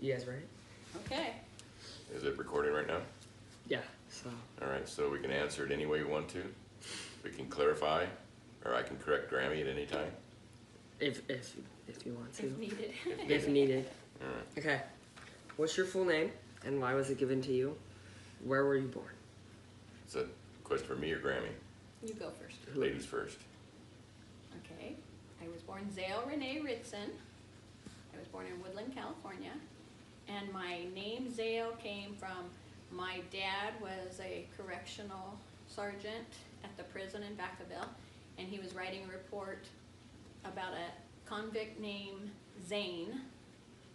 You guys ready? Okay. Is it recording right now? Yeah. So. All right, so we can answer it any way you want to. We can clarify, or I can correct Grammy at any time. If you want to. If needed. If needed. All right. Okay. What's your full name and why was it given to you? Where were you born? Is that a question for me or Grammy? You go first. Ladies first. Okay. I was born Zale Renee Ritson. I was born in Woodland, California. And my name Zale came from my dad was a correctional sergeant at the prison in Vacaville, and he was writing a report about a convict named Zane,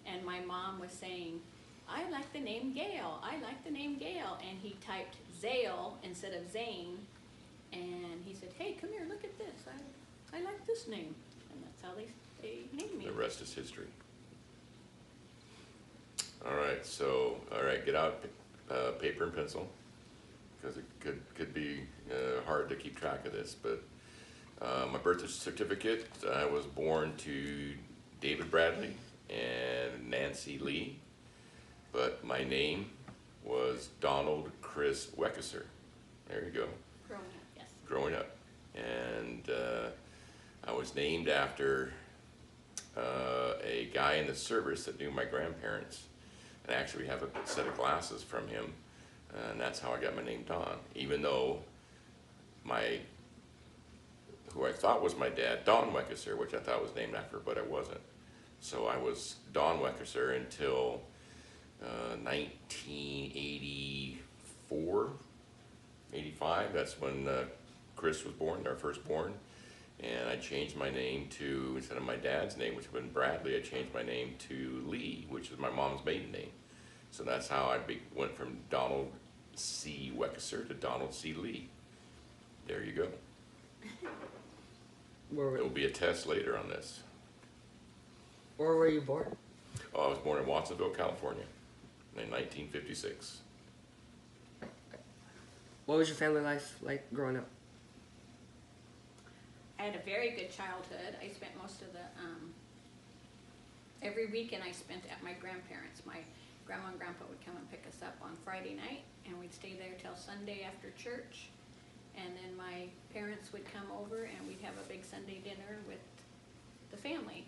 and my mom was saying, I like the name Gail, I like the name Gail, and he typed Zale instead of Zane, and he said, hey, come here, look at this, I like this name, and that's how they named me. The rest is history. All right, so, get out paper and pencil, because it could be hard to keep track of this, but my birth certificate, I was born to David Bradley and Nancy Leigh, but my name was Donald Chris Weckesser. There you go. Growing up, yes. Growing up. And I was named after a guy in the service that knew my grandparents. And actually we have a set of glasses from him, and that's how I got my name Don, even though who I thought was my dad, Don Weckesser, which I thought was named after, but it wasn't. So I was Don Weckesser until 1984, 85. That's when Chris was born, our firstborn. And I changed my name to, instead of my dad's name, which would have been Bradley, I changed my name to Leigh, which is my mom's maiden name. So that's how I went from Donald C. Weckesser to Donald C. Leigh. There you go. There will be a test later on this. Where were you born? Oh, I was born in Watsonville, California in 1956. What was your family life like growing up? I had a very good childhood. I spent most of the, every weekend I spent at my grandparents'. My grandma and grandpa would come and pick us up on Friday night, and we'd stay there till Sunday after church. And then my parents would come over and we'd have a big Sunday dinner with the family.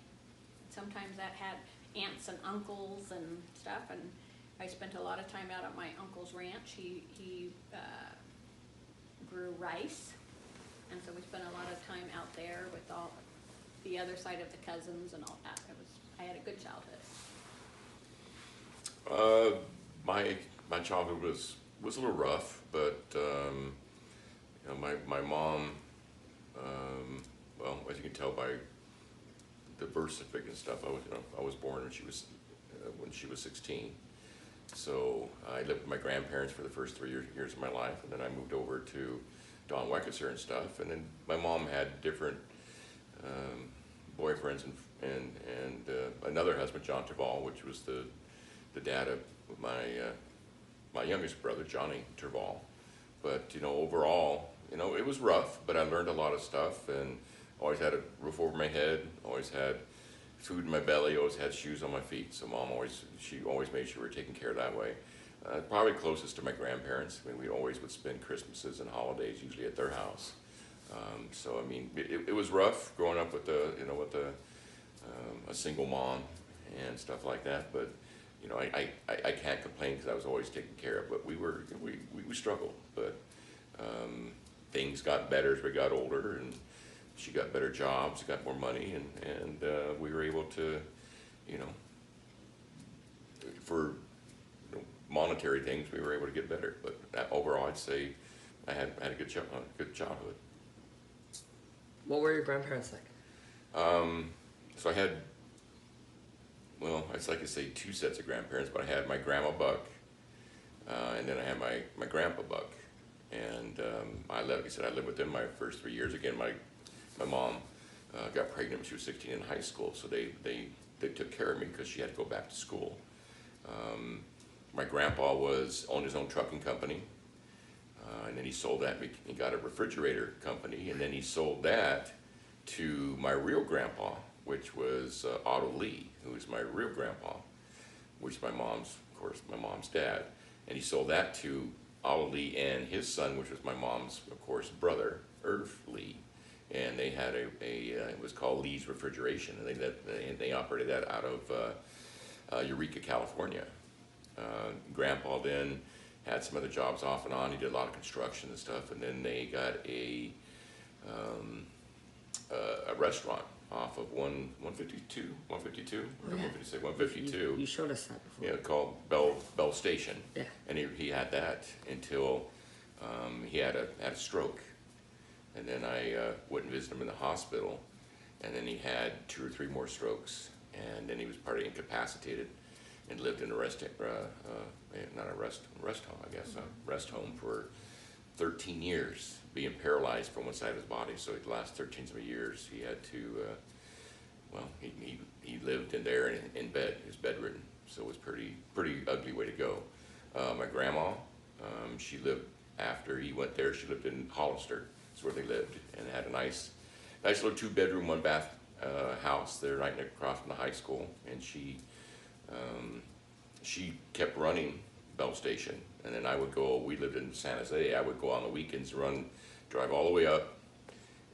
Sometimes that had aunts and uncles and stuff, and I spent a lot of time out at my uncle's ranch. He grew rice. And so we spent a lot of time out there with all the other side of the cousins and all that. I had a good childhood. My childhood was a little rough, but you know, my mom, well, as you can tell by the birth certificate and stuff, I was born when she was 16. So I lived with my grandparents for the first 3 years of my life, and then I moved over to Don Weckesser and stuff, and then my mom had different boyfriends and another husband, John Terval, which was the dad of my youngest brother, Johnny Terval. But you know, overall, you know, it was rough, but I learned a lot of stuff, and always had a roof over my head, always had food in my belly, always had shoes on my feet. So mom always made sure we were taken care of that way. Probably closest to my grandparents. I mean, we always would spend Christmases and holidays usually at their house. So I mean, it was rough growing up with a single mom and stuff like that. But you know, I can't complain because I was always taken care of. But we struggled. But things got better as we got older, and she got better jobs, got more money, and we were able to, you know, for monetary things, we were able to get better. But overall, I'd say I had a good childhood. What were your grandparents like? So I had, well, it's like I say 2 sets of grandparents, but I had my grandma Buck, and then I had my grandpa Buck. And like I said, I lived with them my first 3 years. Again, my mom got pregnant when she was 16 in high school, so they took care of me because she had to go back to school. My grandpa owned his own trucking company, and then he sold that. He got a refrigerator company, and then he sold that to my real grandpa, which was Otto Leigh, who was my real grandpa. which is my mom's, of course, my mom's dad. And he sold that to Leigh and his son, which was my mom's, of course, brother, Leigh. And they had it was called Leigh's Refrigeration, and they operated that out of Eureka, California. Grandpa then had some other jobs off and on. He did a lot of construction and stuff, and then they got a restaurant off of 152, or 156, 152. You showed us that before. Yeah, called Bell Station. Yeah. And he had that until he had a stroke. And then I went and visited him in the hospital, and then he had 2 or 3 more strokes, and then he was partly incapacitated and lived in a rest home for 13 years, being paralyzed from one side of his body. So the last 13 years he had to, he lived in there in bed. He was bedridden, so it was pretty ugly way to go. My grandma, she lived after he went there. She lived in Hollister. That's where they lived, and had a nice little 2-bedroom, 1-bath house there right across from the high school. And she kept running Bell Station, and then I would go. We lived in San Jose. I would go on the weekends, drive all the way up,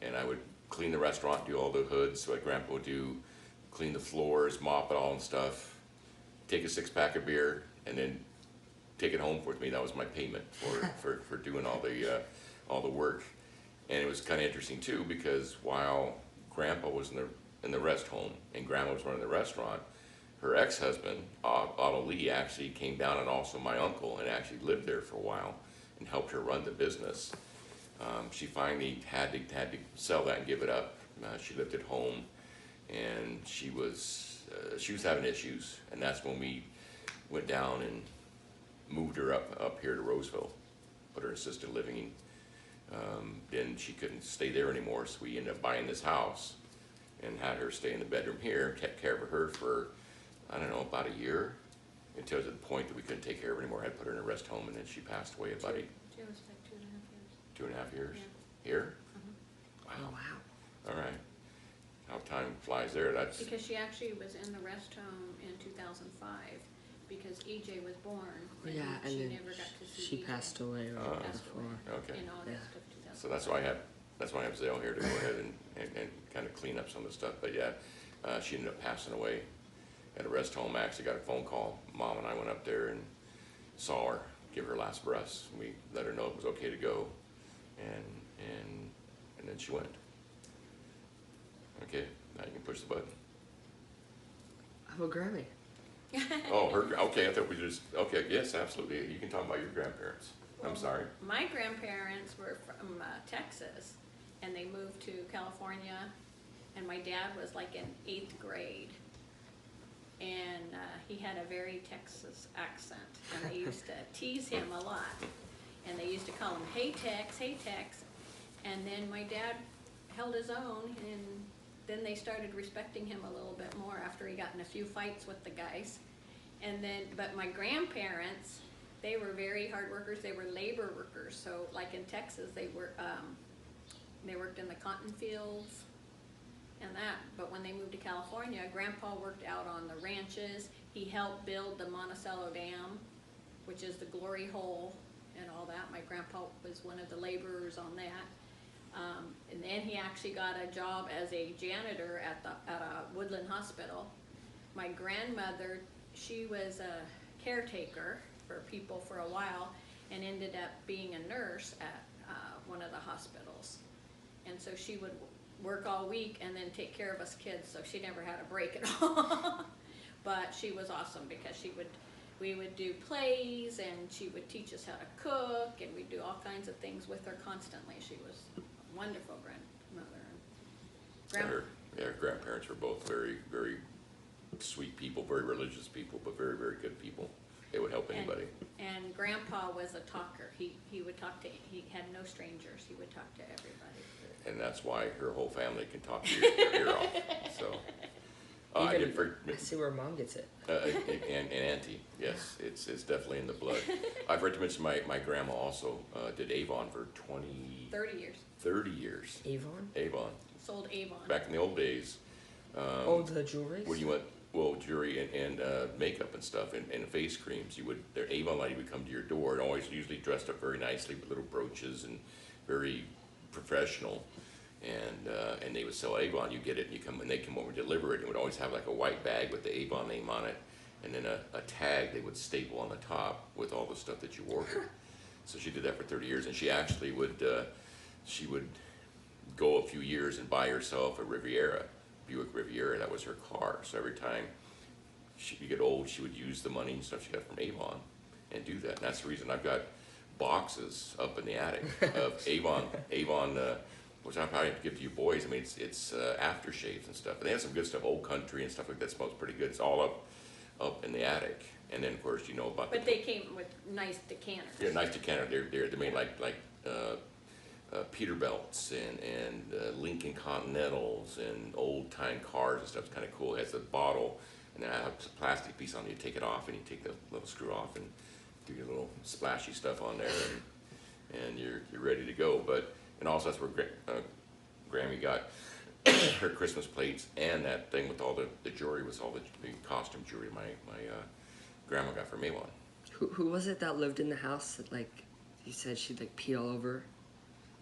and I would clean the restaurant, do all the hoods. So what Grandpa would do, clean the floors, mop it all and stuff, take a 6-pack of beer, and then take it home with me. That was my payment for doing all the work. And it was kind of interesting too, because while Grandpa was in the rest home and Grandma was running the restaurant, her ex-husband, Leigh, actually came down, and also my uncle, and actually lived there for a while and helped her run the business. She finally had to sell that and give it up. She lived at home, and she was having issues, and that's when we went down and moved her up here to Roseville, put her in assisted living. Then she couldn't stay there anymore, so we ended up buying this house and had her stay in the bedroom here, kept care of her for, I don't know, about a year, until it was at the point that we couldn't take care of her anymore. I had put her in a rest home, and then she passed away about It was like 2.5 years. 2.5 years. Yeah. Here? Oh, wow. All right. How time flies there. That's Because she actually was in the rest home in 2005, because EJ was born, and Yeah, and she then never got to see she EJ. passed away right Passed before. away okay. in August of 2005. So that's why I have Zale here to go ahead and kind of clean up some of the stuff. But yeah, she ended up passing away at a rest home. I actually got a phone call. Mom and I went up there and saw her, give her last breaths. We let her know it was okay to go, and then she went. Okay, now you can push the button. I have a Grammy. Oh, okay, I thought we just, okay, yes, absolutely. You can talk about your grandparents. I'm sorry. My grandparents were from Texas, and they moved to California, and my dad was like in 8th grade, and he had a very Texas accent, and they used to tease him a lot, and they used to call him, "Hey Tex, hey Tex," and then my dad held his own, and then they started respecting him a little bit more after he got in a few fights with the guys. And then, but my grandparents, they were very hard workers. They were labor workers. So like in Texas, they worked in the cotton fields and that. But when they moved to California, Grandpa worked out on the ranches. He helped build the Monticello Dam, which is the glory hole and all that. My grandpa was one of the laborers on that. And then he actually got a job as a janitor at a Woodland hospital. My grandmother, she was a caretaker for people for a while, and ended up being a nurse at one of the hospitals. And so she would work all week and then take care of us kids, so she never had a break at all. But she was awesome, because we would do plays, and she would teach us how to cook, and we'd do all kinds of things with her constantly. She was a wonderful grandmother. Her grandparents were both very, very sweet people, very religious people, but very, very good people. They would help anybody. And Grandpa was a talker. He would talk to, he had no strangers. He would talk to everybody. And that's why her whole family can talk to your ear off. So, I see where Mom gets it. And Auntie, yes, it's definitely in the blood. I've heard to mention my grandma also did Avon for 30 years. 30 years. Avon? Avon. Sold Avon. Back in the old days. The jewelry? When you went, well, jewelry and makeup and stuff and face creams. Their Avon lady would come to your door and always usually dressed up very nicely with little brooches and very professional. And they would sell Avon. You get it, and they come over and deliver it. And it would always have like a white bag with the Avon name on it, and then a tag they would staple on the top with all the stuff that you ordered. So she did that for 30 years, and she actually would go a few years and buy herself a Buick Riviera. That was her car. So every time she'd get old, she would use the money and stuff she got from Avon and do that. And that's the reason I've got boxes up in the attic of Avon, which I probably have to give to you boys. I mean, it's aftershaves and stuff. And they have some good stuff, Old Country and stuff like that. Smells pretty good. It's all up in the attic. And then, of course, you know about. But they came with nice decanters. Yeah, nice decanter. They're made like Peterbilts and Lincoln Continentals and old time cars and stuff. It's kind of cool. It has a bottle and then I have a plastic piece on it. You take it off and you take the little screw off and do your little splashy stuff on there, and you're ready to go. And also that's where Grammy got her Christmas plates, and that thing with all the jewelry was all the costume jewelry my grandma got from Avon. Who was it that lived in the house that, like, you said she'd like pee all over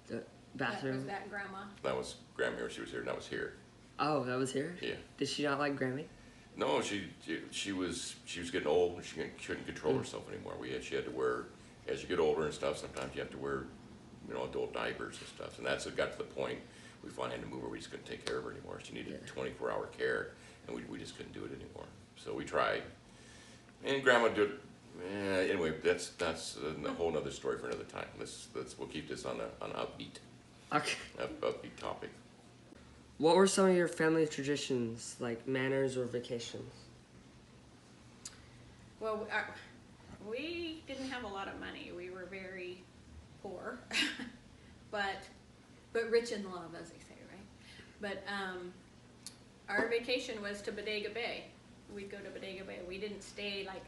the bathroom? Was that grandma? That was Grammy, or she was here, and that was here. Oh, that was here? Yeah. Did she not like Grammy? No, she was getting old, and she couldn't control herself anymore. She had to wear, as you get older and stuff, sometimes you have to wear, adult diapers and stuff. And that's it got to the point we finally had to move her. We just couldn't take care of her anymore. She needed 24-hour care, and we just couldn't do it anymore. So we tried, and Grandma did. Anyway, that's a whole other story for another time. We'll keep this on an upbeat, upbeat topic. What were some of your family traditions, like manners or vacations? Well, we didn't have a lot of money. We were very poor, but rich in love, as they say, right? But our vacation was to Bodega Bay. We'd go to Bodega Bay. We didn't stay like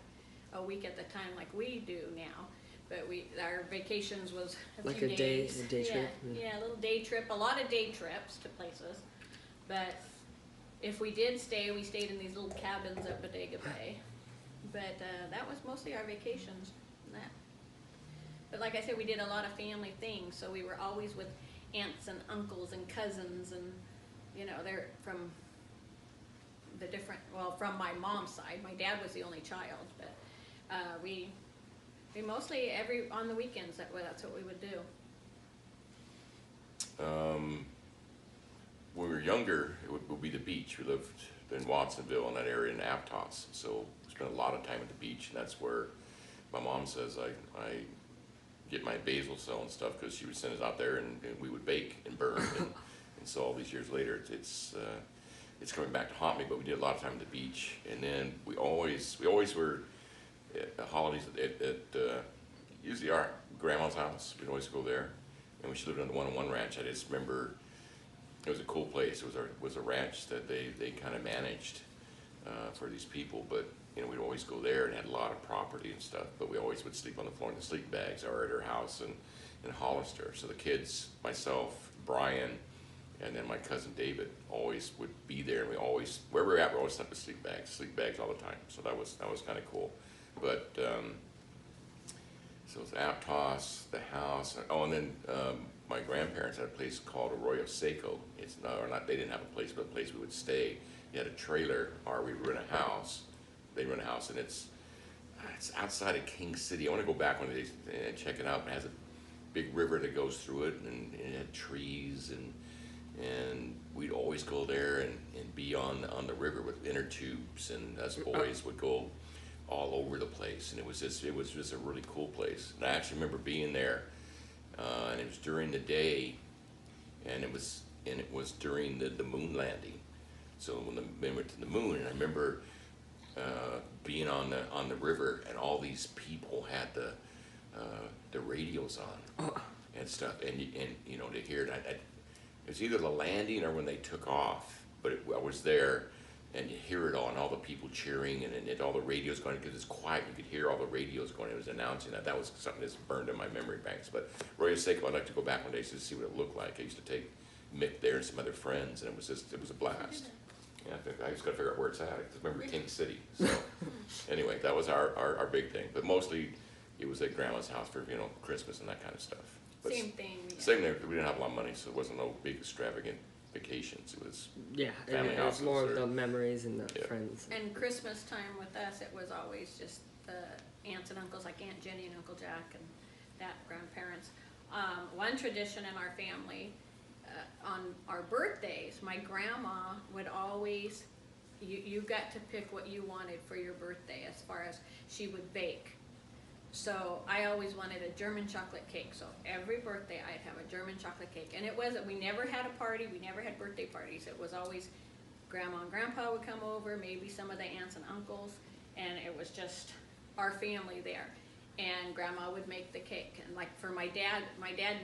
a week at the time like we do now, but our vacations was a few days. A day trip? Yeah, a little day trip, a lot of day trips to places. But if we did stay, we stayed in these little cabins at Bodega Bay. But that was mostly our vacations. But like I said, we did a lot of family things, so we were always with aunts and uncles and cousins, and they're from the different, from my mom's side. My dad was the only child, but we mostly on the weekends, that's what we would do. When we were younger, it would be the beach. We lived in Watsonville in that area in Aptos, so we spent a lot of time at the beach, and that's where my mom says I get my basil cell and stuff, because she would send us out there and we would bake and burn. And so all these years later, it's coming back to haunt me, but we did a lot of time at the beach. And then we always were at the holidays at usually our grandma's house. We'd always go there, and she lived on the 101 ranch. I just remember it was a cool place. It was a ranch that they kind of managed for these people, but we'd always go there and had a lot of property and stuff, but we always would sleep on the floor in the sleeping bags or at her house in Hollister. So the kids, myself, Brian, and then my cousin David always would be there, and wherever we were at, we always slept in sleep bags all the time. So that was kind of cool. But so it's Aptos, the house. And then my grandparents had a place called Arroyo Seco. They didn't have a place, but a place we would stay. You had a trailer, or we were in a house. They run a house, and it's outside of King City. I want to go back one of these and check it out. It has a big river that goes through it, and it had trees, and we'd always go there and be on the river with inner tubes, and us boys would go all over the place, and it was just a really cool place. And I actually remember being there, and it was during the day, and it was during the moon landing. So when we went to the moon, and I remember being on the river, and all these people had the radios on and stuff, and to hear it. It was either the landing or when they took off, but I was there, and you hear it all, and all the people cheering, and all the radios going, because it's quiet. You could hear all the radios going. It was announcing that. That was something that's burned in my memory banks. But Arroyo Seco, I'd like to go back one day to see what it looked like. I used to take Mick there and some other friends, and it was a blast. Yeah, I just gotta figure out where it's at, I remember King City, so, anyway, that was our big thing, but mostly it was at grandma's house for, you know, Christmas and that kind of stuff. But Same thing. Yeah. Same there, we didn't have a lot of money, so it wasn't no big extravagant vacations, it was, Yeah, Family it was more houses of or- the memories and the Yeah. friends. And Christmas time with us, it was always just the aunts and uncles, like Aunt Jenny and Uncle Jack and that, grandparents. One tradition in our family, on our birthdays, my grandma would always, you got to pick what you wanted for your birthday as far as she would bake. So I always wanted a German chocolate cake, so every birthday I'd have a German chocolate cake. And it wasn't, we never had a party, we never had birthday parties, it was always grandma and grandpa would come over, maybe some of the aunts and uncles, and it was just our family there. And grandma would make the cake, and like for my dad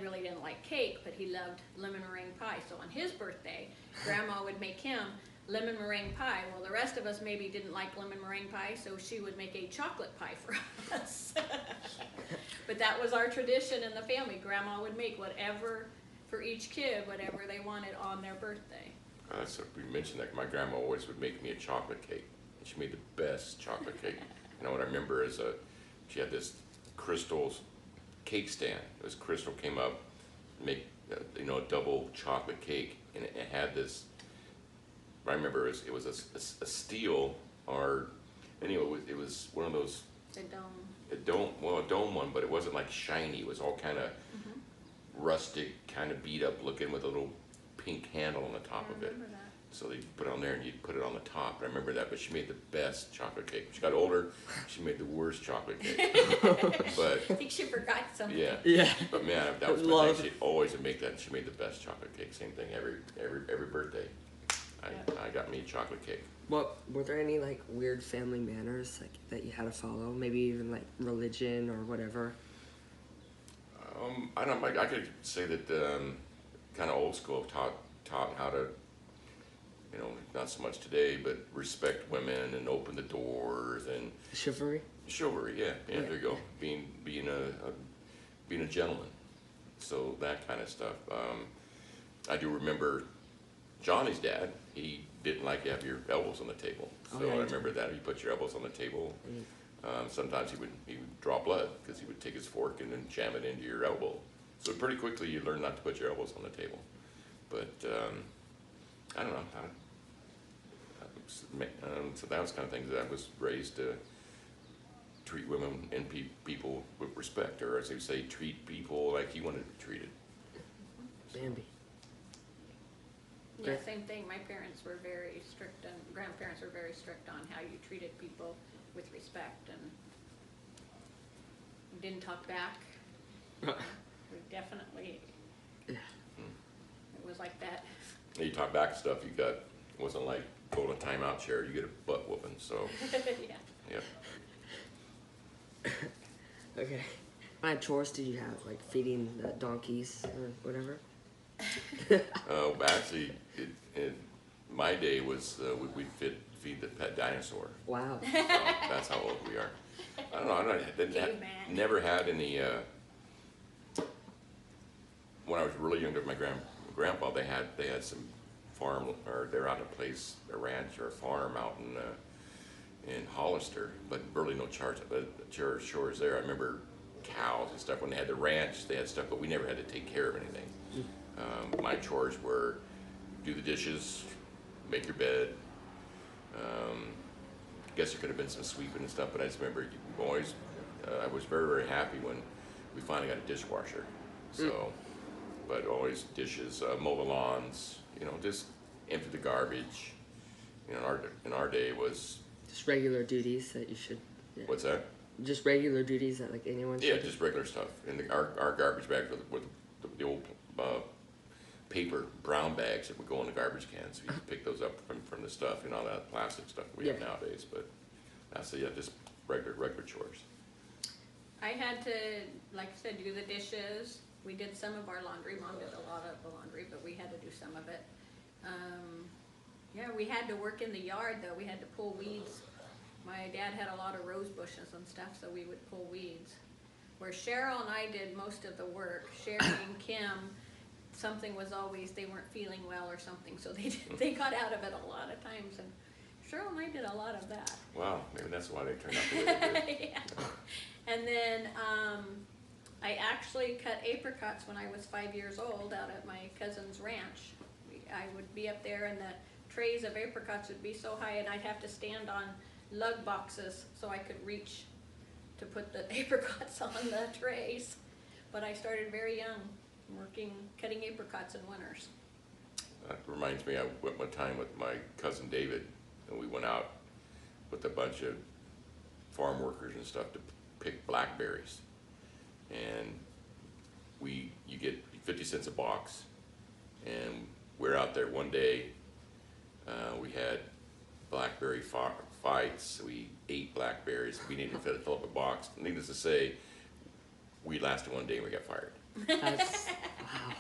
really didn't like cake, but he loved lemon meringue pie, so on his birthday, grandma would make him lemon meringue pie. Well, the rest of us maybe didn't like lemon meringue pie, so she would make a chocolate pie for us. But that was our tradition in the family. Grandma would make whatever, for each kid, whatever they wanted on their birthday. so we mentioned that, my grandma always would make me a chocolate cake, and she made the best chocolate cake. You know, what I remember is she had this crystal cake stand. This crystal came up, make you know, a double chocolate cake, and it had this. I remember it was a steel, or anyway, it was one of those. The dome. A dome one, but it wasn't like shiny. It was all kind of rustic, kind of beat up looking, with a little pink handle on the top of it. I remember that. So they put it on there, and you'd put it on the top. I remember that, but she made the best chocolate cake. When she got older, she made the worst chocolate cake. But I think she forgot something. yeah, Yeah. but man, that was my Love. thing. She always would make that. She made the best chocolate cake. Same thing every birthday. I got me a chocolate cake. What were there any like weird family manners like that you had to follow? Maybe even like religion or whatever. I don't. I could say that kind of old school taught how to, you know, not so much today, but respect women and open the doors and Chivalry. chivalry. Yeah, there you go. Being a gentleman. So that kind of stuff. I do remember Johnny's dad. He didn't like to have your elbows on the table. So Oh, yeah, I he remember that. He put your elbows on the table. Sometimes he would draw blood because he would take his fork and then jam it into your elbow. So pretty quickly you learn not to put your elbows on the table. But I don't know. So that was kind of things that I was raised to treat women and people with respect, or as they say, treat people like you wanted to be treated. Bambi. Yeah, Okay. same thing. My parents were very strict, and grandparents were very strict on how you treated people with respect, and we didn't talk back. We definitely, Yeah. it was like that. And you talk back stuff, you got, it wasn't like go to a timeout chair, you get a butt whooping, so, Yeah. yeah. Okay. What kind of chores did you have? Like feeding the donkeys or whatever? Actually, my day was, we'd feed the pet dinosaur. Wow. So that's how old we are. I don't know, Caveman. never had any, when I was really young with my grandpa, they had some farm, or they're out a place, a ranch or a farm out in Hollister, but really no chores there. I remember cows and stuff. When they had the ranch, they had stuff, but we never had to take care of anything. My chores were do the dishes, make your bed. I guess there could have been some sweeping and stuff, but I just remember always, I was very, very happy when we finally got a dishwasher. So, but always dishes, mow the lawns, you know, just empty the garbage. You know, in our day was. Just regular duties that you should. Yeah. What's that? Just regular duties that like anyone should. Yeah, just regular stuff. And our garbage bags with the old paper brown bags that would go in the garbage cans. We pick those up from the stuff, you know, that plastic stuff we have nowadays. But that's just regular chores. I had to, like I said, do the dishes. We did some of our laundry. Mom did a lot of the laundry, but we had to do some of it. Yeah, we had to work in the yard, though. We had to pull weeds. My dad had a lot of rose bushes and stuff, so we would pull weeds. Where Cheryl and I did most of the work. Sherry and Kim something was always, they weren't feeling well or something, so they got out of it a lot of times, and Cheryl and I did a lot of that. Wow, maybe that's why they turned out the way they did. Yeah. And then I actually cut apricots when I was 5 years old out at my cousin's ranch. I would be up there and the trays of apricots would be so high, and I'd have to stand on lug boxes so I could reach to put the apricots on the trays. But I started very young, cutting apricots in winters. That reminds me, I went one time with my cousin David, and we went out with a bunch of farm workers and stuff to pick blackberries. And you get 50 cents a box, and we're out there one day, we had blackberry fights, we ate blackberries, we needed to fill up a box. Needless to say, we lasted one day and we got fired. That's, wow.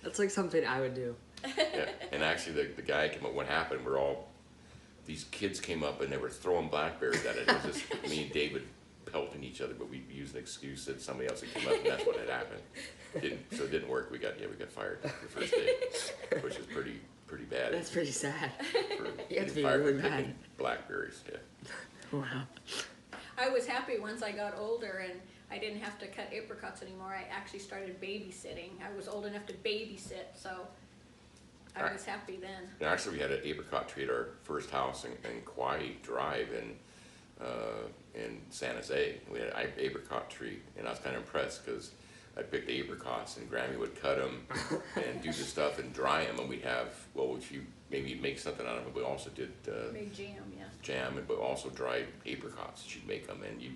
That's like something I would do. Yeah. And actually the guy came up, what happened, these kids came up and they were throwing blackberries at it. It was just me and David pelting each other, but we used an excuse that somebody else had come up and that's what had happened. So it didn't work. We got fired the first day, which is pretty bad. That's pretty sad. For You have to be fired really for picking bad. blackberries, yeah. Wow. I was happy once I got older and I didn't have to cut apricots anymore. I actually started babysitting. I was old enough to babysit, so I was happy then. And actually, we had an apricot tree at our first house in Kauai Drive in San Jose. We had an apricot tree, and I was kind of impressed because I picked the apricots, and Grammy would cut them and do the stuff and dry them, and we'd have, well, if you maybe make something out of it, we also did Made jam, yeah. jam, but also dried apricots. She'd make them, and you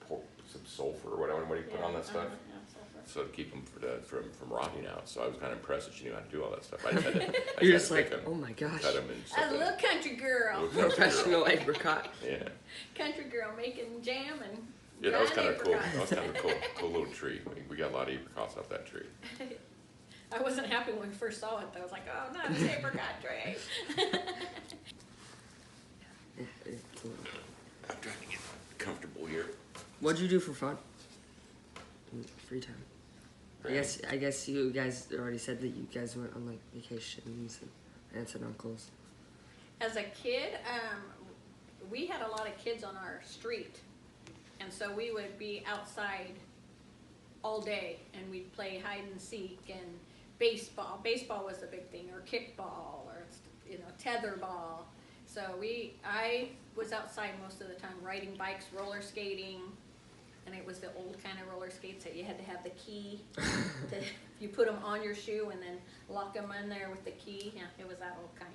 pour some sulfur or whatever, what do you put on that stuff? Yeah, sulfur. So to keep them from rotting out. So I was kind of impressed that she knew how to do all that stuff. I just had to, You're had just to like, pick 'em, oh my gosh. cut them and A stuff. little country girl. Little country Professional apricot. Yeah. Country girl making jam and Yeah, that was drying kind of cool. apricots. That was kind of a cool little tree. We got a lot of apricots off that tree. I wasn't happy when we first saw it though. I was like, oh, not an apricot tray. Yeah, it's a little- I'm trying to get comfortable here. What'd you do for fun? In free time. Right. I guess you guys already said that you guys went on like vacations and aunts and uncles. As a kid, we had a lot of kids on our street. And so we would be outside all day and we'd play hide and seek and baseball. Baseball was the big thing, or kickball, or tetherball. So I was outside most of the time riding bikes, roller skating, and it was the old kind of roller skates that you had to have the key. You put them on your shoe and then lock them in there with the key. Yeah, it was that old kind.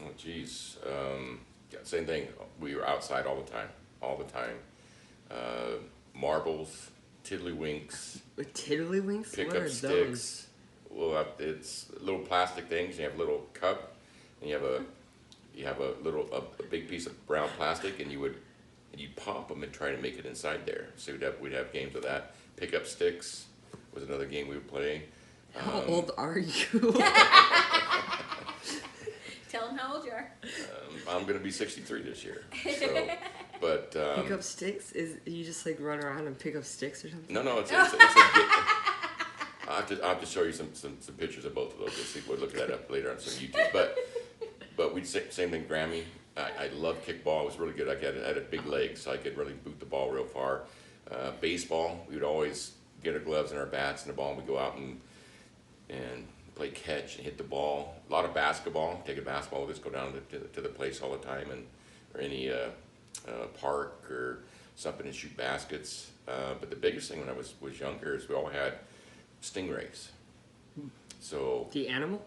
Oh, geez. Yeah, same thing. We were outside all the time. Marbles, tiddlywinks, With tiddlywinks? pick What up are sticks. those? Well, it's little plastic things. You have a little cup, and you have a big piece of brown plastic, and you'd pop them and try to make it inside there. So we'd have games of that. Pick up sticks was another game we would play. How old are you? Tell them how old you are. I'm gonna be 63 this year. So, but Pick up sticks? Is you just like run around and pick up sticks or something? no, it's a I'll have to show you some pictures of both of those. We'll look that up later on some YouTube. But we'd say same thing. Grammy. I loved kickball. It was really good. I had a big leg, so I could really boot the ball real far. Baseball. We would always get our gloves and our bats and the ball, and we'd go out and play catch and hit the ball. A lot of basketball. Take a basketball with us. Go down to the place all the time, or any park or something, and shoot baskets. But the biggest thing when I was younger is we all had stingrays. So The animal?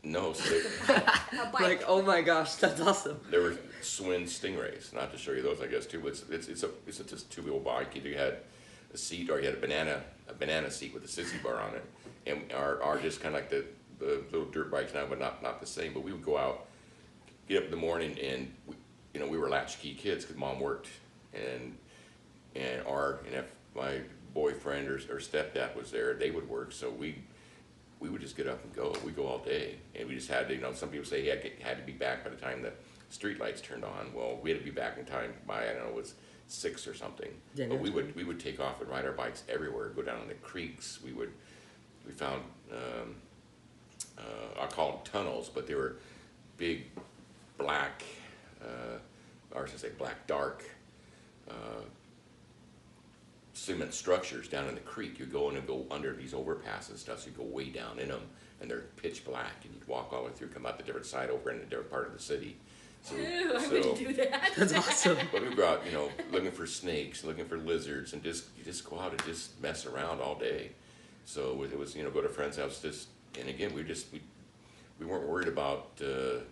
no, so A bike. Like, oh my gosh, that's awesome. there were Swin stingrays. Not to show you those, I guess too. But it's a just two-wheel bike. Either you had a seat or you had a banana seat with a sissy bar on it, and are just kind of like the little dirt bikes now, but not the same. But we would go out, get up in the morning, and we were latchkey kids because mom worked, and if my boyfriend or stepdad was there, they would work. So we would just get up and go. We go all day, and we just had to. Some people say he had to be back by the time the street lights turned on. Well, we had to be back in time by I don't know, it was 6 or something. Yeah, but we that's would take off and ride our bikes everywhere. Go down in the creeks. We found um, I'll call them tunnels, but they were big black, or I should say black dark, uh, cement structures down in the creek. You go in and go under these overpasses and stuff, so you go way down in them, and they're pitch black, and you walk all the way through, come out the different side over in a different part of the city. So, Ew, I wouldn't do that. That's awesome. but we go out, you know, looking for snakes, looking for lizards, and you just go out and just mess around all day. So it was, you know, go to a friend's house, just, and again, we weren't worried about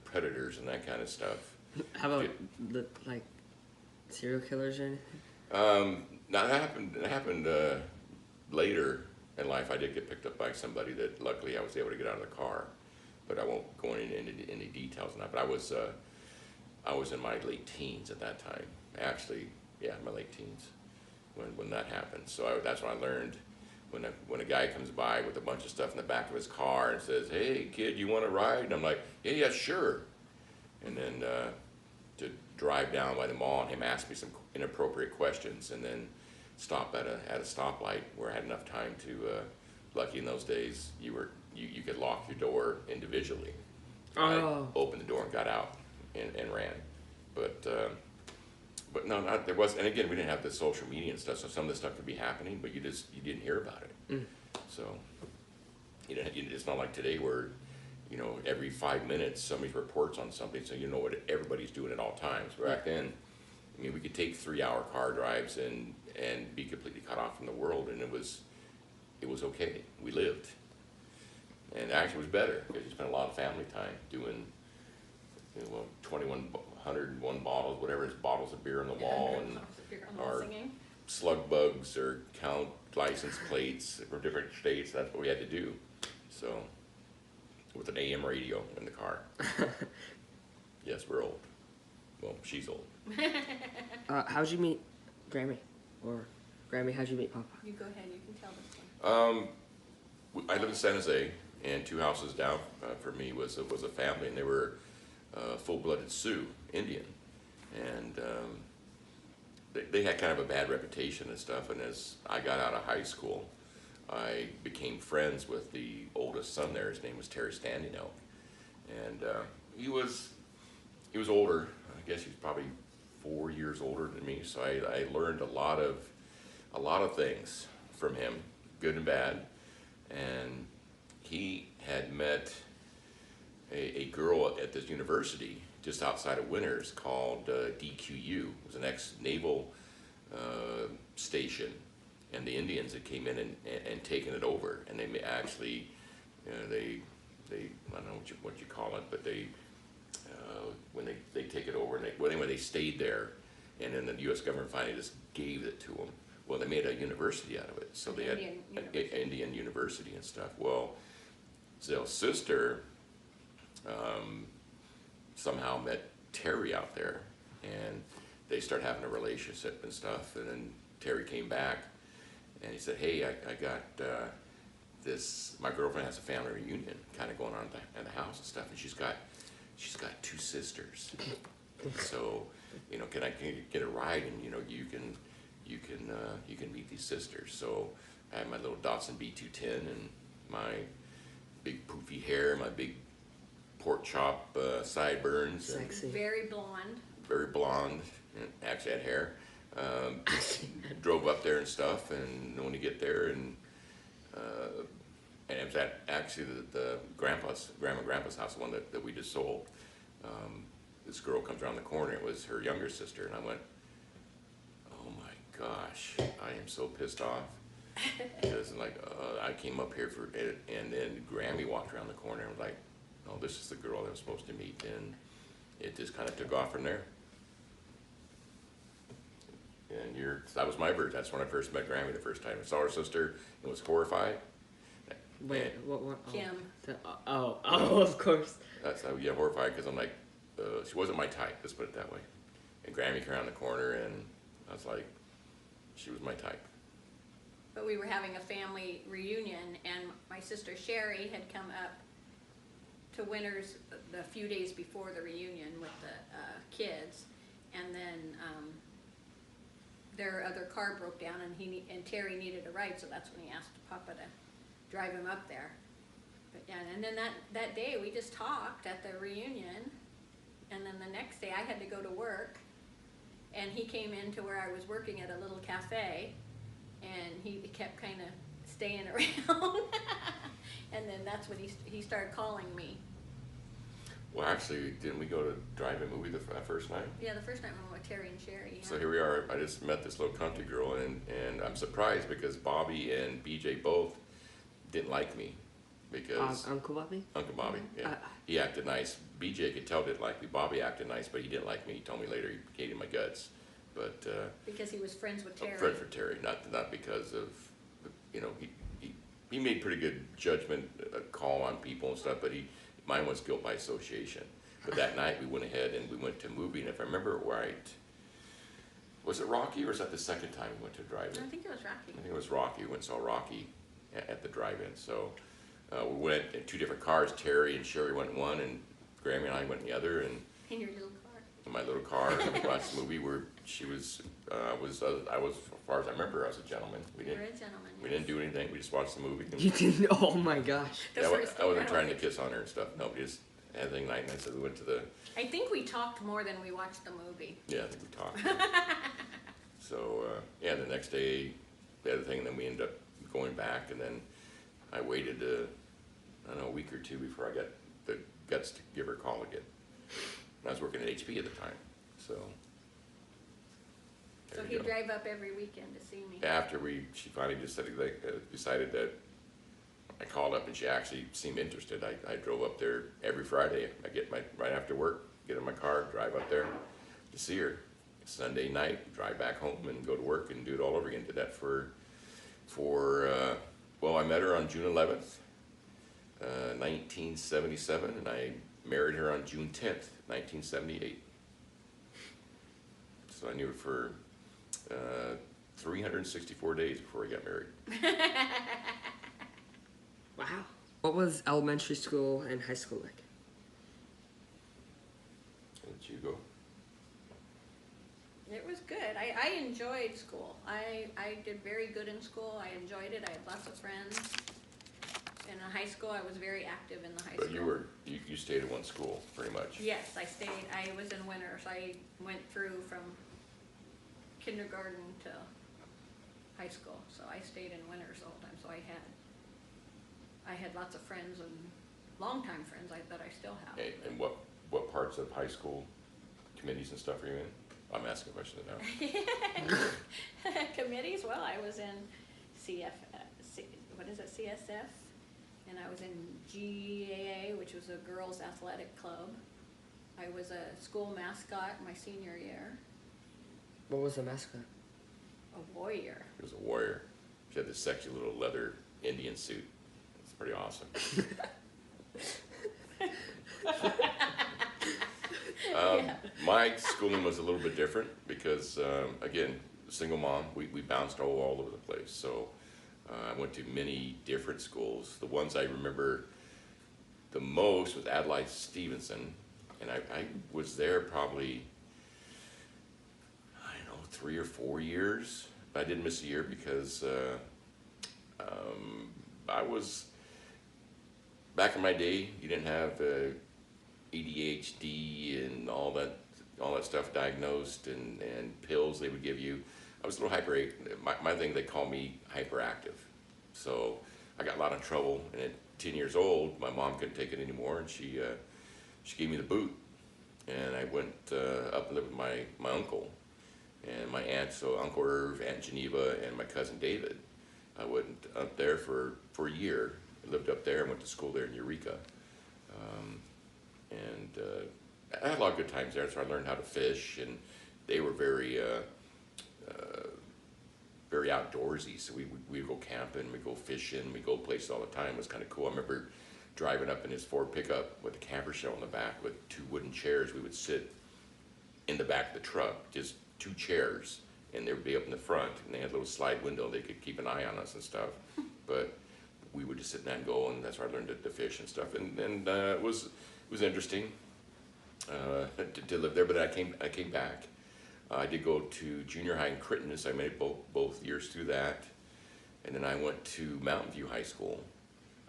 predators and that kind of stuff. How about like serial killers or anything? Now that happened later in life. I did get picked up by somebody that luckily I was able to get out of the car, but I won't go into any details on that. But I was in my late teens at that time. Actually, yeah, my late teens when that happened. So that's when I learned when a guy comes by with a bunch of stuff in the back of his car and says, "Hey kid, you want to ride?" And I'm like, "Yeah, sure." And then to drive down by the mall and him ask me some inappropriate questions, and then stop at a stoplight where I had enough time to. Lucky in those days, you could lock your door individually. Oh. I opened the door and got out and ran, but no, there was. And again, we didn't have the social media and stuff, so some of the stuff could be happening, but you didn't hear about it. Mm. So it's not like today where, you know, every 5 minutes somebody reports on something, so you know what everybody's doing at all times. Back then, I mean, we could take 3-hour car drives and be completely cut off from the world, and it was okay. We lived, and actually it was better because you spent a lot of family time doing, you know, 2,101 bottles, whatever it is, bottles of beer on the wall, and our singing. slug bugs or count license plates from different states. That's what we had to do. So, with an AM radio in the car. Yes, we're old. Well, she's old. How'd you meet Grammy? Or Grammy, how'd you meet Papa? You go ahead, you can tell this one. I lived in San Jose, and 2 houses down for me was a family, and they were full-blooded Sioux, Indian, and they had kind of a bad reputation and stuff. And as I got out of high school, I became friends with the oldest son there. His name was Terry Standing Elk, and he was older. I guess he was probably 4 years older than me. So I learned a lot of things from him, good and bad. And he had met a girl at this university just outside of Winters called DQU. It was an ex-naval station, and the Indians had came in and taken it over. And they actually, they I don't know what you call it, but they when they take it over, and anyway, they stayed there, and then the U.S. government finally just gave it to them. Well, they made a university out of it, so they had Indian University and stuff. Well, Zale's sister somehow met Terry out there, and they started having a relationship and stuff. And then Terry came back, and he said, "Hey, I got this. My girlfriend has a family reunion kind of going on at the house and stuff, and she's got 2 sisters. So, you know, can I get a ride, and you know, you can meet these sisters." So I had my little Datsun B210 and my big poofy hair, my big pork chop sideburns. Sexy. Very blonde. Very blonde, and actually had hair. Drove up there and stuff, and when you get there, and it was actually the grandma and grandpa's house, the one that we just sold. This girl comes around the corner. It was her younger sister, and I went, "Oh my gosh, I am so pissed off." Because like I came up here for it, and then Grammy walked around the corner and was like, "Oh, this is the girl that I was supposed to meet," and it just kind of took off from there. And that was my birth. That's when I first met Grammy the first time. I saw her sister and was horrified. Wait, what? Oh, Kim. Of course. That's how, yeah, horrified, because I'm like, she wasn't my type, let's put it that way. And Grammy came around the corner, and I was like, she was my type. But we were having a family reunion, and my sister Sherry had come up to Winters the few days before the reunion with the kids, and then their other car broke down, and Terry needed a ride, so that's when he asked Papa to drive him up there. But yeah, and then that day we just talked at the reunion, and then the next day I had to go to work, and he came into where I was working at a little cafe, and he kept kind of staying around, and then that's when he started calling me. Well, actually, didn't we go to drive-in movie the first night? Yeah, the first night we went with Terry and Sherry. Yeah. So here we are. I just met this little country girl, and I'm surprised because Bobby and BJ both didn't like me because Uncle Bobby? Uncle Bobby, yeah, he acted nice. BJ could tell didn't like me. Bobby acted nice, but he didn't like me. He told me later he hated my guts, but because he was friends with Terry. friend for Terry, not because of, you know, he made pretty good judgment call on people and stuff, but mine was guilt by association. But that night we went ahead and we went to a movie, and if I remember right, was it Rocky or was that the second time we went to drive-in? I think it was Rocky. I think it was Rocky. We went and saw Rocky at the drive-in. So we went in two different cars. Terry and Sherry went in one, and Grammy and I went in the other. And In your little car. in my little car, and we watched the movie where I was, as far as I remember, I was a gentleman. You were a gentleman. We didn't do anything. We just watched the movie. And You didn't? Oh my gosh. The first I wasn't thing trying to kiss on her and stuff. No, we just had a thing night, and then so we went to the. I think we talked more than we watched the movie. Yeah, I think we talked. So yeah, the next day, the other thing, and then we ended up going back, and then I waited I don't know, a week or two before I got the guts to give her a call again. And I was working at HP at the time, so. So there you he'd go. drive up every weekend to see me. After she finally decided that I called up and she actually seemed interested. I drove up there every Friday. I get right after work, get in my car, drive up there to see her. Sunday night, drive back home and go to work and do it all over again. Did that for well, I met her on June 11th, 1977, and I married her on June 10th, 1978. So I knew her for 364 days before we got married. Wow. What was elementary school and high school like? I'll let you go. It was good. I enjoyed school. I did very good in school. I enjoyed it. I had lots of friends. In high school, I was very active in the high school. But you stayed at one school, pretty much. Yes, I stayed. I was in Winters. I went through from kindergarten to high school, so I stayed in Winters the whole time. So I had lots of friends and longtime friends that I still have. And what parts of high school committees and stuff are you in? I'm asking questions now. Committees? Well, I was in CSF, and I was in GAA, which was a girls' athletic club. I was a school mascot my senior year. What was the mascot? A warrior. He was a warrior. She had this sexy little leather Indian suit. It's pretty awesome. My schooling was a little bit different because, again, single mom, we bounced all over the place. So I went to many different schools. The ones I remember the most was Adlai Stevenson, and I was there probably, I don't know, 3 or 4 years. I didn't miss a year because I was, back in my day, you didn't have ADHD and all that stuff diagnosed and pills they would give you. I was a little my thing, they call me hyperactive. So I got a lot of trouble, and at 10 years old, my mom couldn't take it anymore, and she gave me the boot. And I went up and lived with my uncle and my aunt, so Uncle Irv, Aunt Geneva, and my cousin David. I went up there for a year. I lived up there and went to school there in Eureka. I had a lot of good times there, so I learned how to fish, and they were very outdoorsy. So we'd go camping, we'd go fishing, we'd go places all the time. It was kind of cool. I remember driving up in his Ford pickup with a camper shell in the back with 2 wooden chairs. We would sit in the back of the truck, just 2 chairs, and they would be up in the front, and they had a little slide window. They could keep an eye on us and stuff. But we would just sit in that and go, and that's where I learned to fish and stuff. And it was interesting to live there. But I came back. I did go to junior high in Critton, so I made it both years through that. And then I went to Mountain View High School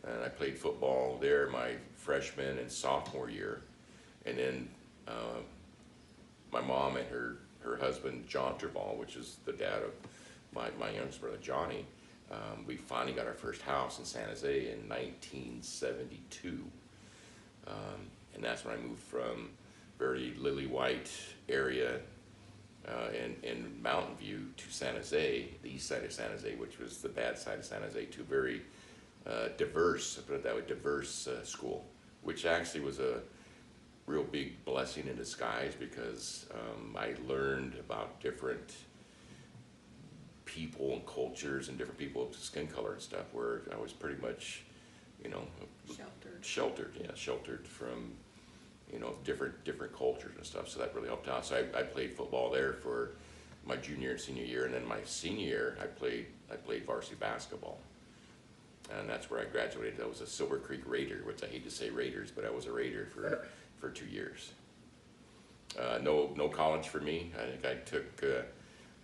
and I played football there my freshman and sophomore year. And then my mom and her husband, John Terval, which is the dad of my youngest brother, Johnny, we finally got our first house in San Jose in 1972. And that's when I moved from very lily white area in Mountain View to San Jose, the east side of San Jose, which was the bad side of San Jose, to very diverse, put it that way, diverse school, which actually was a real big blessing in disguise because I learned about different people and cultures and different people of skin color and stuff, where I was pretty much, you know, sheltered from, you know, different cultures and stuff. So that really helped out. So I played football there for my junior and senior year, and then my senior year I played varsity basketball, and that's where I graduated. I was a Silver Creek Raider, which I hate to say Raiders, but I was a Raider for 2 years. No college for me. I think I took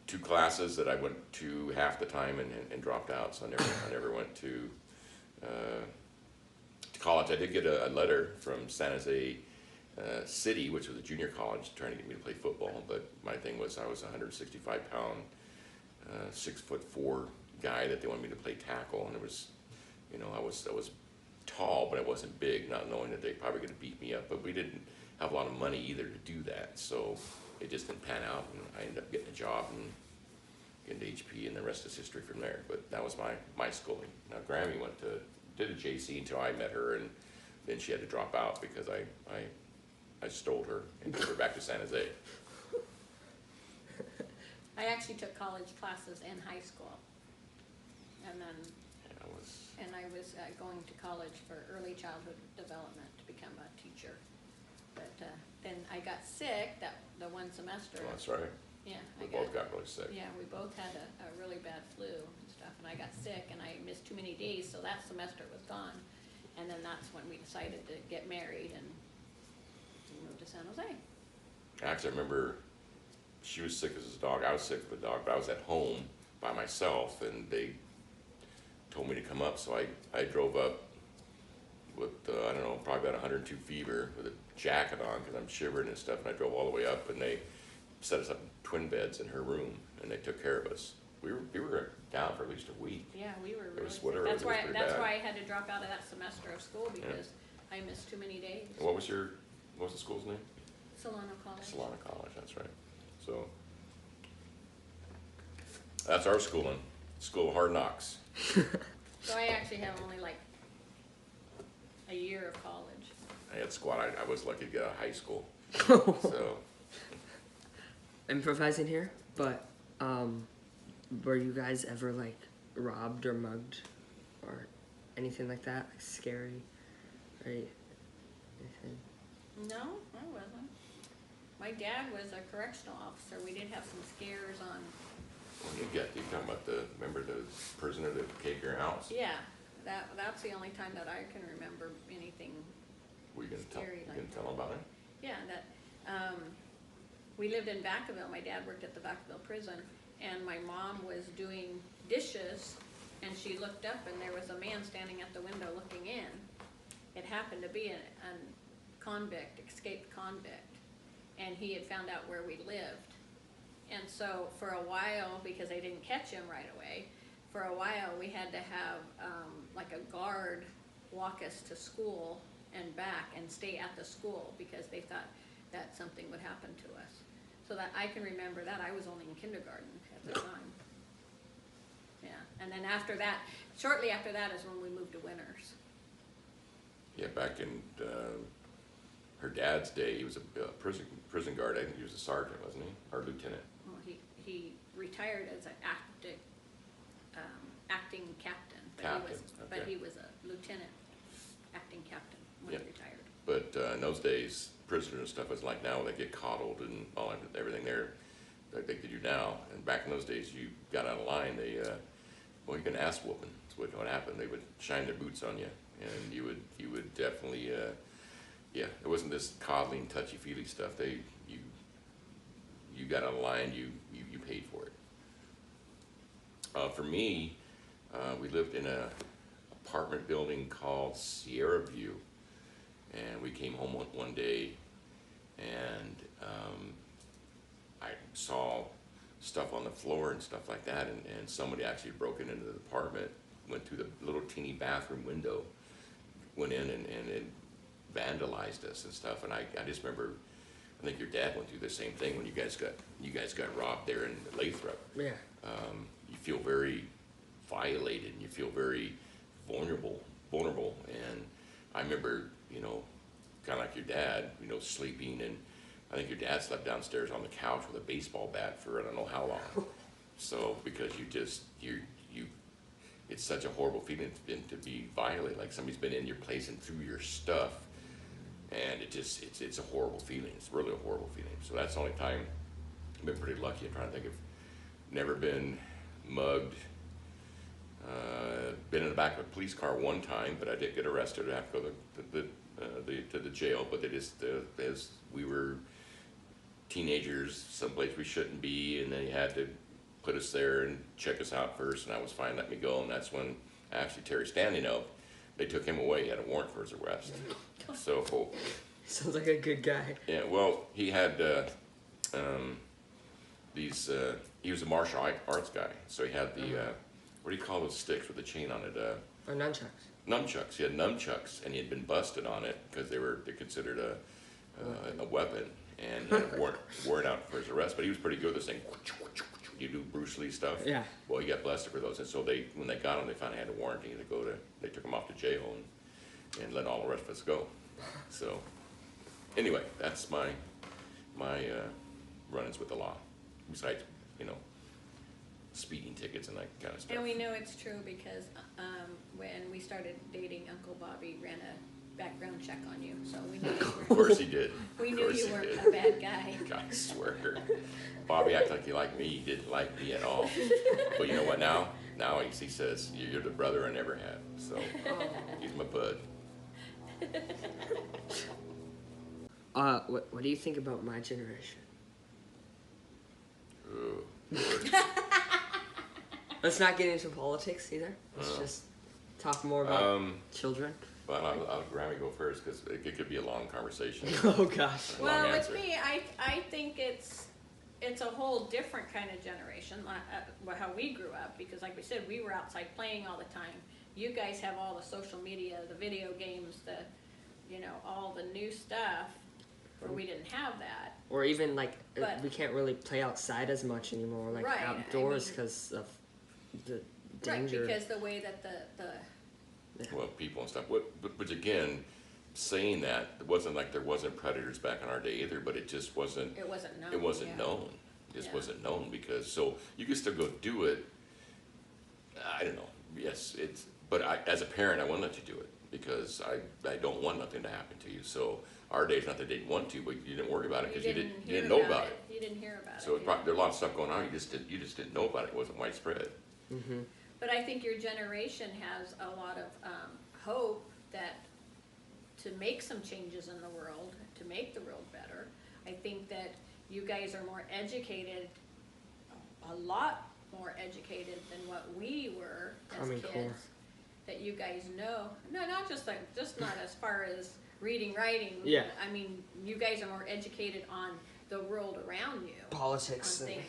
2 classes that I went to half the time and dropped out. So I never went to college. I did get a letter from San Jose City, which was a junior college, trying to get me to play football. But my thing was I was a 165-pound, 6'4" guy that they wanted me to play tackle, and it was, you know, I was tall, but I wasn't big, not knowing that they probably going to beat me up. But we didn't have a lot of money either to do that, so it just didn't pan out, and I ended up getting a job and getting to HP, and the rest is history from there. But that was my schooling. Now Grammy did a JC until I met her, and then she had to drop out because I stole her and took her back to San Jose. I actually took college classes in high school, and then I was going to college for early childhood development to become a teacher. But then I got sick the one semester. Oh, that's right. Yeah, we both got really sick. Yeah, we both had a really bad flu and stuff, and I got sick, and I missed too many days, so that semester was gone. And then that's when we decided to get married and moved to San Jose. Actually, I remember she was sick as a dog. I was sick with a dog, but I was at home by myself, and they told me to come up, so I drove up with, I don't know, probably about 102 fever with a jacket on because I'm shivering and stuff, and I drove all the way up, and they set us up in twin beds in her room, and they took care of us. We were down for at least a week. Yeah, we were really sick. Whatever, that's why bad. I had to drop out of that semester of school because I missed too many days. And what was the school's name? Solano College. Solano College, that's right. So that's our schooling. School of Hard Knocks. So I actually have only like a year of college. I had squad. I was lucky to get out of high school. So improvising here, but were you guys ever like robbed or mugged or anything like that? Like scary, right? Anything? No, I wasn't. My dad was a correctional officer. We did have some scares on. you talking about remember the prisoner that came to your house? Yeah, that's the only time that I can remember anything. Were you gonna scary like tell them about it? Yeah, we lived in Vacaville. My dad worked at the Vacaville prison, and my mom was doing dishes, and she looked up, and there was a man standing at the window looking in. It happened to be a convict, escaped convict, and he had found out where we lived. And so for a while, because they didn't catch him right away, for a while we had to have like a guard walk us to school and back and stay at the school because they thought that something would happen to us. So that I can remember that. I was only in kindergarten at the time. Yeah, and then after that, shortly after that is when we moved to Winters. Yeah, back in her dad's day, he was a prison guard. I think he was a sergeant, wasn't he, or lieutenant? Well, he retired as an acting captain, but he was a lieutenant acting captain when he retired. But in those days, prisoners and stuff wasn't like now. They get coddled and everything there like they do now. And back in those days, you got out of line. Well, you can ass whooping. That's what happened. They would shine their boots on you, and you would definitely, it wasn't this coddling, touchy-feely stuff. You got out of line. You paid for it. For me, we lived in a apartment building called Sierra View, and we came home one day, and I saw stuff on the floor and stuff like that, and somebody actually broke into the apartment, went through the little teeny bathroom window, went in and it vandalized us and stuff. And I just remember, I think your dad went through the same thing when you guys got robbed there in Lathrop. Yeah. You feel very violated, and you feel very vulnerable, and I remember, kind of like your dad, sleeping, and I think your dad slept downstairs on the couch with a baseball bat for I don't know how long. So, because it's such a horrible feeling to be violated, like somebody's been in your place and threw your stuff, and it's a horrible feeling. It's really a horrible feeling. So that's the only time I've been pretty lucky. I'm trying to think of, never been mugged. Been in the back of a police car one time, but I did get arrested. I have to go to the jail. But as we were teenagers, someplace we shouldn't be, and they had to put us there and check us out first, and I was fine, let me go. And that's when actually Terry Standing Up, they took him away. He had a warrant for his arrest. So sounds like a good guy. yeah, well, he had he was a martial arts guy, so he had the what do you call those sticks with the chain on it? Or nunchucks. Nunchucks. He had nunchucks, and he had been busted on it because they're considered a weapon, and he had a warrant out for his arrest. But he was pretty good at this thing. You do Bruce Lee stuff. Yeah. Well, he got busted for those, and so when they got him, they finally had a warrant. They took him off to jail and let all the rest of us go. So anyway, that's my run-ins with the law. Besides, speeding tickets and that kind of stuff. And we know it's true because when we started dating, Uncle Bobby ran a background check on you, so we knew you Of course he did. we knew you weren't a bad guy. God, I swear. Bobby acted like he liked me. He didn't like me at all. But you know what now? Now he says, you're the brother I never had. So he's my bud. What do you think about my generation? Ooh. Let's not get into politics either. Let's just talk more about children. But I'll Grammy go first because it could be a long conversation. Oh gosh. Well, with me, I think it's a whole different kind of generation, how we grew up, because like we said, we were outside playing all the time. You guys have all the social media, the video games, all the new stuff, where we didn't have that. Or even we can't really play outside as much anymore, Right, outdoors because of the danger. Right, because the way that Well, people and stuff. But again, saying that, it wasn't like there wasn't predators back in our day either, but it just wasn't. It wasn't known. It wasn't known. It just wasn't known because so you could still go do it. I don't know. Yes, but as a parent, I wouldn't let you do it because I don't want nothing to happen to you. So our days, not that they didn't want to, but you didn't worry about it because you didn't know about it. You didn't hear about it. So there a lot of stuff going on. You just didn't know about it. It wasn't widespread. Mm-hmm. But I think your generation has a lot of hope that to make some changes in the world, to make the world better. I think that you guys are more educated, a lot more educated than what we were as kids. Core. That you guys know, no, not just not as far as reading, writing. Yeah. I mean, you guys are more educated on the world around you. Politics. On things.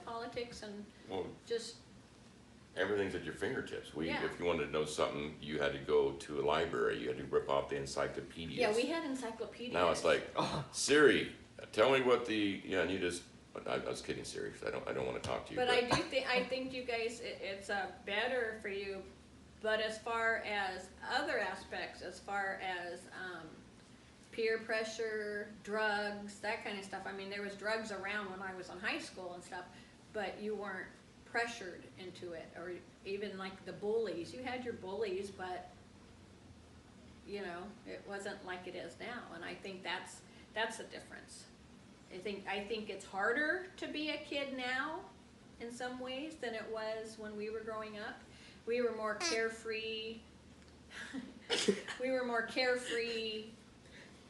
Politics and Well, just. everything's at your fingertips. Yeah. If you wanted to know something, you had to go to a library. You had to rip off the encyclopedias. Yeah, we had encyclopedias. Now it's like, Siri, tell me what and you just. I was kidding, Siri. 'Cause I don't want to talk to you. But I think you guys, it's better for you. But as far as other aspects, as far as peer pressure, drugs, that kind of stuff. I mean, there was drugs around when I was in high school and stuff, but you weren't pressured into it, or even like the bullies. You had your bullies, but it wasn't like it is now. And I think that's the difference. I think it's harder to be a kid now in some ways than it was when we were growing up. We were more carefree. We were more carefree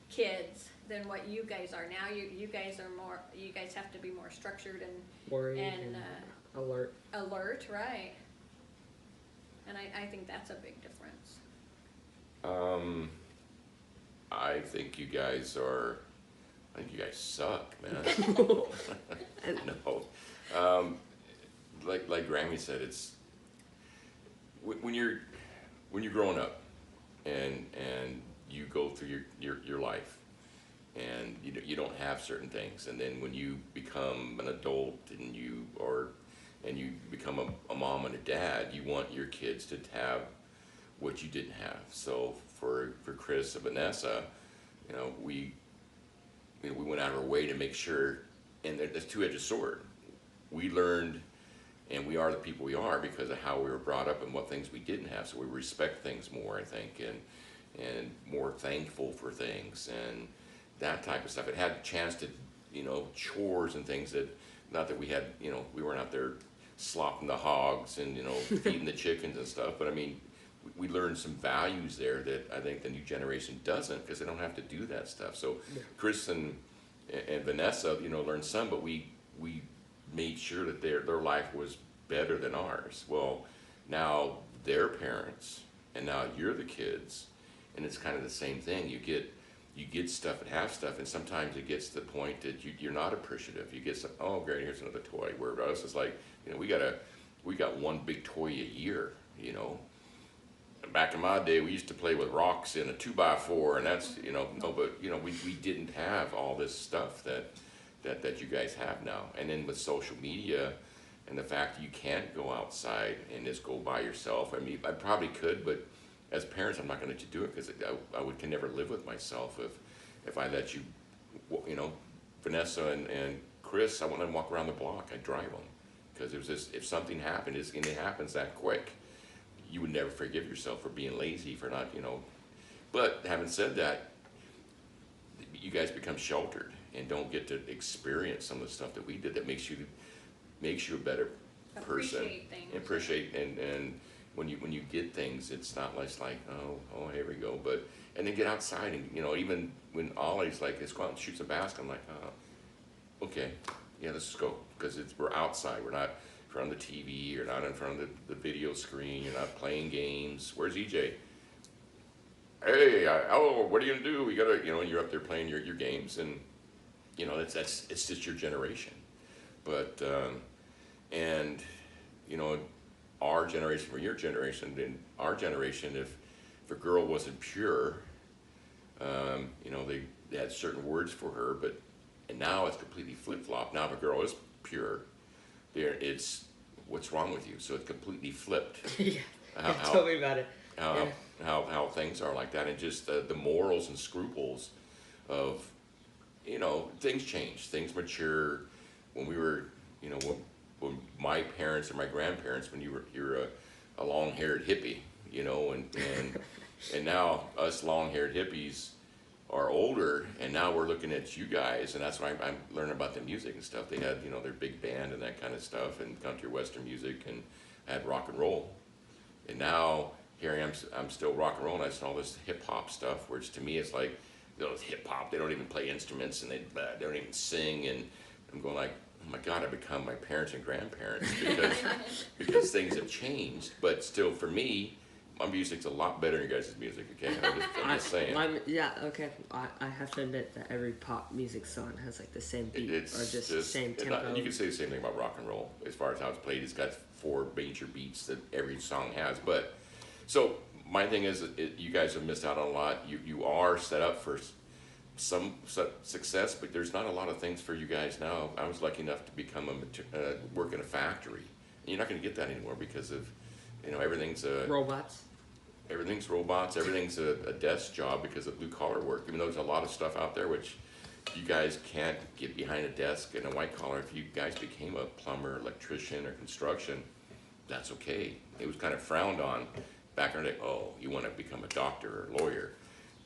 kids than what you guys are now. You guys are more. You guys have to be more structured and Worried and alert. Alert, right? And I think that's a big difference. I think you guys suck, man. No. Like Grammy said, it's when you're growing up and you go through your life and you don't have certain things, and then when you become an adult and you become a mom and a dad, you want your kids to have what you didn't have. So for Chris and Vanessa, we went out of our way to make sure, and there's two-edged sword. We learned, and we are the people we are because of how we were brought up and what things we didn't have. So we respect things more, I think, and more thankful for things and that type of stuff. It had a chance to, chores and things that, not that we had, we weren't out there slopping the hogs and, feeding the chickens and stuff, but I mean, we learned some values there that I think the new generation doesn't, because they don't have to do that stuff. So yeah. Chris and Vanessa, learned some, but we made sure that their life was better than ours. Well, now they're parents, and now you're the kids, and it's kind of the same thing. You get stuff and have stuff, and sometimes it gets to the point that you're not appreciative. You get some, oh great, here's another toy. Where us it's like, we got one big toy a year. Back in my day, we used to play with rocks in a 2x4, and that's we didn't have all this stuff that you guys have now. And then with social media and the fact that you can't go outside and just go by yourself. I mean, I probably could, but as parents, I'm not going to let you do it, because I can never live with myself if I let you, Vanessa and Chris, I want them to walk around the block. I drive them, because it was just, if something happened, and it happens that quick, you would never forgive yourself for being lazy, for not, But having said that, you guys become sheltered and don't get to experience some of the stuff that we did that makes you a better person. Appreciate things. Appreciate and when you get things, it's not less like, oh here we go. And then get outside and even when Ollie's like, let's go out and shoot some basket, I'm like, oh, okay, yeah, let's just go, because we're outside. We're not in front of the TV, you're not in front of the video screen, you're not playing games. Where's EJ? Hey, what are you gonna do? We gotta, and you're up there playing your games, and it's just your generation. But our generation from your generation, and our generation, if a girl wasn't pure, they had certain words for her, and now it's completely flip-flop. Now if a girl is pure, it's what's wrong with you? So it's completely flipped. Yeah, tell me about it. How things are like that, and just the morals and scruples of, things change, things mature. When we were, when my parents or my grandparents, when you're a long-haired hippie, and now us long-haired hippies are older, and now we're looking at you guys, and that's why I'm learning about the music and stuff. They had, their big band and that kind of stuff, and country western music, and I had rock and roll. And now here I am, I'm still rock and roll, and I saw all this hip hop stuff, which to me it's like, it's hip hop. They don't even play instruments, and they don't even sing, and I'm going like, oh my God, I become my parents and grandparents, because things have changed. But still, for me, my music's a lot better than your guys' music, okay? I'm just saying. Okay. I have to admit that every pop music song has like the same beat, or just the same tempo. You can say the same thing about rock and roll as far as how it's played. It's got 4 major beats that every song has. But so my thing is, you guys have missed out on a lot. You are set up for some success, but there's not a lot of things for you guys now. I was lucky enough to work in a factory. And you're not going to get that anymore, because of everything's robots. Everything's robots. Everything's a desk job because of blue collar work. Even though there's a lot of stuff out there which you guys can't get behind a desk in a white collar. If you guys became a plumber, electrician, or construction, that's okay. It was kind of frowned on back in the day. Oh, you want to become a doctor or lawyer,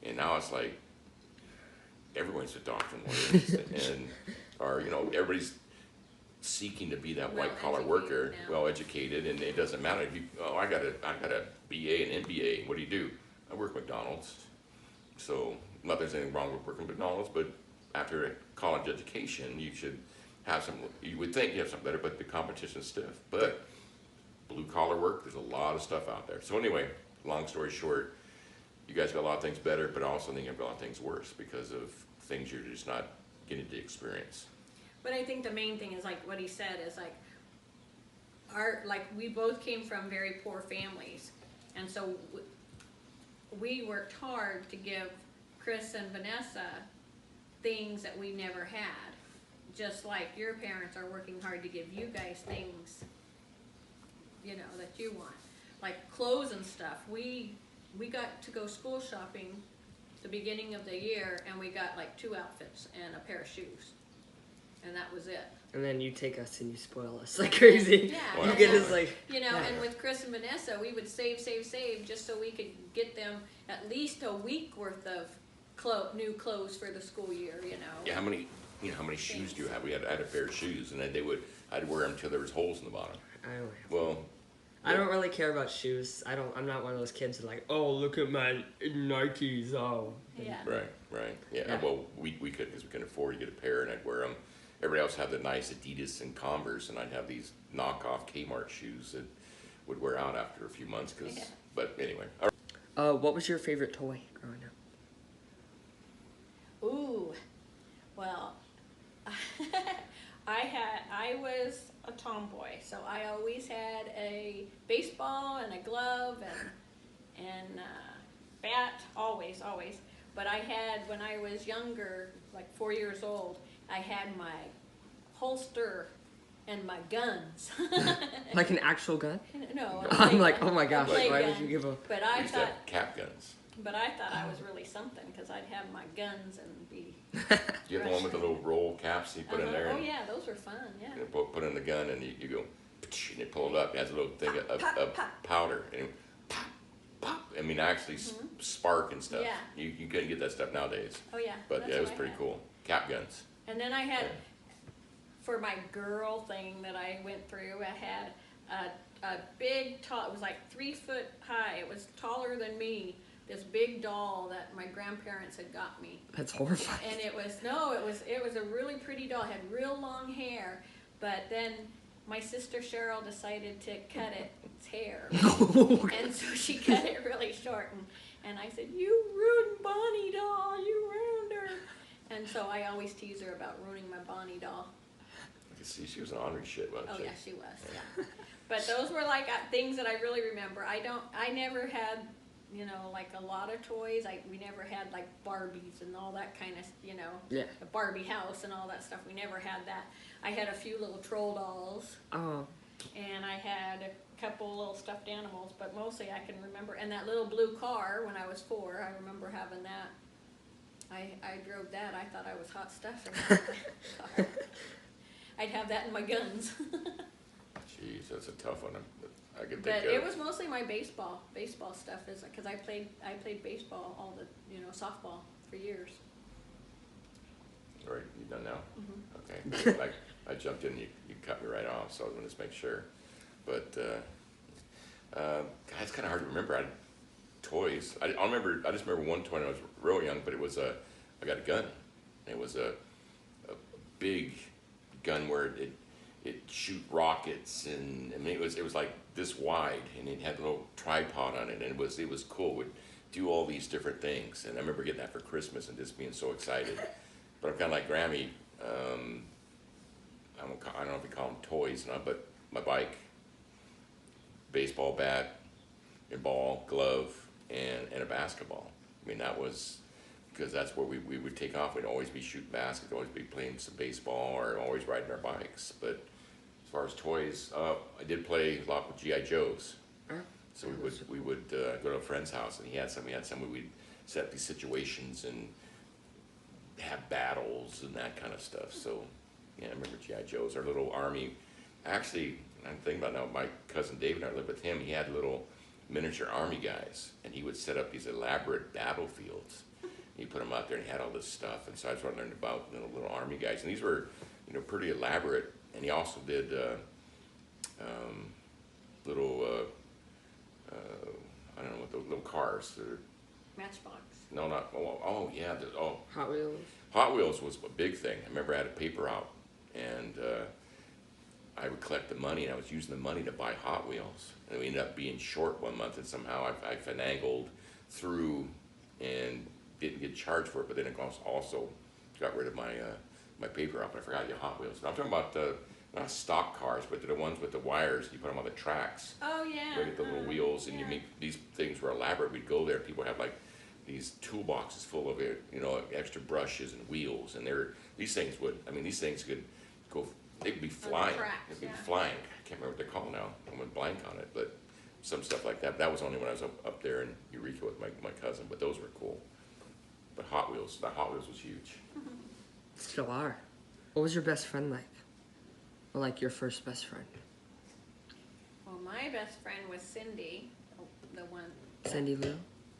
and now it's like everyone's a doctor and lawyer, and everybody's seeking to be that white collar worker, well educated, and it doesn't matter. I got a BA and MBA. What do? I work at McDonald's. So not there's anything wrong with working at McDonald's, but after a college education, you should have some. You would think you have something better, but the competition is stiff. But blue collar work, there's a lot of stuff out there. So anyway, long story short, you guys got a lot of things better, but I also think you've got a lot of things worse because of things you're just not getting to experience. But I think the main thing is like what he said is like we both came from very poor families, and so we worked hard to give Chris and Vanessa things that we never had, just like your parents are working hard to give you guys things, you know, that you want, like clothes and stuff. We got to go school shopping the beginning of the year, and we got like 2 outfits and a pair of shoes, and that was it. And then you take us and you spoil us like crazy. Yeah, Wow. You get us like, you know, yeah. and with Chris and Vanessa, we would save just so we could get them at least a week worth of new clothes for the school year, you know. Yeah, how many shoes do you have? I had a pair of shoes, and then I'd wear them until there was holes in the bottom. Well, I don't really care about shoes. I'm not one of those kids that like, oh, look at my Nikes. Oh. Yeah. Right. Yeah. Yeah. Well, we couldn't because we couldn't afford to get a pair, and I'd wear them. Everybody else had the nice Adidas and Converse, and I'd have these knockoff Kmart shoes that would wear out after a few months. Yeah. But anyway. What was your favorite toy growing up? Ooh, well, I was a tomboy, so I always had a baseball and a glove and bat, always. But I had, when I was younger, like 4 years old, I had my holster and my guns. Like an actual gun? No. I'm like, oh my gosh, play why gun. would you give a... But I I used to have thought, cap guns. I was really something because I'd have my guns and be. Do you have the one with the little roll caps you put in there? Oh And, yeah, those were fun. Yeah. you know, put in the gun, and you go, and you pull it up. It has a little thing of powder, and it, pop, pop. I mean, actually spark and stuff. Yeah. You couldn't get that stuff nowadays. Oh yeah. But that's yeah, it was what I pretty had. cool. Cap guns. And then I had, Yeah. for my girl thing that I went through, I had a big, tall, it was like 3 foot high. It was taller than me. This big doll that my grandparents had got me. That's horrifying. And it was a really pretty doll. It had real long hair, but then my sister Cheryl decided to cut its hair. And so she cut it really short, and I said, "You ruined Bonnie doll, you ruined her." And so I always tease her about ruining my Bonnie doll. I could see she was an ornery shit, wasn't Oh she? yeah, she was, yeah. But those were like things that I really remember. I never had, you know, like a lot of toys. We never had like Barbies and all that kind of, you know, Yeah. the Barbie house and all that stuff. We never had that. I had a few little troll dolls, Oh. and I had a couple little stuffed animals, but mostly I can remember. And that little blue car when I was 4, I remember having that. I drove that. I thought I was hot stuff in that car. I'd have that in my guns. Jeez, that's a tough one. I could think But of. it was mostly my baseball stuff, is because I played baseball all the, you know, softball for years. All right, you done now? Mm-hmm. Okay. I jumped in, you cut me right off, so I was going to just make sure. But God, it's kind of hard to remember. Toys. I just remember one toy when I was real young, but it was I got a gun. It was a big gun where it shoot rockets, and I mean it was like this wide, and it had a little tripod on it, and it was cool. It would do all these different things, and I remember getting that for Christmas and just being so excited. But I'm kind of like Grammy. I don't know if you call them toys, but my bike, baseball bat, a ball, glove, and a basketball. I mean, that was because that's where we would take off. We'd always be shooting baskets, always be playing some baseball, or always riding our bikes. But as far as toys, I did play a lot with G.I. Joes. So we would go to a friend's house, and he had some. We had some where we'd set up these situations and have battles and that kind of stuff. So yeah, I remember G.I. Joes, our little army. Actually, I'm thinking about now, my cousin David and I lived with him. He had little miniature army guys, and he would set up these elaborate battlefields. He put them out there, and he had all this stuff. And so I started learning about, you know, little army guys, and these were, you know, pretty elaborate. And he also did little I don't know what those little cars. Matchbox. No, not yeah. Hot Wheels. Hot Wheels was a big thing. I remember I had a paper out, and I would collect the money, and I was using the money to buy Hot Wheels. And we ended up being short one month, and somehow I finagled through and didn't get charged for it, but then it also got rid of my my paper up, and I forgot your Hot Wheels. And I'm talking about not stock cars, but the ones with the wires. You put them on the tracks. Oh, yeah. Where you get the little wheels, and yeah. you make these things were elaborate. We'd go there, people have like these toolboxes full of it, you know, extra brushes and wheels, and these things could go, they'd be flying. tracks, They'd be yeah. flying. I can't remember what they're called now. I went blank on it, but some stuff like that. That was only when I was up there in Eureka with my cousin, but those were cool. But Hot Wheels was huge. Still are. What was your best friend like? Or like your first best friend? Well, my best friend was Cindy, the one. Cindy Lou?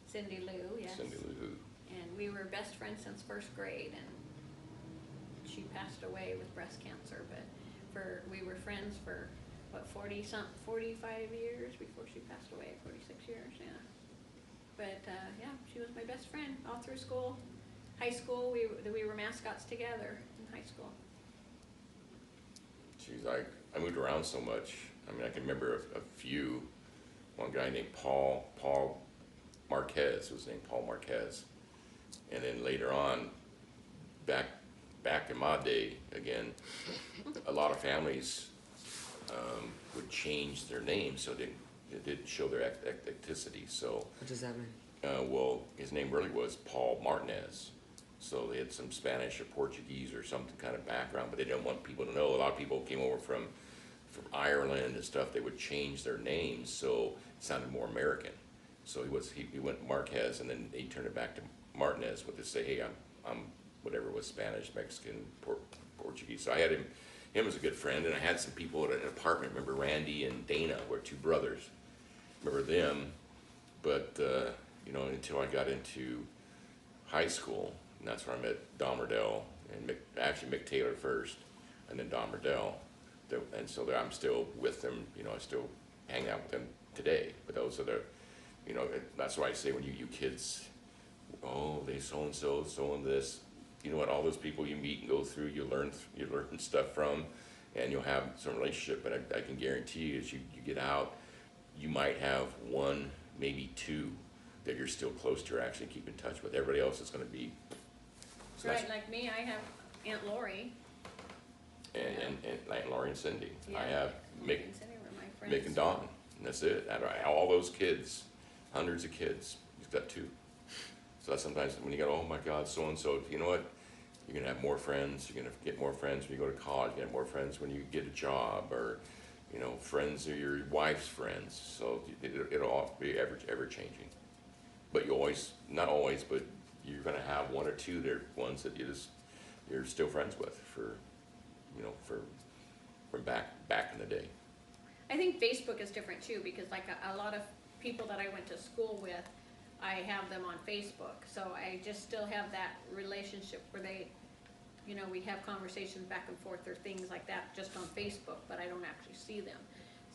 Cindy Lou, yes. Cindy Lou. And we were best friends since first grade, and she passed away with breast cancer, but we were friends for, what, 45 years before she passed away, 46 years, yeah. But, yeah, she was my best friend all through school. High school, we were mascots together in high school. She's like, I moved around so much. I mean, I can remember a few. One guy named Paul Marquez was named Paul Marquez. And then later on, back in my day, again, a lot of families would change their names so they didn't show their ethnicity. So, What does that mean? well, his name really was Paul Martinez. So they had some Spanish or Portuguese or some kind of background, but they didn't want people to know. A lot of people came over from Ireland and stuff. They would change their names so it sounded more American. So he went Marquez, and then he turned it back to Martinez with to say, hey, I'm whatever was Spanish, Mexican, Portuguese. So I had him as a good friend, and I had some people at an apartment. Remember Randy and Dana were two brothers. Remember them, but you know, until I got into high school, and that's where I met Don Riddell and Mick Taylor first, and then Don Riddell. And so I'm still with them. You know, I still hang out with them today. But those are you know, that's why I say when you kids, oh, they so and this. You know what? All those people you meet and go through, you learn stuff from, and you'll have some relationship. But I can guarantee you, as you get out, you might have one, maybe two, that you're still close to or actually keep in touch with. Everybody else is going to be. So Right, like me, I have Aunt Lori. And Aunt Lori and Cindy. Yeah, I have Lori Mick and Cindy were my friends. and Don, and that's it. Out of all those kids, hundreds of kids, he's got two. So that's sometimes when you go, oh my God, so and so. You know what? You're gonna have more friends. You're gonna get more friends when you go to college. You're gonna have more friends when you get a job, or you know, friends are your wife's friends. So it'll all be ever changing. But you always, not always, but you're gonna have one or two that are ones that you're still friends with for, you know, from back in the day. I think Facebook is different too, because like a lot of people that I went to school with, I have them on Facebook. So I just still have that relationship where they, you know, we have conversations back and forth or things like that just on Facebook, but I don't actually see them.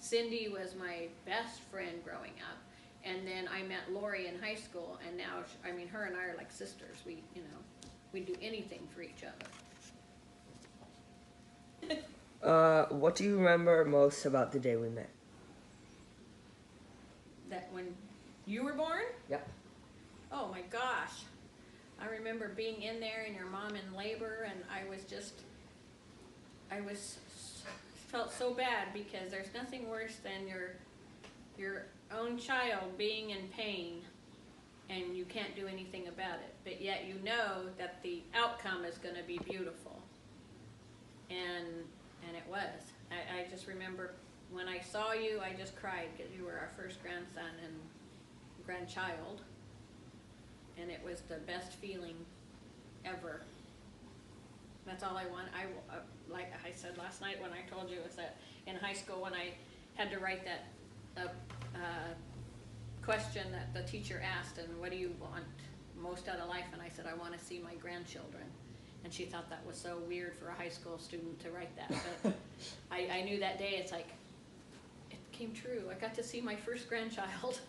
Cindy was my best friend growing up. And then I met Lori in high school, and now, I mean, her and I are like sisters. We, you know, we do anything for each other. What do you remember most about the day we met? That when you were born? Yep. Oh my gosh. I remember being in there and your mom in labor, and I felt so bad, because there's nothing worse than your own child being in pain and you can't do anything about it, but yet you know that the outcome is going to be beautiful. And it was. I just remember when I saw you, I just cried, because you were our first grandson and grandchild, and it was the best feeling ever. That's all I want. Like I said last night when I told you, was that in high school when I had to write that question that the teacher asked, and what do you want most out of life? And I said, I want to see my grandchildren. And she thought that was so weird for a high school student to write that. But I knew that day, it's like, it came true. I got to see my first grandchild.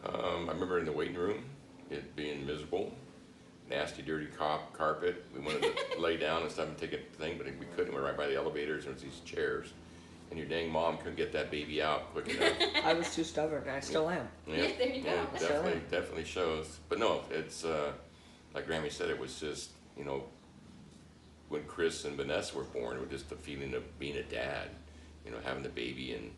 I remember in the waiting room, it being miserable. nasty, dirty carpet. We wanted to lay down and stuff and take a thing, but we couldn't. We were right by the elevators, and there was these chairs. And your dang mom couldn't get that baby out quick enough. I was too stubborn. I still am. Yeah, There you go. yeah, definitely shows. But no, it's like Grammy said, it was just, you know, when Chris and Vanessa were born, it was just the feeling of being a dad, you know, having the baby, and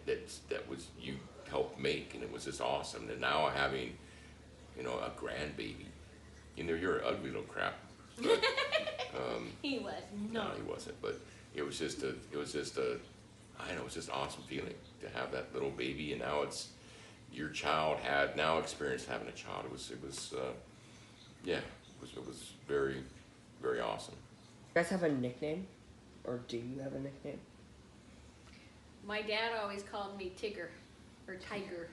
that was you helped make, and it was just awesome. And now having, you know, a grandbaby, you know, you're an ugly little crap. But, He was no, not. he wasn't. But it was just a, I don't know, it was just an awesome feeling to have that little baby, and now it's your child had now experienced having a child. It was yeah, it was very, very awesome. You guys have a nickname, or do you have a nickname? My dad always called me Tigger, or Tiger.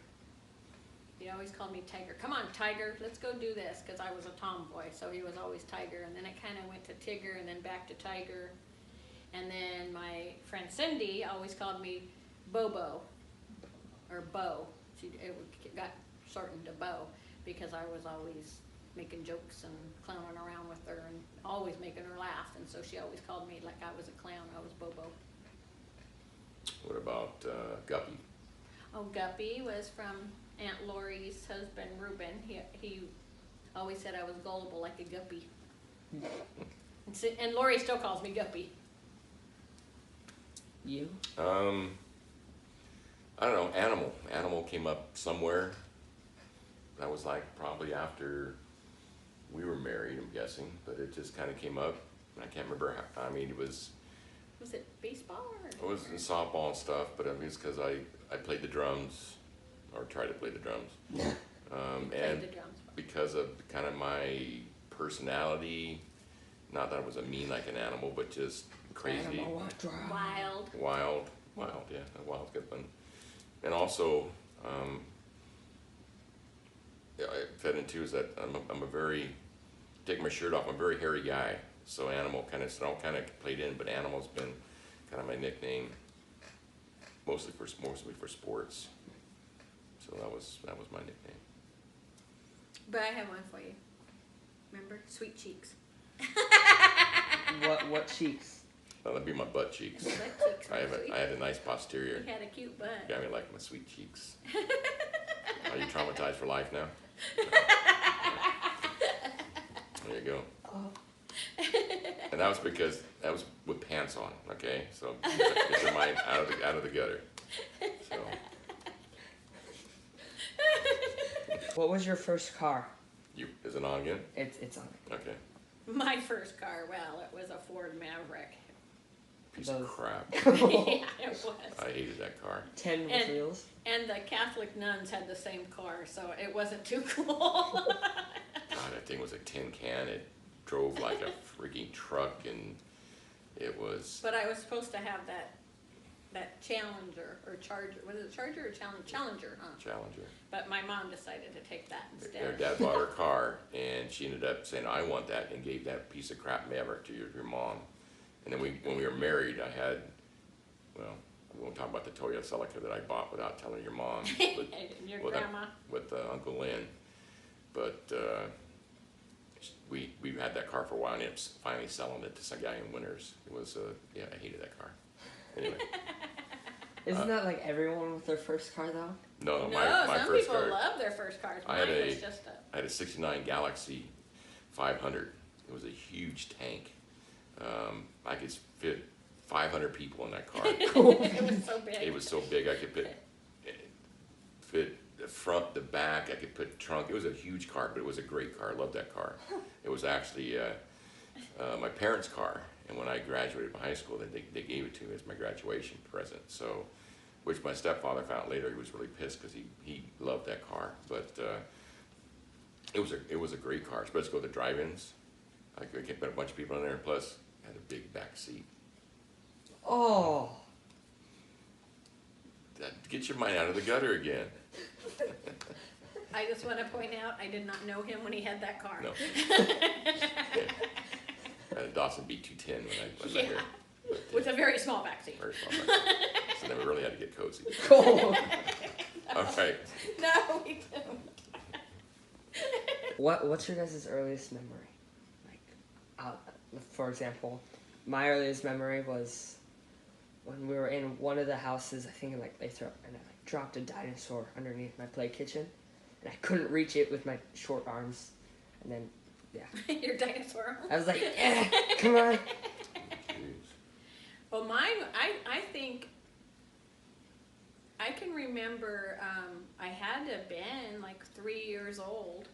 He always called me Tiger. Come on, Tiger, let's go do this, because I was a tomboy, so he was always Tiger. And then it kind of went to Tigger, and then back to Tiger. And then my friend Cindy always called me Bobo, or Bo. It got shortened to Bo, because I was always making jokes and clowning around with her and always making her laugh. And so she always called me like I was a clown. I was Bobo. What about Guppy? Oh, Guppy was from Aunt Lori's husband, Reuben. He always said I was gullible like a guppy. And Lori still calls me Guppy. You? I don't know, Animal. Animal came up somewhere. That was like probably after we were married, I'm guessing, but it just kind of came up. I can't remember how, I mean, it was it baseball or? it was in softball and stuff, but I mean, it's because I played the drums, or tried to play the drums. And the drums. because of kind of my personality, not that I was a mean like an animal, but just crazy. Animal walk dry. Wild. Wild, yeah, wild's a good one. And also, yeah, I fed into is that I'm a very, take my shirt off, I'm a very hairy guy. So Animal kind of, all kind of played in, but Animal's been kind of my nickname, mostly for sports. So that was my nickname. But I have one for you. Remember? Sweet Cheeks. What cheeks? Well, that'd be my butt cheeks. Butt cheeks were sweet. I had a nice posterior. You had a cute butt. Got me like my sweet cheeks. Are you traumatized for life now? There you go. Oh. And that was because that was with pants on. Okay, so get your mind out of the gutter. So What was your first car? is it on again? It's on. Okay. My first car, well, it was a Ford Maverick. Piece of crap. Yeah, it was. I hated that car. 10 And- wheels. And the Catholic nuns had the same car, so it wasn't too cool. God, that thing was a tin can. It drove like a freaking truck, and it was. But I was supposed to have that Challenger or Charger. Was it Charger or Challenger? Challenger, huh? Challenger. But my mom decided to take that Their instead. dad bought her car, and she ended up saying, "I want that," and gave that piece of crap Maverick to your mom. And then when we were married, I had, well, we won't talk about the Toyota Celica that I bought without telling your mom. But, And your with grandma. with Uncle Lynn. But we had that car for a while, and ended up finally selling it to some guy in Winters. It was, yeah, I hated that car. Anyway. Isn't that like everyone with their first car though? No, No, my some first people car. love their first cars. I Mine had was just a. I had a '69 Galaxy 500. It was a huge tank. I could fit 500 people in that car. It was so big. It was so big I could fit the front, the back. I could put trunk. It was a huge car, but it was a great car. I loved that car. It was actually my parents' car, and when I graduated from high school, they gave it to me as my graduation present. So, which my stepfather found out later. He was really pissed because he loved that car, but it was a great car, especially go to the drive-ins. I could put a bunch of people in there, and plus had a big back seat. Oh. Get your mind out of the gutter again. I just want to point out, I did not know him when he had that car. No. Yeah. I had a Dawson B210 when I met her. With a very small backseat. Very small back seat. So then we really had to get cozy. Cool. All right. No, we don't. What's your guys' earliest memory? Like, for example, my earliest memory was when we were in one of the houses. I think and I dropped a dinosaur underneath my play kitchen, and I couldn't reach it with my short arms, and then Your dinosaur. I was like, come on. Well, mine, I think I can remember I had to have been like 3 years old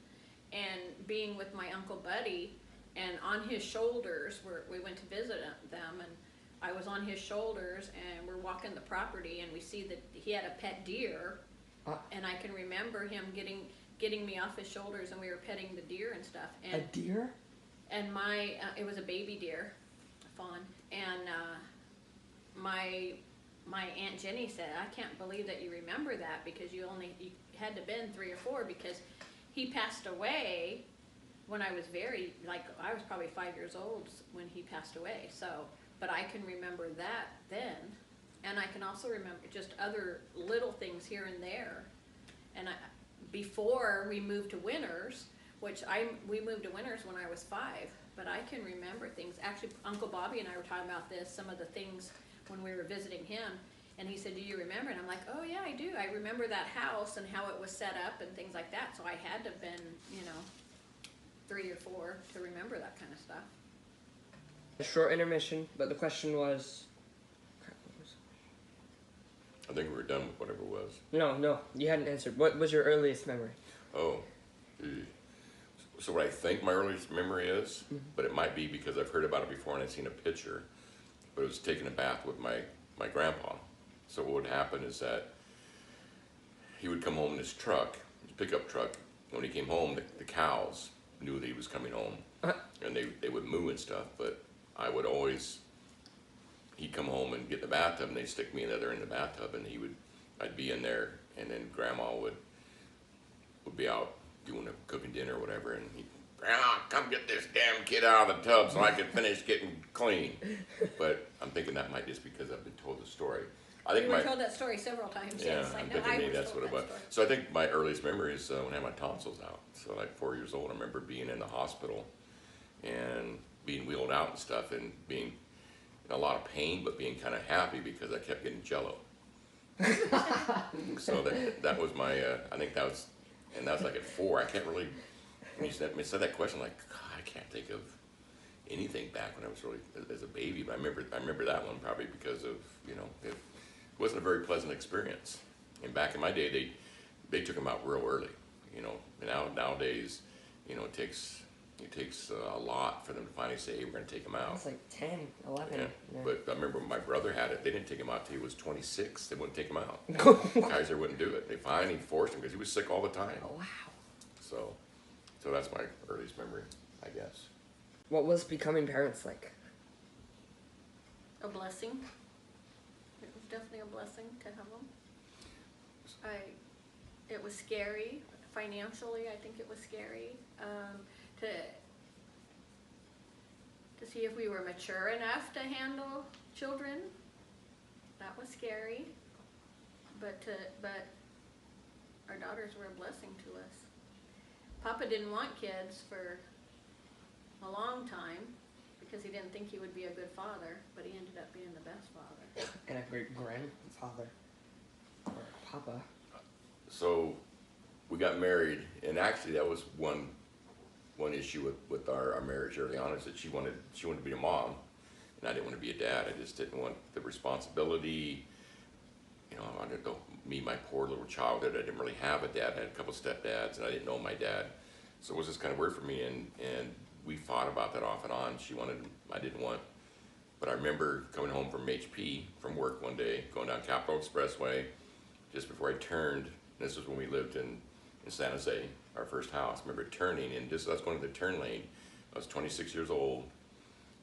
and being with my Uncle Buddy, and on his shoulders, we went to visit them, and I was on his shoulders, and we're walking the property, and we see that he had a pet deer, and I can remember him getting me off his shoulders, and we were petting the deer and stuff. And a deer? And it was a baby deer, a fawn, and my Aunt Jenny said, I can't believe that you remember that, because you had to been 3 or 4, because he passed away when I was I was probably 5 years old when he passed away. So, but I can remember that then, and I can also remember just other little things here and there. And before we moved to Winters, we moved to Winters when I was 5, but I can remember things. Actually, Uncle Bobby and I were talking about this, some of the things when we were visiting him, and he said, do you remember? And I'm like, oh yeah, I do. I remember that house and how it was set up and things like that. So I had to have been, 3 or 4 to remember that kind of stuff. A short intermission, but the question was... I think we were done with whatever it was. No, you hadn't answered. What was your earliest memory? Oh, so what I think my earliest memory is, but it might be because I've heard about it before and I've seen a picture, but it was taking a bath with my grandpa. So what would happen is that he would come home in his truck, his pickup truck. When he came home, the cows knew that he was coming home, and they would moo and stuff, but I would always... He'd come home and get in the bathtub, and they'd stick me in the bathtub, and I'd be in there, and then Grandma would be out cooking dinner or whatever, and Grandma, come get this damn kid out of the tub so I can finish getting clean. But I'm thinking that might just because I've been told the story. I think we were told that story several times. Yeah, yes, I'm thinking maybe that's what it was. So I think my earliest memory is when I had my tonsils out. So like 4 years old, I remember being in the hospital and being wheeled out and stuff, and being in a lot of pain, but being kind of happy because I kept getting Jello. So that was my, I think that was like at 4. I can't really, when you said that question, like, God, I can't think of anything back when I was really, as a baby, but I remember that one probably because of, it wasn't a very pleasant experience. And back in my day, they took them out real early, and nowadays, it takes a lot for them to finally say, hey, we're going to take him out. It's like 10, 11. Yeah. Yeah. But I remember when my brother had it, they didn't take him out till he was 26. They wouldn't take him out. Kaiser wouldn't do it. They finally forced him because he was sick all the time. Oh, wow. So that's my earliest memory, I guess. What was becoming parents like? A blessing. It was definitely a blessing to have them. It was scary. Financially, I think it was scary. To see if we were mature enough to handle children. That was scary. But our daughters were a blessing to us. Papa didn't want kids for a long time because he didn't think he would be a good father, but he ended up being the best father. And a great grandfather. Or Papa. So we got married, and actually that was one issue with our marriage early on, is that she wanted to be a mom, and I didn't want to be a dad. I just didn't want the responsibility. I wanted to me, my poor little childhood. I didn't really have a dad. I had a couple stepdads, and I didn't know my dad. So it was just kind of weird for me, and we fought about that off and on. I didn't want. But I remember coming home from HP, from work one day, going down Capitol Expressway, just before I turned. This was when we lived in San Jose, our first house. I remember turning, and I was going to the turn lane. I was 26 years old,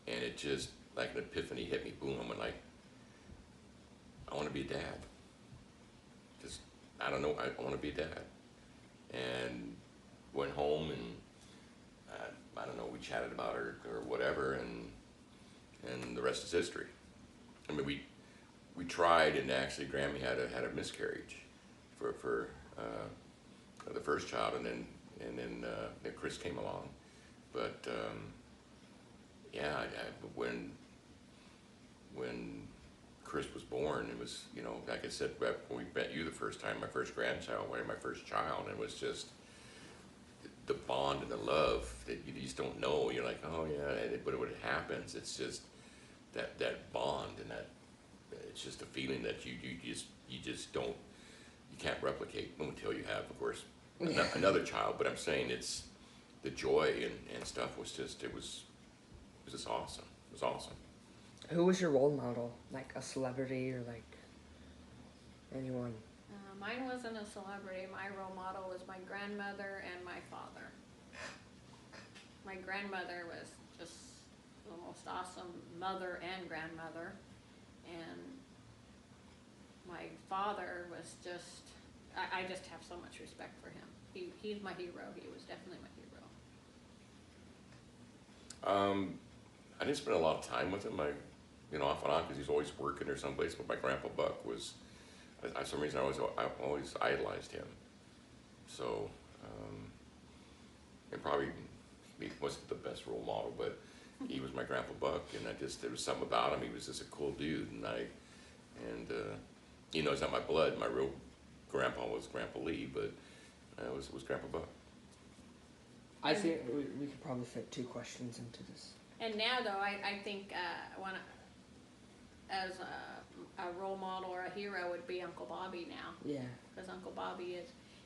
and it just, like an epiphany hit me, boom. I went like, I want to be a dad. Just, I don't know, I want to be a dad. And went home, and I don't know, we chatted about her or whatever, and the rest is history. I mean, we tried, and actually Grammy had a miscarriage for the first child, and then and then Chris came along. But yeah, when Chris was born, it was, you know, like I said, when we met you the first time, my first grandchild, my first child, it was just the bond and the love that you just don't know. You're like, oh yeah, but when it happens, it's just that bond, and that it's just a feeling that you just don't, you can't replicate until you have, of course, another child. But I'm saying it's the joy and stuff was just, it was just awesome. It was awesome. Who was your role model? Like a celebrity or like anyone? Mine wasn't a celebrity. My role model was my grandmother and my father. My grandmother was just the most awesome mother and grandmother, and my father was just, I just have so much respect for him. He's my hero. He was definitely my hero. I didn't spend a lot of time with him. You know, off and on, because he's always working or someplace. But my grandpa Buck was, for some reason, I always idolized him. So, and probably he wasn't the best role model, but he was my grandpa Buck, and there was something about him. He was just a cool dude, and you know, it's not my blood. My real grandpa was Grandpa Leigh, but it was Grandpa Buck. I think we could probably fit 2 questions into this. And now, though, I think as a role model or a hero would be Uncle Bobby now. Yeah. Because Uncle Bobby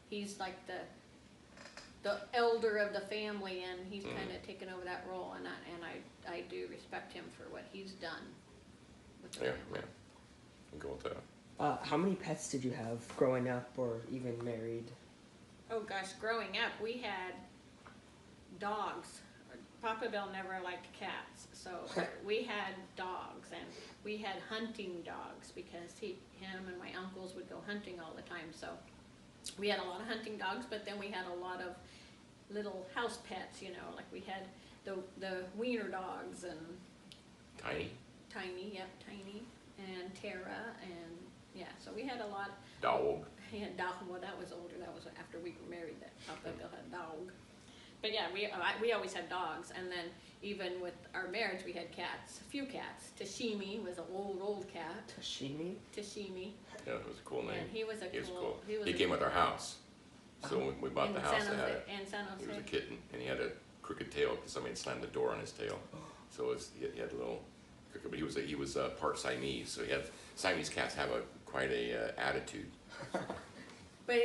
he's like the elder of the family, and he's kind of taken over that role, and I do respect him for what he's done with the family. Yeah, I'll go with that. How many pets did you have growing up or even married? Oh gosh, growing up we had dogs. Papa Bill never liked cats, so we had dogs, and we had hunting dogs because him and my uncles would go hunting all the time. So we had a lot of hunting dogs, but then we had a lot of little house pets, you know, like we had the wiener dogs and Tiny, and Tara, and yeah, so we had a lot. dog. Yeah, dog. Well, that was older. That was after we were married. That Papa Bill had a dog. But yeah, we always had dogs, and then even with our marriage, we had cats, a few cats. Tashimi was an old cat. Tashimi? Tashimi. Yeah, it was a cool name. And he was cool. He came with our house. So when we bought the house, in San Jose. he was a kitten, and he had a crooked tail because somebody had slammed the door on his tail. So he had a little crooked, but he was part Siamese. So Siamese cats have quite a attitude. But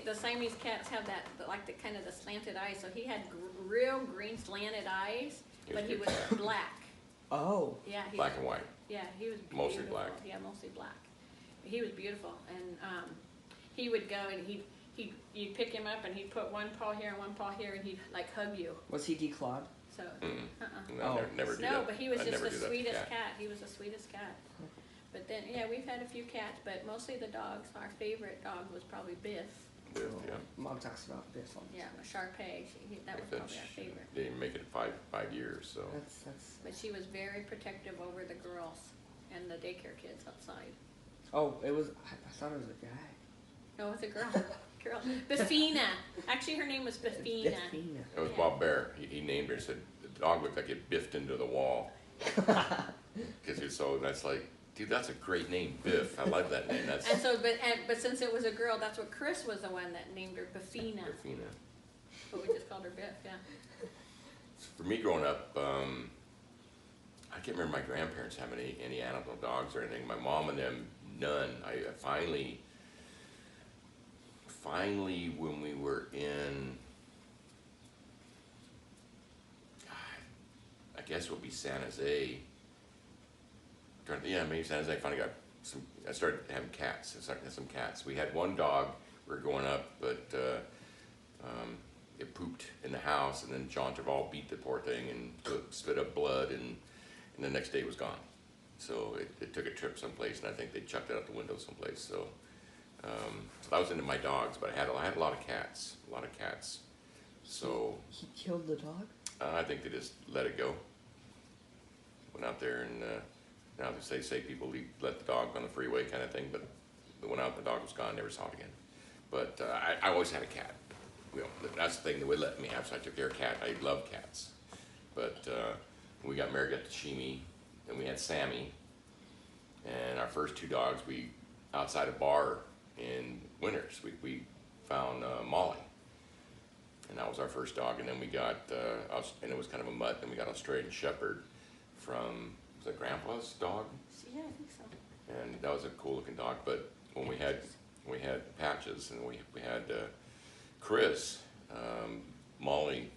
the Siamese cats have that, like the kind of the slanted eyes. So he had real green slanted eyes, but he was black. Oh. Yeah. Black and white. Yeah, he was beautiful. Mostly black. Yeah, mostly black. He was beautiful, and he would go and you'd pick him up and he'd put one paw here and one paw here, and he'd like hug you. Was he declawed? So. No, never do that. No, but he was I'd just never the do that to sweetest cat. cat. He was the sweetest cat. But then, yeah, we've had a few cats, but mostly the dogs. Our favorite dog was probably Biff. Biff, yeah. Mom talks about Biff all the Yeah, time. Sharpay. That was probably our favorite. They didn't make it 5 years, so. That's. But she was very protective over the girls and the daycare kids outside. Oh, it was. I thought it was a guy. No, it was a girl. Buffina. Actually, her name was Buffina. Buffina. It was Bob Bear. He named her and said the dog looked like it biffed into the wall. That's like, dude, that's a great name, Biff. I like that name. That's And so, but since it was a girl, that's what Chris was the one that named her Buffina. Buffina. But we just called her Biff, yeah. For me growing up, I can't remember my grandparents having any animal dogs or anything. My mom and them, none. I finally, when we were in, I guess it would be San Jose. Yeah, maybe San Jose. I finally got some. I started having cats. I started having some cats. We had one dog. We were growing up, but it pooped in the house, and then John Terval beat the poor thing and spit up blood, and the next day it was gone. So it took a trip someplace, and I think they chucked it out the window someplace. So I was into my dogs, but I had a lot of cats. So He killed the dog? I think they just let it go. Went out there and now they say people let the dog on the freeway kind of thing, but went out, the dog was gone, never saw it again. But I always had a cat. you know, that's the thing they would let me have, so I took care of cat. I love cats. But when we got married, got to Chimi, and we had Sammy. And our first 2 dogs, we, outside a bar in Winters, we found Molly. And that was our first dog. And then we got, and it was kind of a mutt, and we got Australian Shepherd from, was it Grandpa's dog? Yeah, I think so. And that was a cool looking dog. But when we had Patches, and we had Chris, Molly,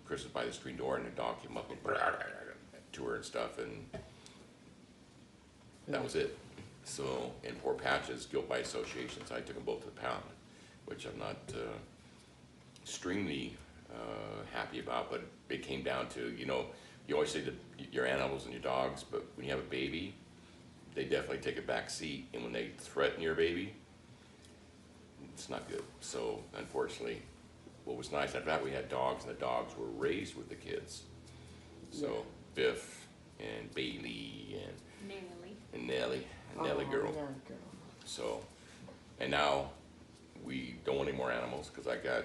Chris was by the screen door, and the dog came up and to her and stuff, and that was it. So, and poor Patches, guilt by association, so I took them both to the pound, which I'm not extremely happy about, but it came down to, you know, you always say that your animals and your dogs, but when you have a baby, they definitely take a back seat, and when they threaten your baby, it's not good. So, unfortunately, what was nice after that, we had dogs, and the dogs were raised with the kids. So, Biff and Bailey and Nellie, Nellie girl. So, and now we don't want any more animals because I got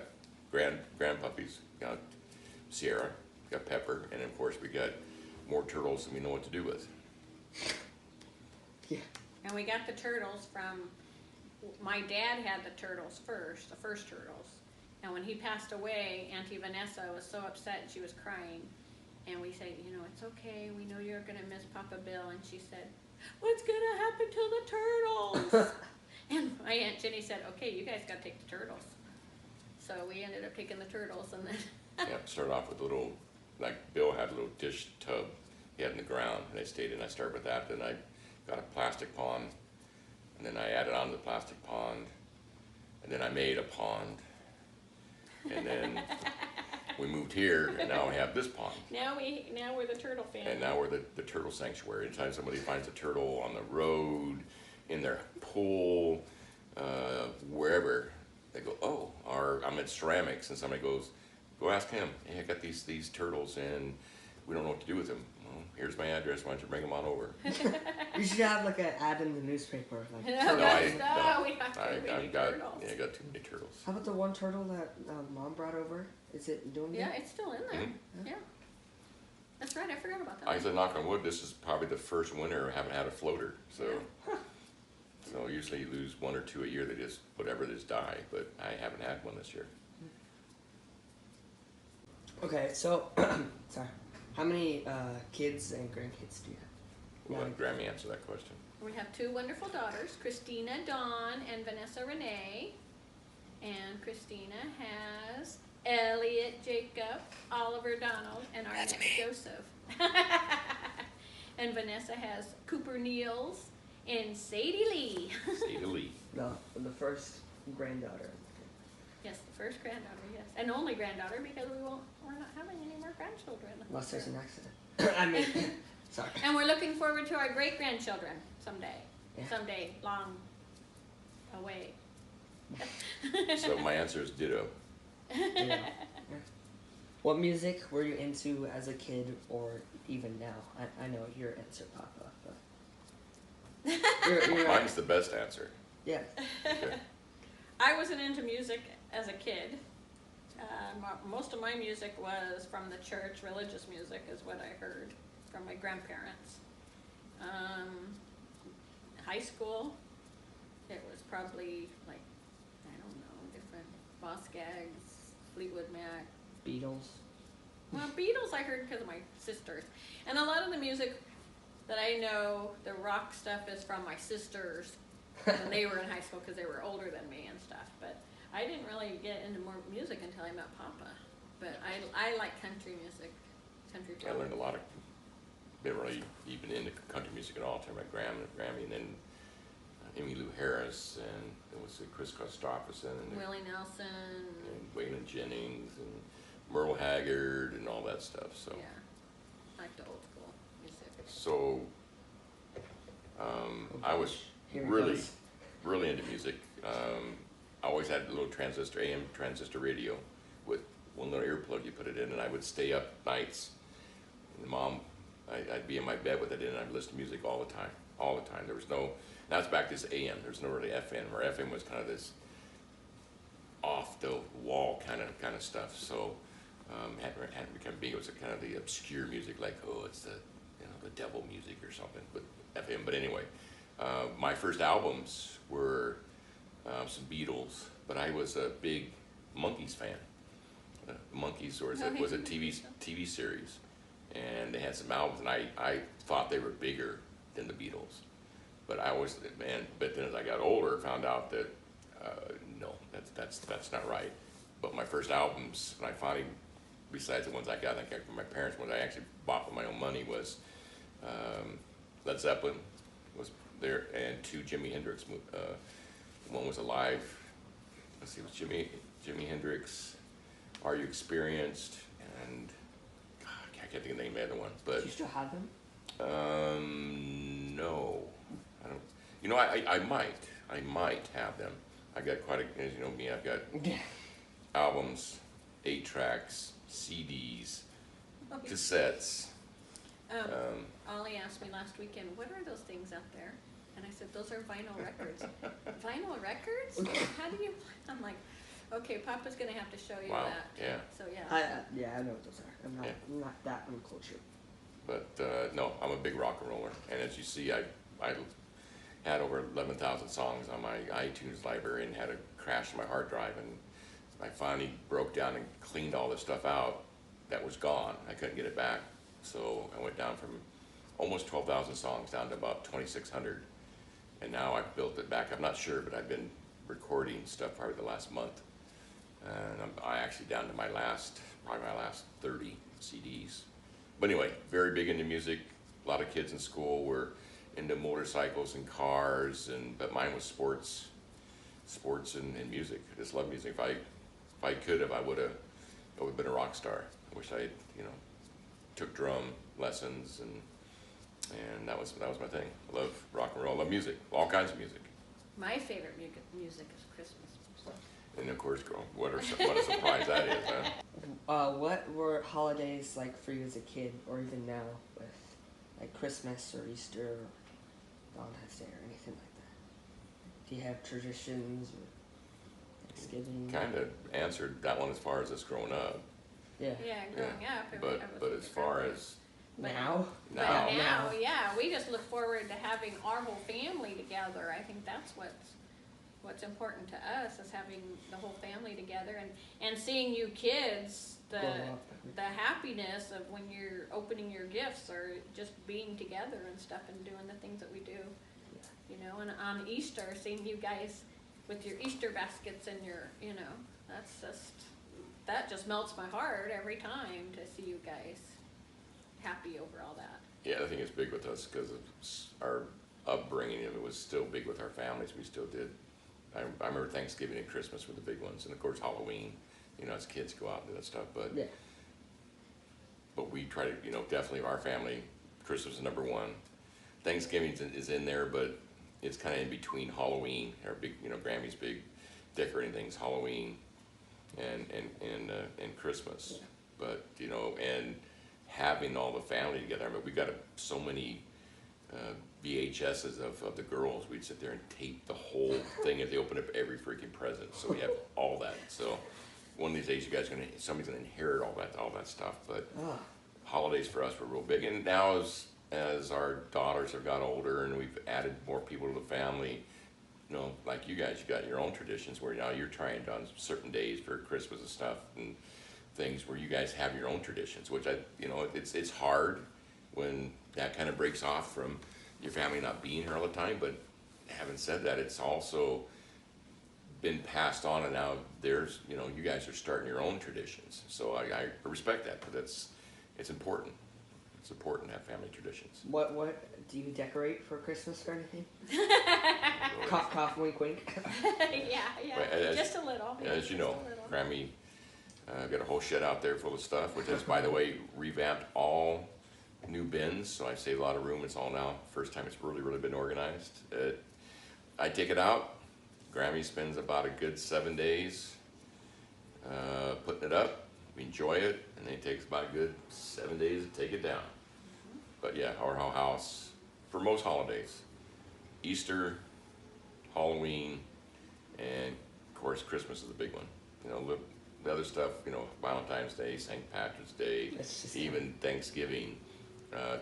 grand puppies, got Sierra, got Pepper, and of course we got more turtles than we know what to do with. Yeah. And we got the turtles from, my dad had the turtles first, the first turtles. And when he passed away, Auntie Vanessa was so upset, she was crying. And we said, you know, it's okay, we know you're gonna miss Papa Bill. And she said, what's gonna happen to the turtles? And my Aunt Jenny said, okay, you guys gotta take the turtles. So we ended up taking the turtles, and then Yeah, started off with a little, like Bill had a little dish tub he had in the ground, and I stayed in. I started with that, then I got a plastic pond, and then I added on to the plastic pond, and then I made a pond, and then we moved here, and now we have this pond. now we're the turtle family. And now we're the turtle sanctuary. Anytime somebody finds a turtle on the road, in their pool, wherever, they go, oh, or I'm at ceramics, and somebody goes, go ask him. Hey, I got these turtles, and we don't know what to do with them. Well, here's my address. Why don't you bring them on over? You should have like an ad in the newspaper. Like, No, we have I got too many turtles. how about the one turtle that Mom brought over? Is it doing Yeah, good? it's still in there. Mhm. Yeah. That's right, I forgot about that. I said, knock on wood, this is probably the first winter I haven't had a floater. So, so usually you lose 1 or 2 a year. They just, whatever, they just die. But I haven't had one this year. Okay, so sorry. How many kids and grandkids do you have? We'll let Grammy answer that question. We have 2 wonderful daughters, Christina Dawn and Vanessa Renee. And Christina has Elliot Jacob, Oliver Donald, and Arnett Joseph. And Vanessa has Cooper Niels and Sadie Lee. Sadie Lee. The first granddaughter. Yes, the first granddaughter, yes. And only granddaughter because we're not having any more grandchildren. Unless there's an accident. I mean, sorry. And we're looking forward to our great-grandchildren someday. Yeah. Someday long away. So my answer is ditto. Yeah. What music were you into as a kid or even now? I know your answer, Papa, but you're Mine's the best answer. yeah. Okay. I wasn't into music as a kid. Most of my music was from the church. Religious music is what I heard from my grandparents. High school, it was probably like, I don't know, different Boss Gags, Fleetwood Mac. Beatles. Well, Beatles I heard because of my sisters. And a lot of the music that I know, the rock stuff, is from my sisters when they were in high school because they were older than me and stuff. But I didn't really get into more music until I met Papa. But I like country music, country I pop. learned a lot of, never really even into country music at all. Until my Grammy, and then Emmylou Harris, and it was Chris Christopherson, and Willie Nelson. and Waylon Jennings, and Merle Haggard, and all that stuff. So, Yeah, I like the old school music. so I was Here it really, goes. really into music. I always had a little AM transistor radio with one little earplug. You put it in, and I would stay up nights. And Mom, I'd be in my bed with it in, and I'd listen to music all the time, all the time. There was no, that's back to this AM. There's no really FM, or FM was kind of this off the wall kind of stuff. So hadn't become big. It was a kind of the obscure music, like, oh, it's the, you know, the devil music or something. But FM. But anyway, my first albums were some Beatles, but I was a big Monkees fan. Monkees, or was it TV series, and they had some albums, and I thought they were bigger than the Beatles, but but then as I got older, found out that no, that's not right. But my first albums, and I finally, besides the ones I got, I think from my parents, ones I actually bought with my own money, was Led Zeppelin was there, and two Jimi Hendrix. One was Alive. Let's see, it was Jimi Hendrix. Are You Experienced? And God, I can't think of the name of the other one. But Do you still have them? No, I don't. You know, I might have them. I got quite a, as you know me, I've got albums, 8 tracks, CDs, cassettes. Ollie asked me last weekend, what are those things out there? And I said, those are vinyl records. Vinyl records? How do you? I'm like, okay, Papa's gonna have to show you Wow, that. yeah. So yeah. I know what those are. I'm not that uncultured. But no, I'm a big rock and roller, and as you see, I had over 11,000 songs on my iTunes library, and had a crash in my hard drive, and I finally broke down and cleaned all this stuff out that was gone. I couldn't get it back, so I went down from almost 12,000 songs down to about 2,600, and now I've built it back. I'm not sure, but I've been recording stuff probably the last month, and I actually down to probably my last 30 CDs. But anyway, very big into music. A lot of kids in school were into motorcycles and cars, but mine was sports and music. I just love music. If I could have, I would have been a rock star. I wish I, took drum lessons, and that was my thing. I love rock and roll. I love music, all kinds of music. My favorite music is Christmas. And of course, girl, what a surprise that is, huh? What were holidays like for you as a kid, or even now, with like Christmas or Easter or Valentine's Day or anything like that? Do you have traditions or Thanksgiving? Kind of answered that one as far as us growing up. Yeah, growing up. But as far as now, yeah, we just look forward to having our whole family together. I think that's what's important to us, is having the whole family together, and seeing you kids, the happiness of when you're opening your gifts, or just being together and stuff and doing the things that we do. And on Easter, seeing you guys with your Easter baskets and your, that just melts my heart every time to see you guys happy over all that. Yeah, I think it's big with us because of our upbringing. It was still big with our families. We still did. I remember Thanksgiving and Christmas were the big ones, and of course Halloween. As kids go out and do that stuff. But we try to, definitely our family. Christmas is number one. Thanksgiving is in there, but it's kind of in between Halloween. Our big, Grammy's big decorating things, Halloween, and Christmas. Yeah. But and having all the family together. I mean, we got so many VHSs of the girls. We'd sit there and tape the whole thing as they open up every freaking present. So we have all that. So one of these days, somebody's gonna inherit all that stuff. But holidays for us were real big. And now as our daughters have got older and we've added more people to the family, like you guys, you got your own traditions where now you're trying on certain days for Christmas and stuff and things where you guys have your own traditions, which it's hard when that kind of breaks off from your family not being here all the time. But having said that, it's also been passed on, and now there's, you guys are starting your own traditions. So I respect that, because it's important. It's important to have family traditions. What do you decorate for Christmas or anything? Cough, cough, wink, wink. Yeah, just a little. As you know, Grammy got a whole shed out there full of stuff, which has, by the way, revamped all new bins, so I saved a lot of room. It's all now, first time it's really, really been organized. I take it out. Grammy spends about a good 7 days putting it up. We enjoy it, and then it takes about a good 7 days to take it down. But yeah, our whole house, for most holidays, Easter, Halloween, and course, Christmas is the big one. You know, the other stuff, you know, Valentine's Day, St. Patrick's Day, even Thanksgiving,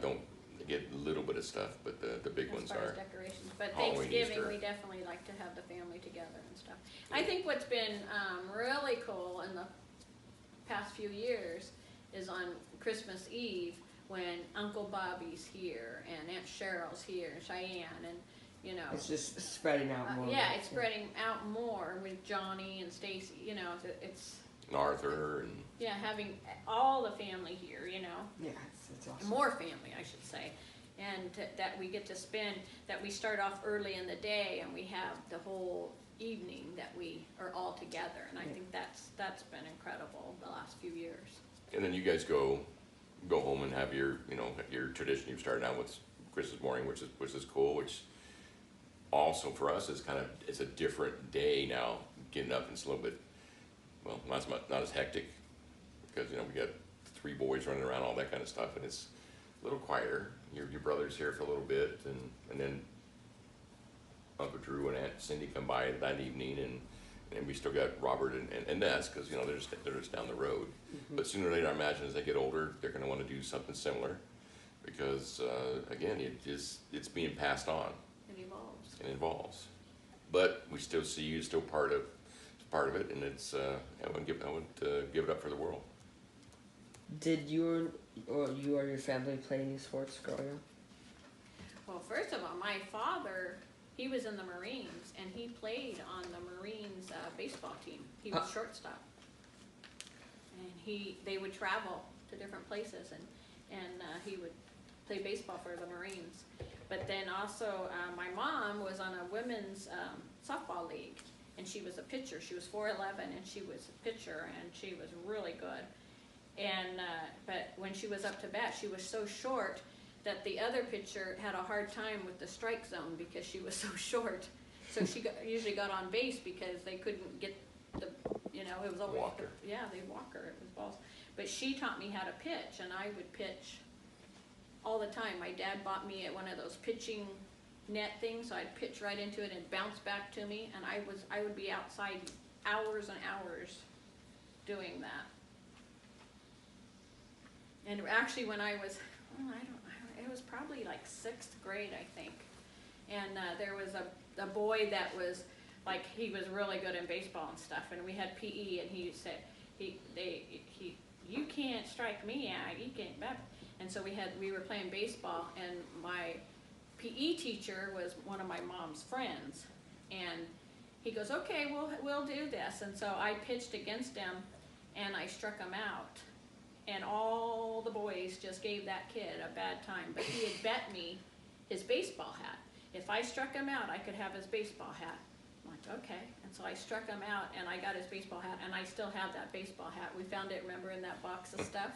don't get a little bit of stuff, but the big ones as far are as decorations. But Halloween, Thanksgiving, Easter. we definitely like to have the family together and stuff. I think what's been really cool in the past few years is on Christmas Eve when Uncle Bobby's here and Aunt Cheryl's here and Cheyenne and, you know. It's just spreading out more. Yeah, it's spreading out more with Johnny and Stacy, you know, it's. and Arthur and Yeah, having all the family here, you know. Yeah, it's awesome. More family, I should say. And that we get to spend, that we start off early in the day and we have the whole evening that we are all together. And I think that's been incredible the last few years. And then you guys go home and have your, you know, your tradition you've started out with Christmas morning, which is cool, which also for us is kind of, it's a different day now, getting up, and it's a little bit, well, not as hectic, because, you know, we got 3 boys running around, all that kind of stuff, and it's a little quieter. Your brother's here for a little bit, and then Uncle Drew and Aunt Cindy come by that evening, and we still got Robert and Ness, because, you know, they're just down the road. Mm-hmm. But sooner or later, I imagine as they get older, they're going to want to do something similar, because again, it's being passed on. It evolves. It evolves. But we still see you still part of it, and it's I wouldn't give it up for the world. Did you or your family play any sports growing up? Well, first of all, my father, he was in the Marines, and he played on the Marines baseball team. He was shortstop. And they would travel to different places, and he would play baseball for the Marines. But then also, my mom was on a women's softball league, and she was a pitcher. She was 4'11", and she was a pitcher, and she was really good. And but when she was up to bat, she was so short that the other pitcher had a hard time with the strike zone because she was so short. So she usually got on base because they couldn't get the, you know, it was always, Walk her. yeah, they'd walk her, it was balls. But she taught me how to pitch, and I would pitch all the time. My dad bought me one of those pitching net things, so I'd pitch right into it and bounce back to me, and I would be outside hours and hours doing that. And actually, when I was, it was probably like 6th grade, I think. And there was a boy that was like, he was really good in baseball and stuff. And we had PE, and he said, you can't strike me out, you can't back. And so we were playing baseball, and my PE teacher was one of my mom's friends. And he goes, okay, we'll do this. And so I pitched against him, and I struck him out. And all the boys just gave that kid a bad time. But he had bet me his baseball hat. If I struck him out, I could have his baseball hat. I'm like, okay. And so I struck him out, and I got his baseball hat, and I still have that baseball hat. We found it, remember, in that box of stuff?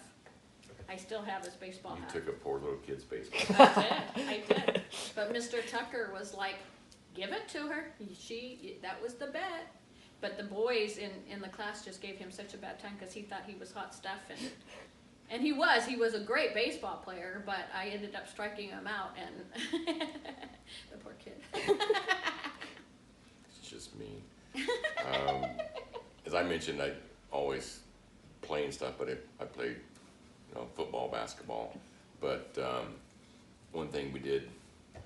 I still have his baseball hat. You took a poor little kid's baseball. That's it. I did. But Mr. Tucker was like, give it to her. That was the bet. But the boys in the class just gave him such a bad time because he thought he was hot stuff, and he was a great baseball player, but I ended up striking him out, and the poor kid. It's just me. As I mentioned, I always playing stuff, but I played, you know, football, basketball. But one thing we did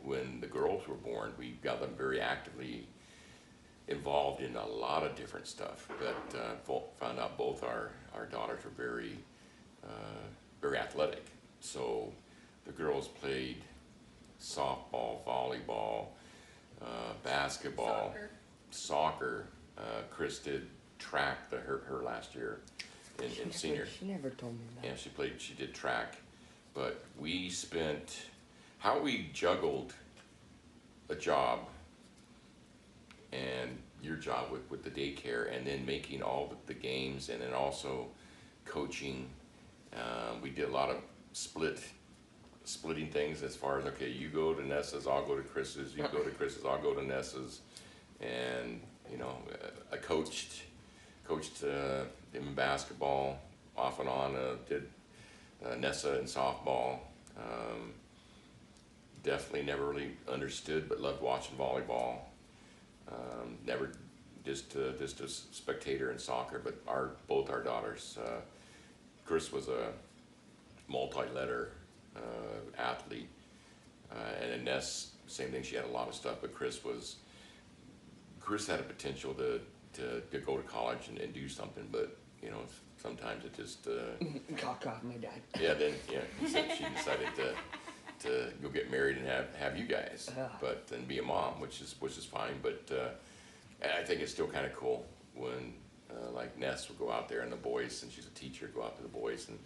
when the girls were born, we got them very actively involved in a lot of different stuff, but found out both our daughters were very athletic. So the girls played softball, volleyball, basketball, soccer. Chris did track her last year in senior. She never told me that. Yeah, she did track. But we spent, how we juggled a job and your job with the daycare, and then making all the games, and then also coaching. We did a lot of splitting things as far as, okay, you go to Nessa's, I'll go to Chris's, you go to Chris's, I'll go to Nessa's. And, you know, I coached him in basketball off and on, did Nessa in softball. Definitely never really understood, but loved watching volleyball. Never just a spectator in soccer, but both our daughters. Chris was a multi-letter athlete, and then Ness, same thing. She had a lot of stuff, but Chris had a potential to go to college and do something, but you know, sometimes it just Got my dad. yeah. Then she decided to go get married and have you guys, but then be a mom, which is fine. But I think it's still kind of cool when like Ness would go out there and the boys, and she's a teacher, go out to the boys and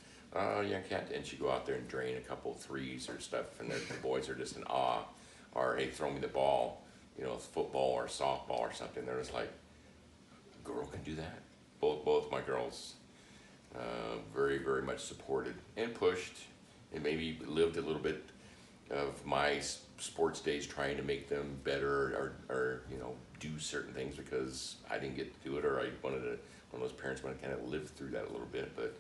yeah, I can't, and she'd go out there and drain a couple threes or stuff, and the boys are just in awe, or hey, throw me the ball, you know, football or softball or something. They're just like, a girl can do that. Both my girls, very, very much supported and pushed, and maybe lived a little bit of my sports days trying to make them better, or you know, do certain things because I didn't get to do it, or I wanted to. One of those parents want to kind of live through that a little bit, but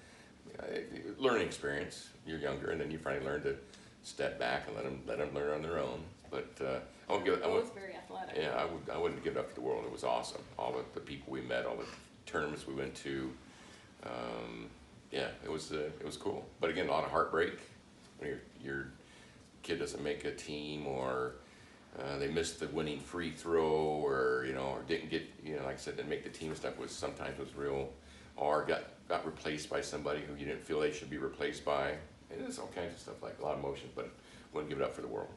learning experience. You're younger, and then you finally learn to step back and let them learn on their own. But I won't give. Both very athletic. Yeah, I wouldn't give it up for the world. It was awesome. All the people we met, all the tournaments we went to. Yeah, it was cool. But again, a lot of heartbreak when your kid doesn't make a team, or they missed the winning free throw, or you know, or didn't get, you know, like I said, didn't make the team. Stuff was sometimes real, or got replaced by somebody who you didn't feel they should be replaced by. And there's all kinds of stuff, like a lot of emotions, but wouldn't give it up for the world.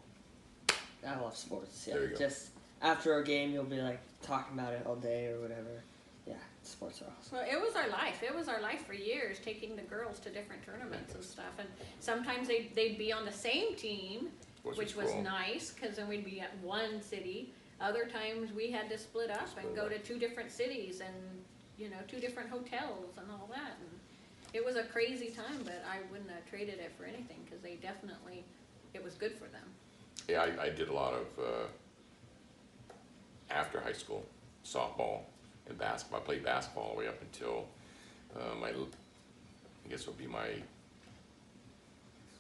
I love sports. Yeah, There you go. just after a game, you'll be like talking about it all day or whatever. Yeah, sports are awesome. Well, it was our life. It was our life for years, taking the girls to different tournaments and stuff. And sometimes they'd be on the same team, which was cool. nice, because then we'd be at one city. Other times we had to split up and go to two different cities and, you know, two different hotels and all that. And it was a crazy time, but I wouldn't have traded it for anything, because it was good for them. Yeah, I did a lot of after high school softball and basketball. I played basketball all the way up until I guess it would be my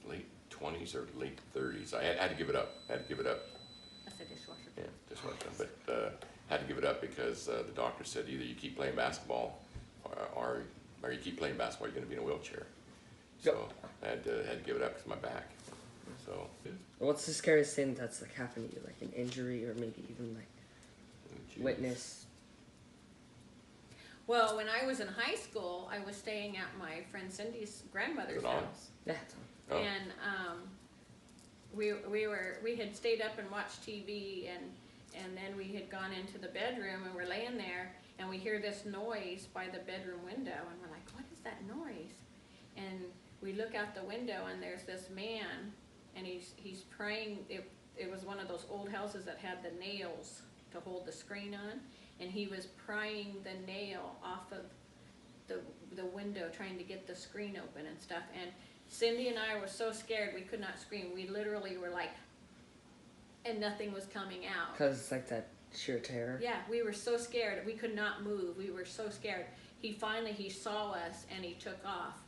late 20s or late 30s. I had to give it up. That's a dishwasher. Yeah, dishwasher. But had to give it up because the doctor said either you keep playing basketball or you keep playing basketball, you're going to be in a wheelchair. So I had to give it up because of my back. So. What's the scariest thing that's like happened to you, like an injury or maybe even like witness? Well, when I was in high school, I was staying at my friend Cindy's grandmother's house. Yeah. Oh. And we had stayed up and watched TV, and then we had gone into the bedroom and we're laying there, and we hear this noise by the bedroom window, and we're like, what is that noise? And we look out the window, and there's this man, and he's praying. It was one of those old houses that had the nails to hold the screen on, and he was prying the nail off of the window, trying to get the screen open and stuff. And Cindy and I were so scared we could not scream. We literally were like, and nothing was coming out. Because it's like that sheer terror. Yeah, we were so scared. We could not move. We were so scared. He saw us and he took off.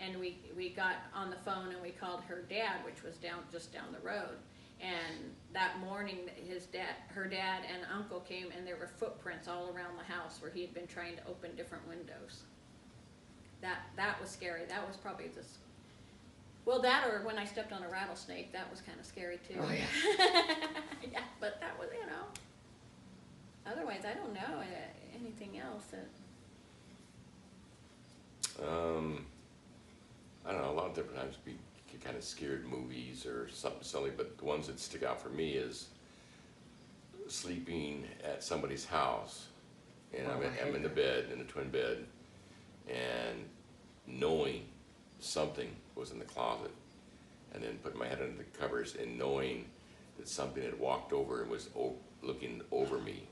And we got on the phone and we called her dad, which was just down the road. And that morning, her dad and uncle came, and there were footprints all around the house where he had been trying to open different windows. That was scary. That was probably that, or when I stepped on a rattlesnake, that was kind of scary too. Oh yeah. Yeah, but that was, you know. Otherwise, I don't know anything else that. I don't know, a lot of different times we get kind of scared movies or something silly, but the ones that stick out for me is sleeping at somebody's house, and I'm in the bed, in a twin bed, and knowing something was in the closet, and then putting my head under the covers and knowing that something had walked over and was looking over me,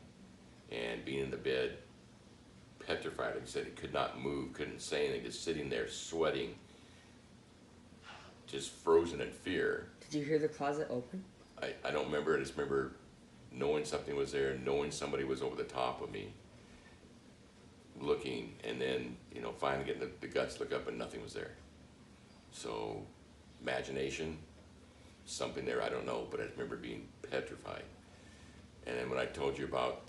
and being in the bed, petrified. Like I said, it could not move, couldn't say anything, just sitting there sweating, just frozen in fear. Did you hear the closet open? I don't remember. I just remember knowing something was there, knowing somebody was over the top of me, looking, and then, you know, finally getting the guts to look up and nothing was there. So, imagination, something there, I don't know, but I remember being petrified. And then when I told you about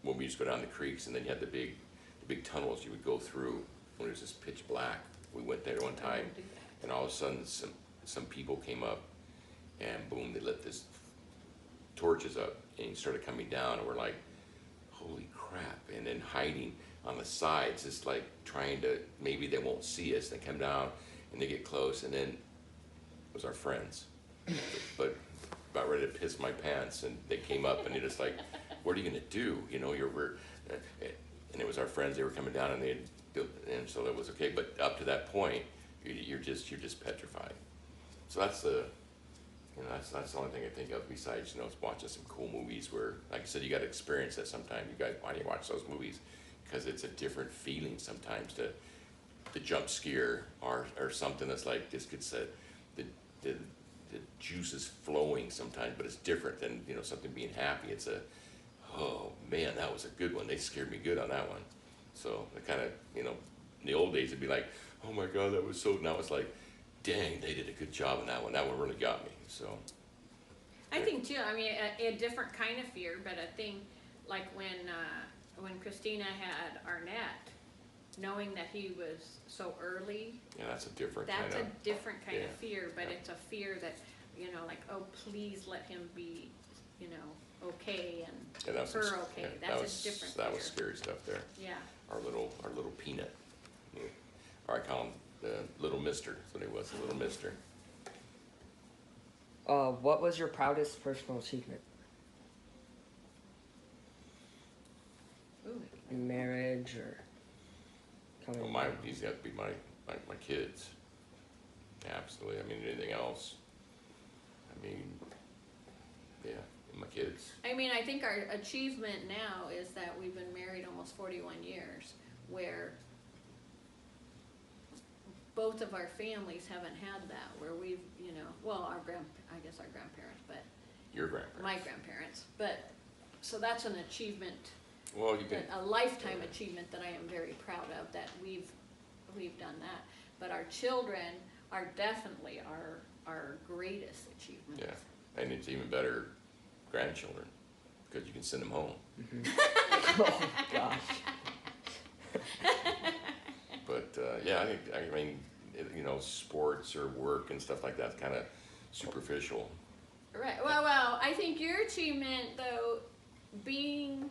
when we used to go down the creeks, and then you had the big tunnels you would go through when it was just pitch black. We went there one time, and all of a sudden some people came up, and boom, they lit this torches up, and he started coming down, and we're like, holy crap, and then hiding on the sides, just like trying to, maybe they won't see us. They come down, and they get close, and then it was our friends. But about ready to piss my pants, and they came up, and they're just like, what are you gonna do? You know, and it was our friends. They were coming down, and so that was okay. But up to that point, you're just petrified. So that's the only thing I think of besides, watching some cool movies where, like I said, you got to experience that sometime. You guys, why do you watch those movies? Because it's a different feeling sometimes. The jump scare or something that's like just gets the juices flowing sometimes, but it's different than something being happy. It's oh man, that was a good one. They scared me good on that one. So it kind of in the old days it'd be like, oh my god, that was so. Now it's like, dang, they did a good job on that one. That one really got me. So I think too. I mean, a different kind of fear, but a thing like when Christina had Arnett, knowing that he was so early. Yeah, that's a different. That's a different kind of fear, but yeah. it's a fear that like, oh, please let him be, okay, and her okay. Yeah, That's a different fear. That was scary stuff there. Yeah. Our little peanut. Yeah. Or I call him the little mister. That's what he was, the little mister. What was your proudest personal achievement? Ooh. In marriage or coming? Well, these got to be my kids. Absolutely. I mean, anything else. I mean, yeah, my kids. I mean, I think our achievement now is that we've been married almost 41 years, where both of our families haven't had that, where we've, well, I guess our grandparents, but Your grandparents. my grandparents, but so that's an achievement. Well, you can. A lifetime achievement that I am very proud of, that we've done that. But our children are definitely our greatest achievement. Yeah, and it's even better grandchildren, because you can send them home. Mm-hmm. Oh gosh. But yeah, I mean, sports or work and stuff like that's kind of superficial. Right. Well, I think your achievement, though, being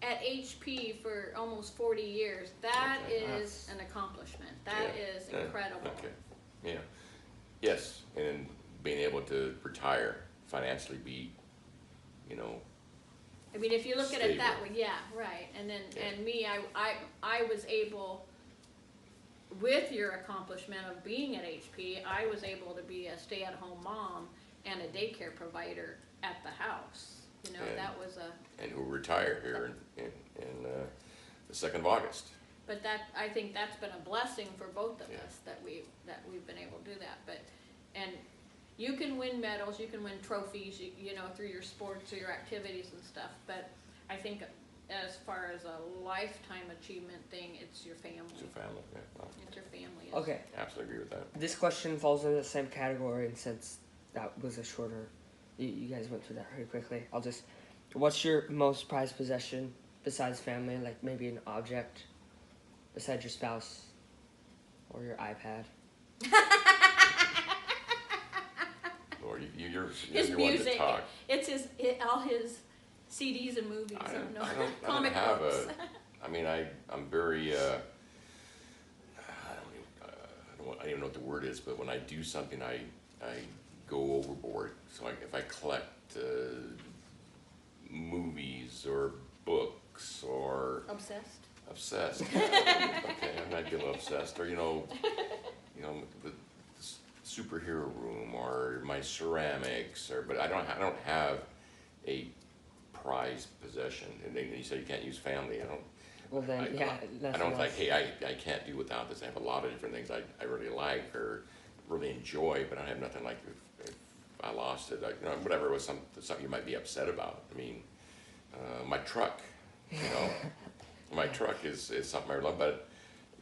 at HP for almost 40 years, that is an accomplishment. That is incredible. Okay. Yeah. Yes, and being able to retire, financially be, I mean, if you look at it that stable. way, yeah, right. And then, and me, I was able, with your accomplishment of being at HP, I was able to be a stay-at-home mom and a daycare provider at the house. That was a. And who retire here in the 2nd of August. But I think that's been a blessing for both of us that we've been able to do that. And you can win medals, you can win trophies, through your sports or your activities and stuff. But I think as far as a lifetime achievement thing, it's your family. It's your family. Yeah. Well, It's your family. Okay. absolutely agree with that. This question falls into the same category, and since that was a shorter, you guys went through that very quickly. What's your most prized possession besides family? Like maybe an object besides your spouse or your iPad. Lord, you're His one to music. talk. It's all his CDs and movies. I and don't have books. I mean, I'm very. I don't even know what the word is, but when I do something, I go overboard. So if I collect movies or books or Obsessed. Okay, I might be a little obsessed. Or the superhero room or my ceramics, but I don't have a prized possession. And then you say you can't use family. I don't. Well then, I don't think, hey, I can't do without this. I have a lot of different things I really like or really enjoy, but I have nothing like if I lost it, whatever it was, something you might be upset about. I mean, my truck, my truck is something I love, but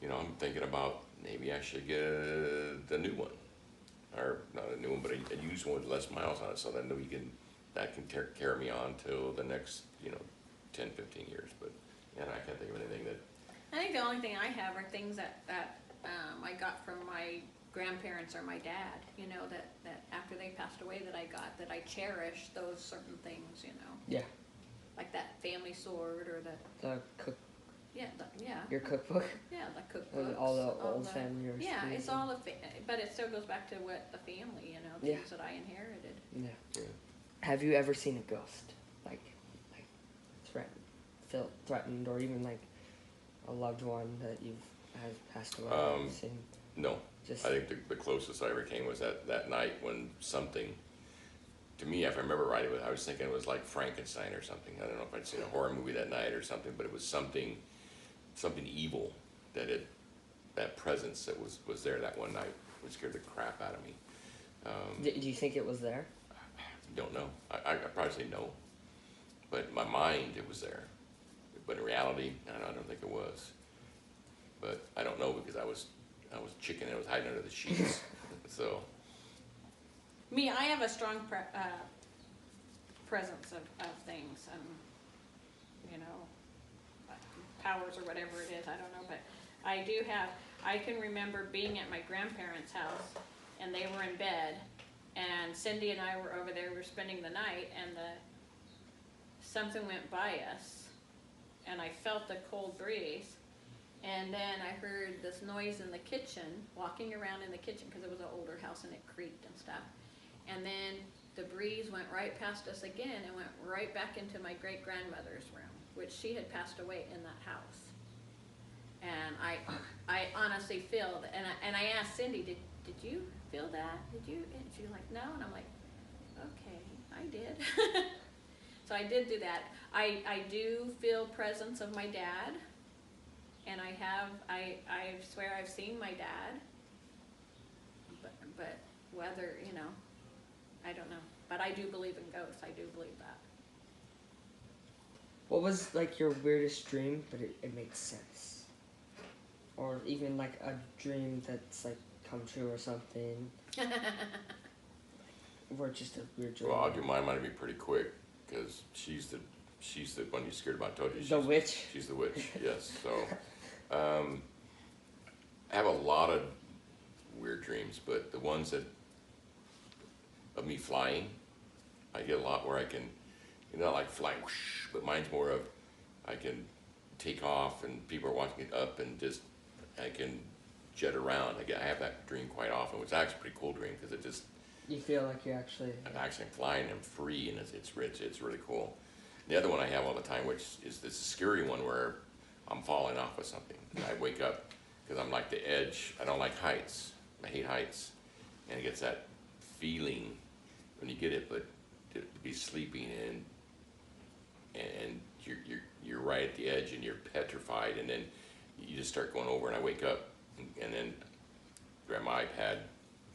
I'm thinking about maybe I should get the new one, or not a new one, but a used one with less miles on it, so that can carry me on till the next 10, 15 years, but yeah, I can't think of anything that. I think the only thing I have are things that I got from my grandparents or my dad, you know, that after they passed away that I cherish those certain things, you know. Yeah. Like that family sword or The cook. yeah, Your cookbook. yeah, the cookbooks. All the old family recipes. Yeah, it's all but it still goes back to what the family, you know, things that I inherited. Yeah. Yeah. Have you ever seen a ghost? Like threatened, or even like a loved one that has passed away? Seen? No. Just I think the closest I ever came was that night when something, to me, if I remember right, I was thinking it was like Frankenstein or something. I don't know if I'd seen a horror movie that night or something, but it was something evil that presence that was there that one night, which scared the crap out of me. Do you think it was there? Don't know. I'd probably say no, but in my mind it was there, but in reality, I don't think it was. But I don't know because I was chicken and I was hiding under the sheets. So. Me, I have a strong presence of things, you know, powers or whatever it is, I don't know, but I can remember being at my grandparents' house, and they were in bed, and Cindy and I were over there, we were spending the night, and something went by us, and I felt the cold breeze, and then I heard this noise in the kitchen, walking around in the kitchen, because it was an older house and it creaked and stuff. And then the breeze went right past us again and went right back into my great-grandmother's room, which she had passed away in that house. And I honestly feel that, and I asked Cindy, did you feel that? Did you? And she was like, no. And I'm like, okay, I did. So I did do that. I do feel presence of my dad, and I swear I've seen my dad, but whether, you know, I don't know. But I do believe in ghosts. I do believe that. What was like your weirdest dream, but it makes sense? Or even like a dream that's like come true or something? Or just a weird dream? Well, I'll do mine. Might be pretty quick because she's the one you scared about. I told you. The witch? She's the witch, yes. So, I have a lot of weird dreams, but the ones of me flying, I get a lot where I can, not like flying, whoosh, but mine's more of I can take off and people are watching it up and just I can jet around. I have that dream quite often, which is actually a pretty cool dream because it just. You feel like you're actually. I'm actually flying and I'm free, and it's rich. It's really cool. The other one I have all the time, which is this scary one where I'm falling off of something. And I wake up because I'm like the edge. I don't like heights. I hate heights, and it gets that feeling when you get it, but to be sleeping and you're right at the edge and you're petrified, and then you just start going over, and I wake up and then grab my iPad.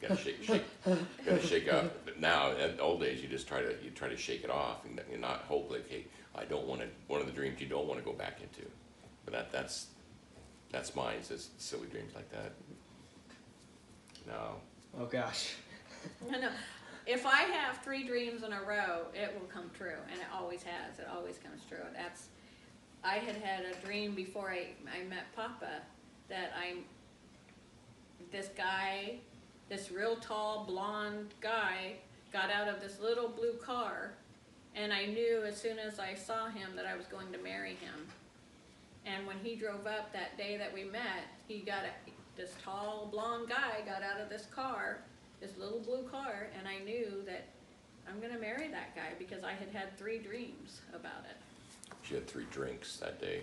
Gotta shake up. But now, in the old days, you try to shake it off and not hope like, hey, I don't want to. One of the dreams you don't want to go back into. But that's mine. It's just silly dreams like that. No. Oh gosh. No. If I have 3 dreams in a row, it will come true, and it always has. It always comes true. I had a dream before I met Papa that this real tall blonde guy got out of this little blue car, and I knew as soon as I saw him that I was going to marry him. And when he drove up that day that we met, this tall blonde guy got out of this car, this little blue car, and I knew that I'm going to marry that guy because I had 3 dreams about it. She had 3 drinks that day.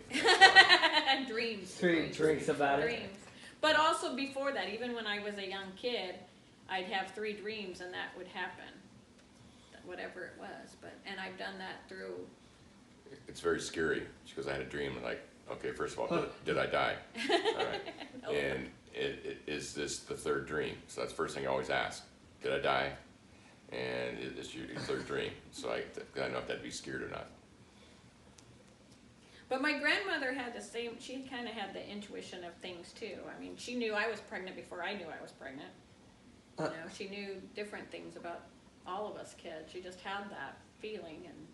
Dreams. 3 drinks about dreams. it. But also before that, even when I was a young kid, I'd have 3 dreams and that would happen, whatever it was. And I've done that through. It's very scary. She goes, I had a dream, and like, okay, first of all, did I die? All right. No. And is this the 3rd dream? So that's the first thing I always ask. Did I die? And is this your 3rd dream? So I know if that'd be scared or not. But my grandmother had the same, she kind of had the intuition of things too. I mean, she knew I was pregnant before I knew I was pregnant. You know, she knew different things about all of us kids. She just had that feeling, and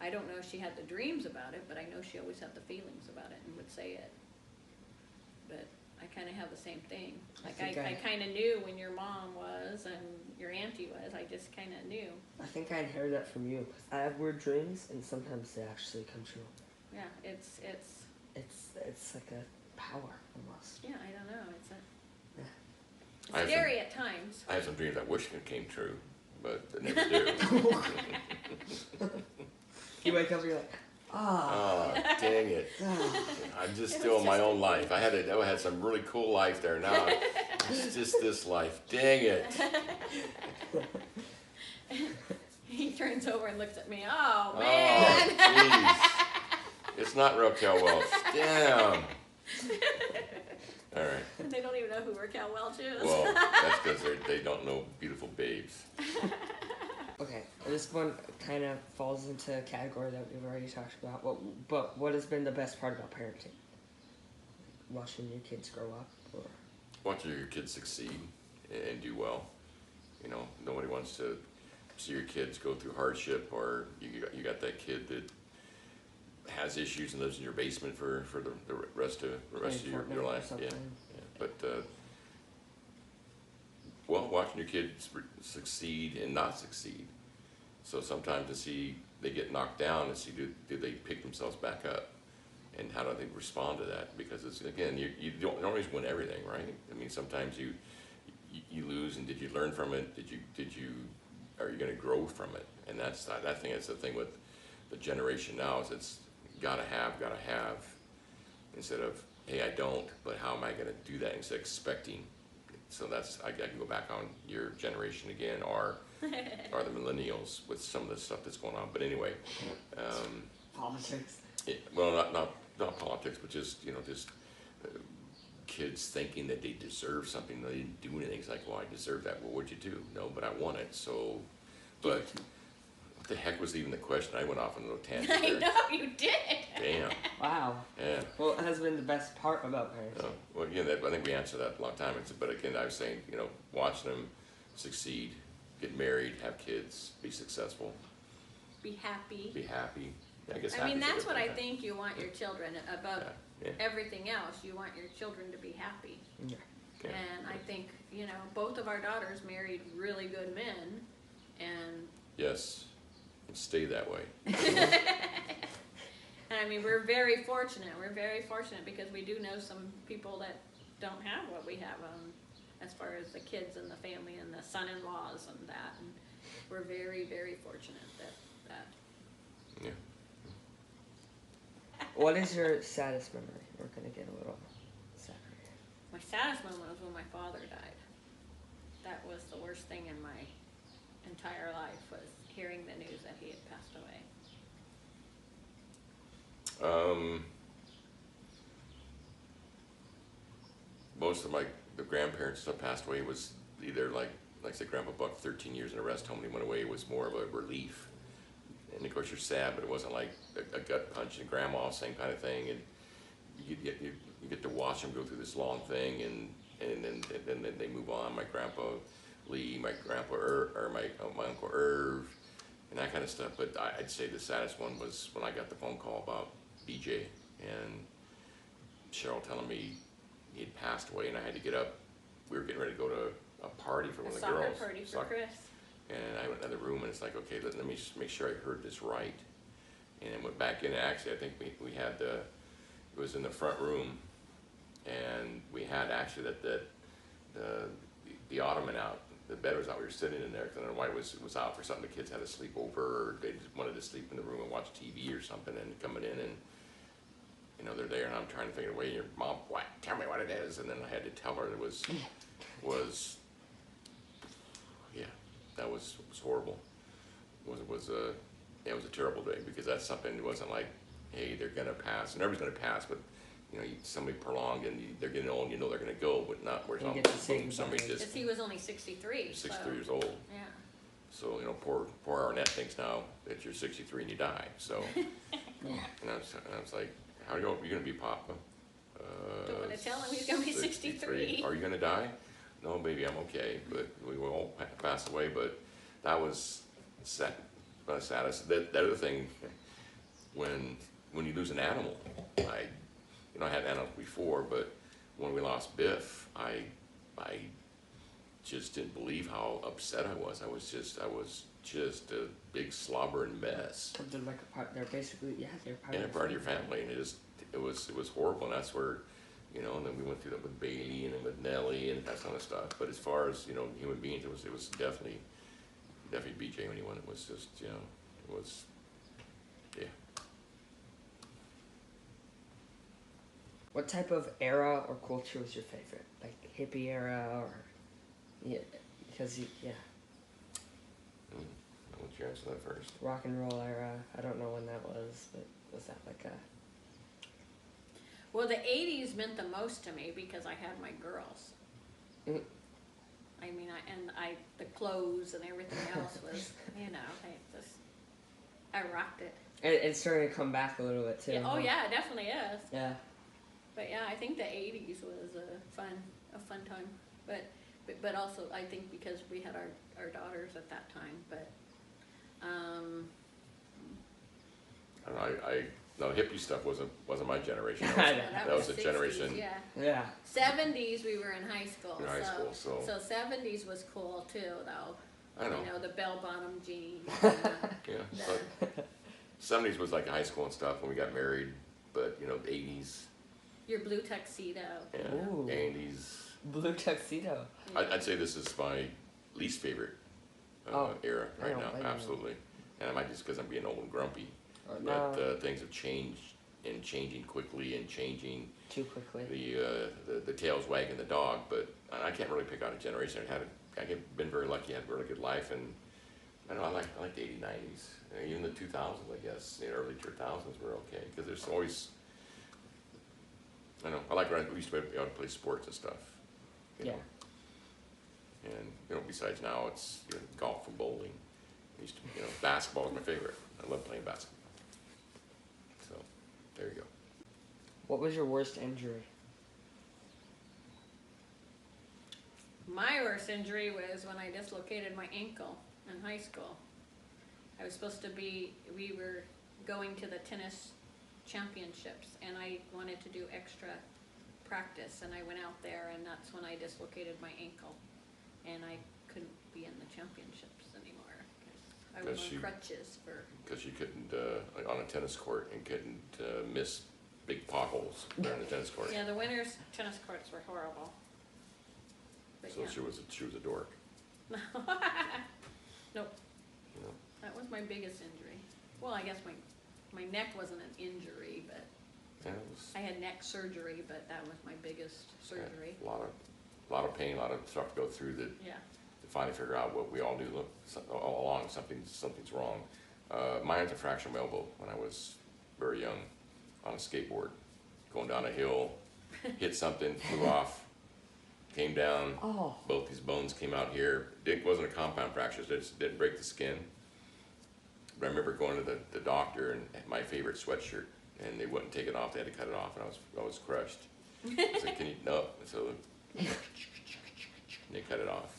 I don't know if she had the dreams about it, but I know she always had the feelings about it and would say it. But I kind of have the same thing. Like I kind of knew when your mom was and your auntie was. I just kind of knew. I think I inherited that from you. 'Cause I have weird dreams, and sometimes they actually come true. Yeah, it's like a power almost. yeah, I don't know. It's I have scary at times. I have some dreams I wish came true, but they never do. You wake up and you're like, Oh, dang it. I'm just still in my own life. I had some really cool life there. Now it's just this life. Dang it. He turns over and looks at me. Oh, Oh, man. jeez. It's not Raquel Welch. Damn. All right. They don't even know who Raquel Welch is. Well, that's because they don't know beautiful babes. okay, this one kind of falls into a category that we've already talked about. But what has been the best part about parenting? Watching your kids grow up, or Watching your kids succeed and do well. You know, nobody wants to see your kids go through hardship, or you got that kid that has issues and lives in your basement for the rest of your life. Yeah. But well, watching your kids succeed and not succeed. So sometimes to see they get knocked down and see do they pick themselves back up, and how do they respond to that? Because it's, again, you don't always win everything, right? I mean, sometimes you lose, and did you learn from it? Are you going to grow from it? And I think that's the thing with the generation now, is it's gotta have, instead of, hey, I don't, but how am I gonna do that, instead of expecting. So I can go back on your generation again, or the millennials with some of the stuff that's going on. But anyway, politics. Well, not politics, but just, kids thinking that they deserve something. They didn't do anything. It's like, well, I deserve that. Well, what'd you do? No, but I want it. So, but what the heck was even the question? I went off on a little tangent I there. know you did. Damn. Wow. Yeah. Well, it has been the best part about parenting. Oh, well, again, I think we answered that a long time. But again, I was saying, watching them succeed, get married, have kids, be successful, Be happy. be happy. I guess. I mean, happy's a that's good what I thing. think you want your children above Yeah. everything else. You want your children to be happy. Yeah. Yeah. And I think, both of our daughters married really good men, and Yes, and stay that way. I mean, we're very fortunate. We're very fortunate because we do know some people that don't have what we have, as far as the kids and the family and the son-in-laws and that. And we're very, very fortunate that. Yeah. What is your saddest memory? We're gonna get a little sadder. My saddest moment was when my father died. That was the worst thing in my entire life, was hearing the news that he had passed away. Most of the grandparents that passed away was either like I said, Grandpa Buck, 13 years in a rest home, and he went away. It was more of a relief. And of course you're sad, but it wasn't like a gut punch. And Grandma, same kind of thing. And you get to watch them go through this long thing, and then they move on. My Grandpa Leigh, my Grandpa my Uncle Irv, and that kind of stuff. But I'd say the saddest one was when I got the phone call about BJ and Cheryl telling me he had passed away, and I had to get up. We were getting ready to go to a party for one of the girls. Soccer party for Chris. And I went in the room, and it's like, okay, let me just make sure I heard this right. And then went back in. Actually, I think we had it was in the front room, and we had actually the ottoman out. The bed was out. We were sitting in there because I don't know why it was out for something. The kids had to sleep over, or they just wanted to sleep in the room and watch TV or something. And coming in, and they're there, and I'm trying to figure away. Your mom, what? Tell me what it is. And then I had to tell her it was yeah, that was horrible. It was a terrible day, because that's something. It wasn't like, hey, they're gonna pass, and everybody's gonna pass, but somebody prolonged, and they're getting old, and they're gonna go, but not where somebody just Because he was only 63. 63 years old. Yeah. So poor Arnett thinks now that you're 63 and you die. So and I was like, how are you gonna be Papa? Don't want to tell him he's gonna be 63. Are you gonna die? No, baby, I'm okay. But we will all pass away. But that was sad. The saddest. That other thing, when you lose an animal. I had animals before, but when we lost Biff, I just didn't believe how upset I was. I was just a big slobbering mess. They're like a part. They're basically they're part. Yeah, of part of your family, and it was horrible. And that's where, and then we went through that with Bailey and then with Nellie and that kind of stuff. But as far as human beings, it was definitely BJ anyone. It was just it was yeah. What type of era or culture was your favorite? Like hippie era or because I'll let you answer that first. rock and roll era. I don't know when that was, but was that like a? Well, the 80s meant the most to me because I had my girls. Mm. I mean, the clothes and everything else was, I rocked it. And it's starting to come back a little bit too. Yeah, oh yeah, it definitely is. Yeah. But yeah, I think the 80s was a fun time. But also I think because we had our daughters at that time. But I don't know. No, hippie stuff wasn't my generation. That That was a 60s, generation. Yeah. Yeah. 70s we were in high school. In high school, so 70s was cool too, though. I know. The bell bottom jeans. Yeah. So 70s was like high school and stuff when we got married, but 80s. Your blue tuxedo. Yeah. Ooh. 80s. Blue tuxedo. I'd say this is my least favorite era right now. Absolutely. And I might just because I'm being old and grumpy. But things have changed and changing quickly and changing too quickly. The tail's wagging the dog, but I can't really pick out a generation. I've been very lucky. I had a really good life, and I don't know. I like the 80s, 90s, even the 2000s. I guess the early 2000s were okay because there's always. I know. I like when we used to be able to play sports and stuff. You know. And besides now, it's golf and bowling. I used to, basketball was my favorite. I love playing basketball. So, there you go. What was your worst injury? My worst injury was when I dislocated my ankle in high school. We were going to the tennis championships, and I wanted to do extra practice, and I went out there, and that's when I dislocated my ankle, and I couldn't be in the championships anymore. I was on crutches for. Because you couldn't, on a tennis court, and couldn't miss big potholes during the tennis court. Yeah, the winter's tennis courts were horrible. But So she was a dork. Nope. That was my biggest injury. Well, I guess my neck wasn't an injury, but I had neck surgery, but that was my biggest surgery. A lot of pain, a lot of stuff to go through to finally figure out what we all knew all along. Something's wrong. Mine was a fracture of my elbow when I was very young on a skateboard, going down a hill, hit something, flew off, came down. Oh. Both these bones came out here. It wasn't a compound fracture, so it just didn't break the skin. But I remember going to the doctor and my favorite sweatshirt, and they wouldn't take it off. They had to cut it off, and I was crushed. I said, "Can you?" No. So they cut it off.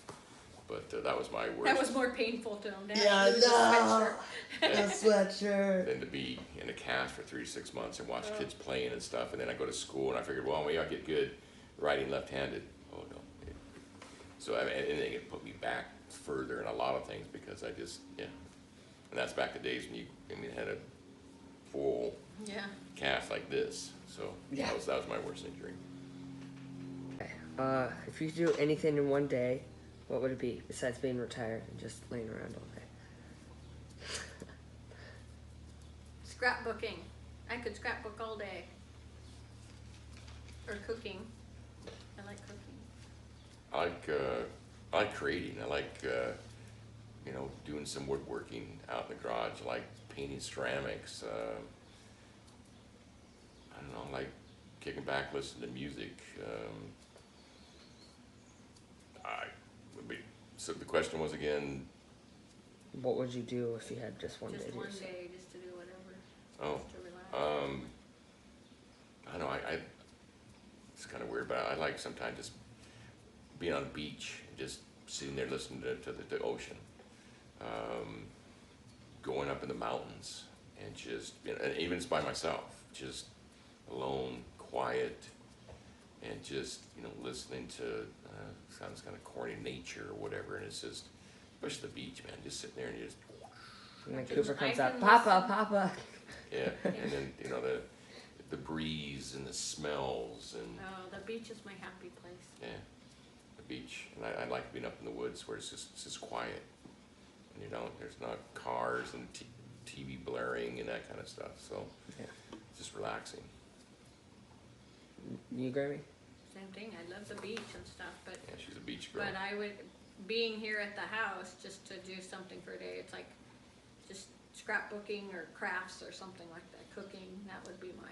But that was my worst. That was more painful to him. Yeah, no. The sweatshirt. Than to be in a cast for 3 to 6 months and watch kids playing and stuff, and then I go to school and I figured, well, maybe I'll get good riding left-handed. Oh no. So and then it put me back further in a lot of things because I just and that's back the days when you had a full cast like this. So that was my worst injury. If you could do anything in one day, what would it be besides being retired and just laying around all day? Scrapbooking. I could scrapbook all day. Or cooking. I like cooking. I like creating. I like doing some woodworking out in the garage. I like painting ceramics. I don't know. I like kicking back, listening to music. So the question was again. What would you do if you had just one day? Just one day, just to do whatever. Oh, just to relax. I don't know. It's kind of weird, but I like sometimes just being on the beach and just sitting there listening to the ocean. Going up in the mountains and just just, you know, and even it's by myself, just alone, quiet, and just, you know, listening to, sounds kind of corny, nature or whatever, and it's just, especially the beach, man, just sitting there and you just, And then Cooper comes I up, can Papa, listen. Papa. yeah, and then, you know, the breeze and the smells and, Oh, the beach is my happy place. yeah, the beach, and I like being up in the woods where it's just quiet, and you know, there's not cars and TV blaring and that kind of stuff, so Yeah. it's just relaxing. You, Grammy? Same thing, I love the beach and stuff, but Yeah, she's a beach girl. But I would, being here at the house, just to do something for a day, it's like just scrapbooking or crafts or something like that, cooking, that would be my,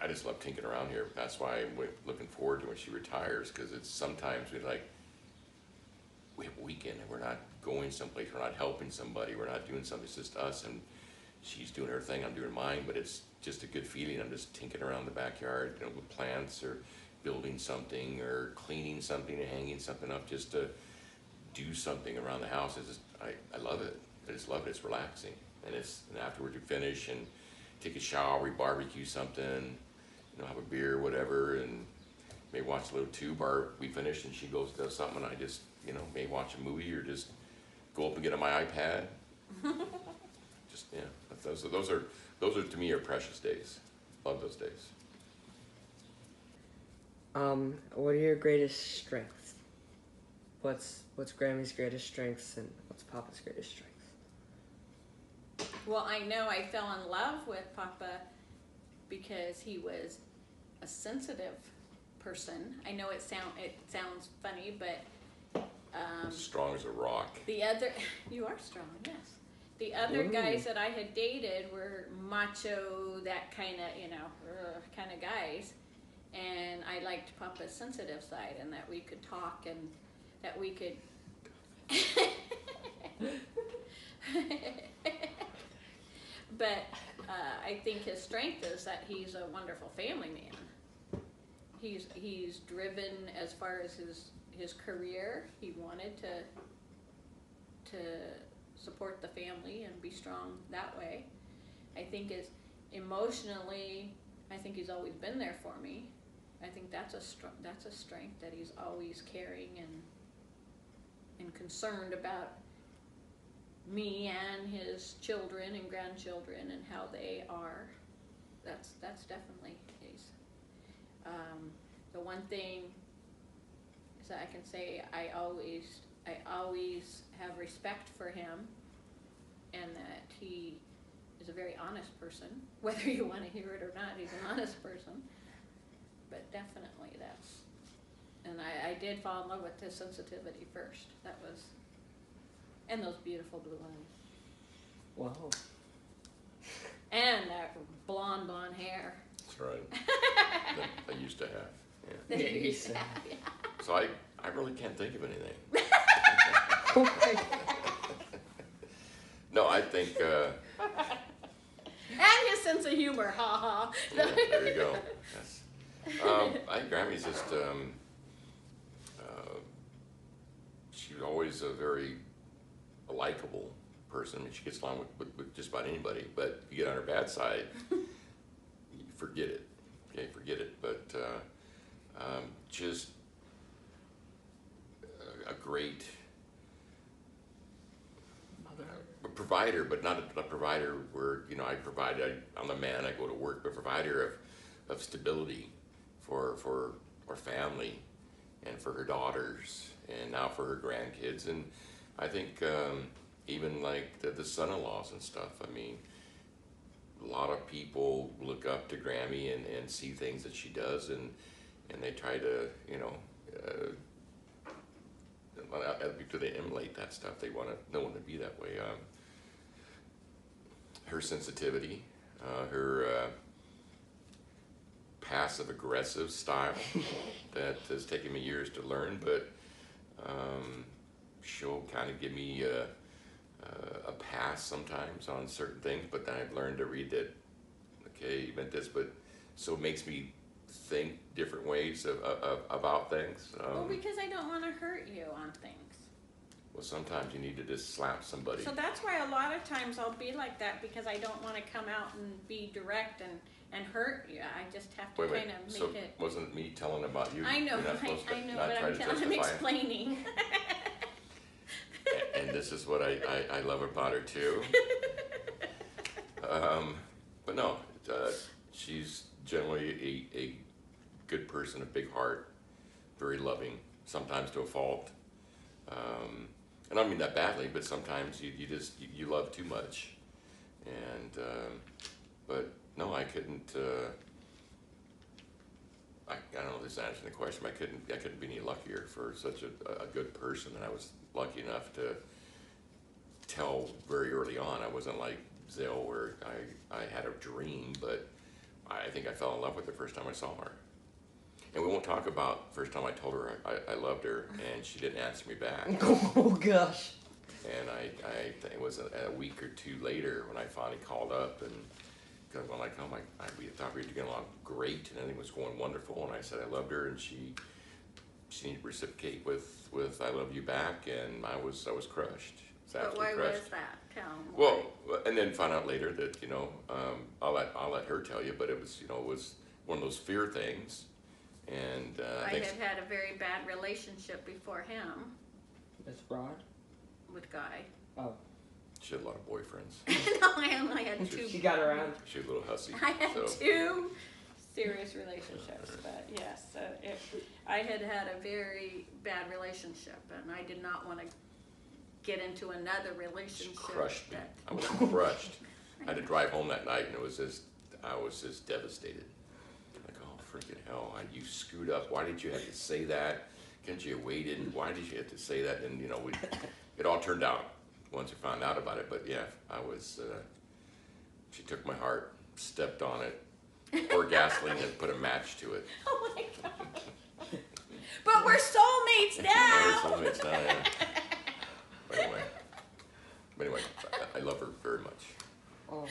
I just love tinkering around here. That's why I'm looking forward to when she retires, because it's sometimes we have a weekend and we're not going someplace, we're not helping somebody, we're not doing something, it's just us, and she's doing her thing, I'm doing mine, but it's just a good feeling. I'm just tinkering around the backyard, you know, with plants or building something or cleaning something and hanging something up just to do something around the house. It's just, I love it. I just love it. It's relaxing. And afterwards we finish and take a shower, we barbecue something, you know, have a beer, whatever, and maybe watch a little tube, or we finish and she goes and does something, and I just, you know, may watch a movie or just go up and get on my iPad. Just, yeah, those are to me are precious days. Love those days. What are your greatest strengths? What's Grammy's greatest strengths and what's Papa's greatest strengths? well, I know I fell in love with Papa because he was a sensitive person. I know it sounds funny, but Strong as a rock. the other, you are strong, yes. The other Ooh. guys that I had dated were macho, that kind of, you know, kind of guys. And I liked Papa's sensitive side, and that we could talk and that we could. But I think his strength is that he's a wonderful family man. He's driven as far as his career. He wanted to support the family and be strong that way. I think emotionally, I think he's always been there for me. I think that's a strength, that he's always caring and concerned about me and his children and grandchildren and how they are. That's definitely his. The one thing is that I can say I always have respect for him, and that he is a very honest person. Whether you want to hear it or not, he's an honest person. But definitely and I did fall in love with his sensitivity first. That was, and those beautiful blue eyes. Wow. And that blonde hair. That's right. That I used to have. Yeah. Yeah, you said. Yeah. So I really can't think of anything. No, I think, And his sense of humor, ha ha. yeah, there you go. Yes. I think Grammy's just, she's always a very likable person. I mean, she gets along with just about anybody, but if you get on her bad side, you forget it. Okay, forget it. But just a great provider, but not a provider where, you know, I'm a man, I go to work, but provider of stability for our family and for her daughters and now for her grandkids. And I think even like the son-in-laws and stuff, I mean, a lot of people look up to Grammy and see things that she does, and they try to, you know, do they emulate that stuff. They want no one to be that way. Her sensitivity, her passive-aggressive style that has taken me years to learn, but she'll kind of give me a pass sometimes on certain things, but then I've learned to read that, okay, you meant this, but so it makes me think different ways about things. Well, because I don't want to hurt you on things. Well, sometimes you need to just slap somebody. So that's why a lot of times I'll be like that, because I don't want to come out and be direct and hurt you. I just have to Wait, kind of so make it. wasn't it me telling about you? I know, You're not supposed to I know, not but try I'm, to I'm justify it? explaining. And this is what I love about her too. But no, she's generally a good person, a big heart, very loving, sometimes to a fault. And I don't mean that badly, but sometimes you just you love too much. And but no, I couldn't. I don't know if this is answering the question, but I couldn't be any luckier for such a good person. And I was lucky enough to tell very early on. I wasn't like Zale where I had a dream, but I think I fell in love with her the first time I saw her. And we won't talk about the first time I told her I loved her, and she didn't answer me back. Oh gosh. And it was a week or two later when I finally called up, and because I'm like, oh my, we thought we were getting along great, and everything was going wonderful, and I said I loved her, and she needed to reciprocate with I love you back, and I was crushed. But why was that? Tell me. Well, and then found out later that I'll let her tell you, but it was it was one of those fear things, and I had a very bad relationship before him With Rod? with Guy. Oh. she had a lot of boyfriends. No, I only had two. She got around. She was a little hussy. I had so. two serious relationships, but yes, I had a very bad relationship, and I did not want to get into another relationship. She crushed me. I was crushed. I had to drive home that night, and I was just devastated. Like, oh freaking hell! You screwed up. Why did you have to say that? Couldn't you have waited? Why did you have to say that? And it all turned out once I found out about it. But yeah, I was. She took my heart, stepped on it, poured gasoline, and put a match to it. Oh my God! But we're soulmates now. We're soulmates now. Yeah. But anyway, I love her very much. Oh.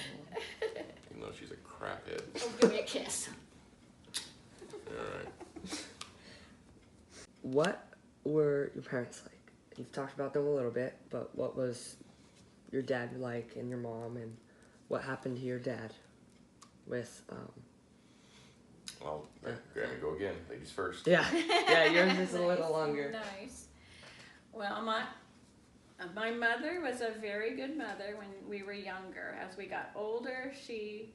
Even though she's a craphead. Oh, give me a kiss. All right. What were your parents like? You've talked about them a little bit, but what was your dad like and your mom, and what happened to your dad with Well, Grammy, go again. Ladies first. Yeah, yours is a little longer. Nice. Well, my mother was a very good mother when we were younger. As we got older, she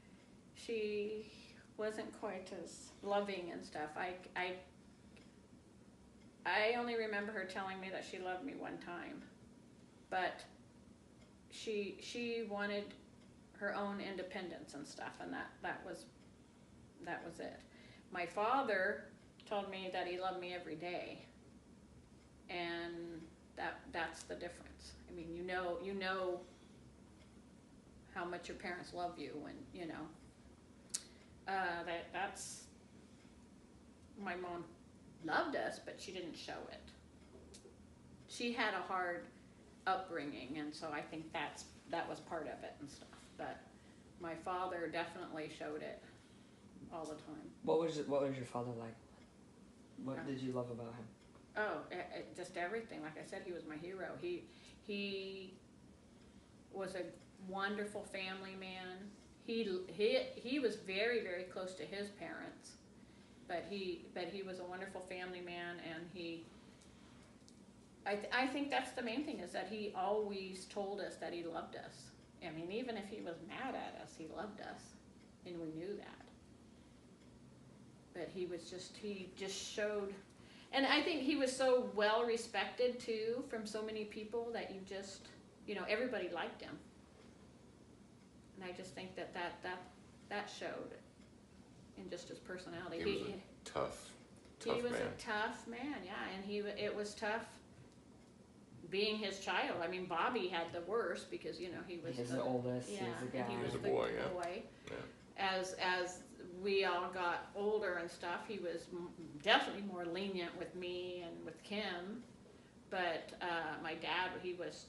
wasn't quite as loving and stuff. I only remember her telling me that she loved me one time, but she wanted her own independence and stuff, and that was it. My father told me that he loved me every day, and that's the difference. I mean, you know how much your parents love you when that's my mom loved us, but she didn't show it. She had a hard upbringing, and so I think that was part of it and stuff. But my father definitely showed it all the time. What was your father like? What did you love about him? Oh, just everything. Like I said, he was my hero. He was a wonderful family man. He was very, very close to his parents, but he was a wonderful family man, and I think that's the main thing, is that he always told us that he loved us. I mean, even if he was mad at us, he loved us, and we knew that. But he just showed. And I think he was so well respected too from so many people that everybody liked him. And I just think that showed in just his personality. He was a tough He was man. a tough man, yeah, and it was tough being his child. I mean, Bobby had the worst because he was the oldest. yeah, He was the guy. and he was He was a the boy, boy. Yeah. As we all got older and stuff, he was definitely more lenient with me and with Kim. But my dad, he was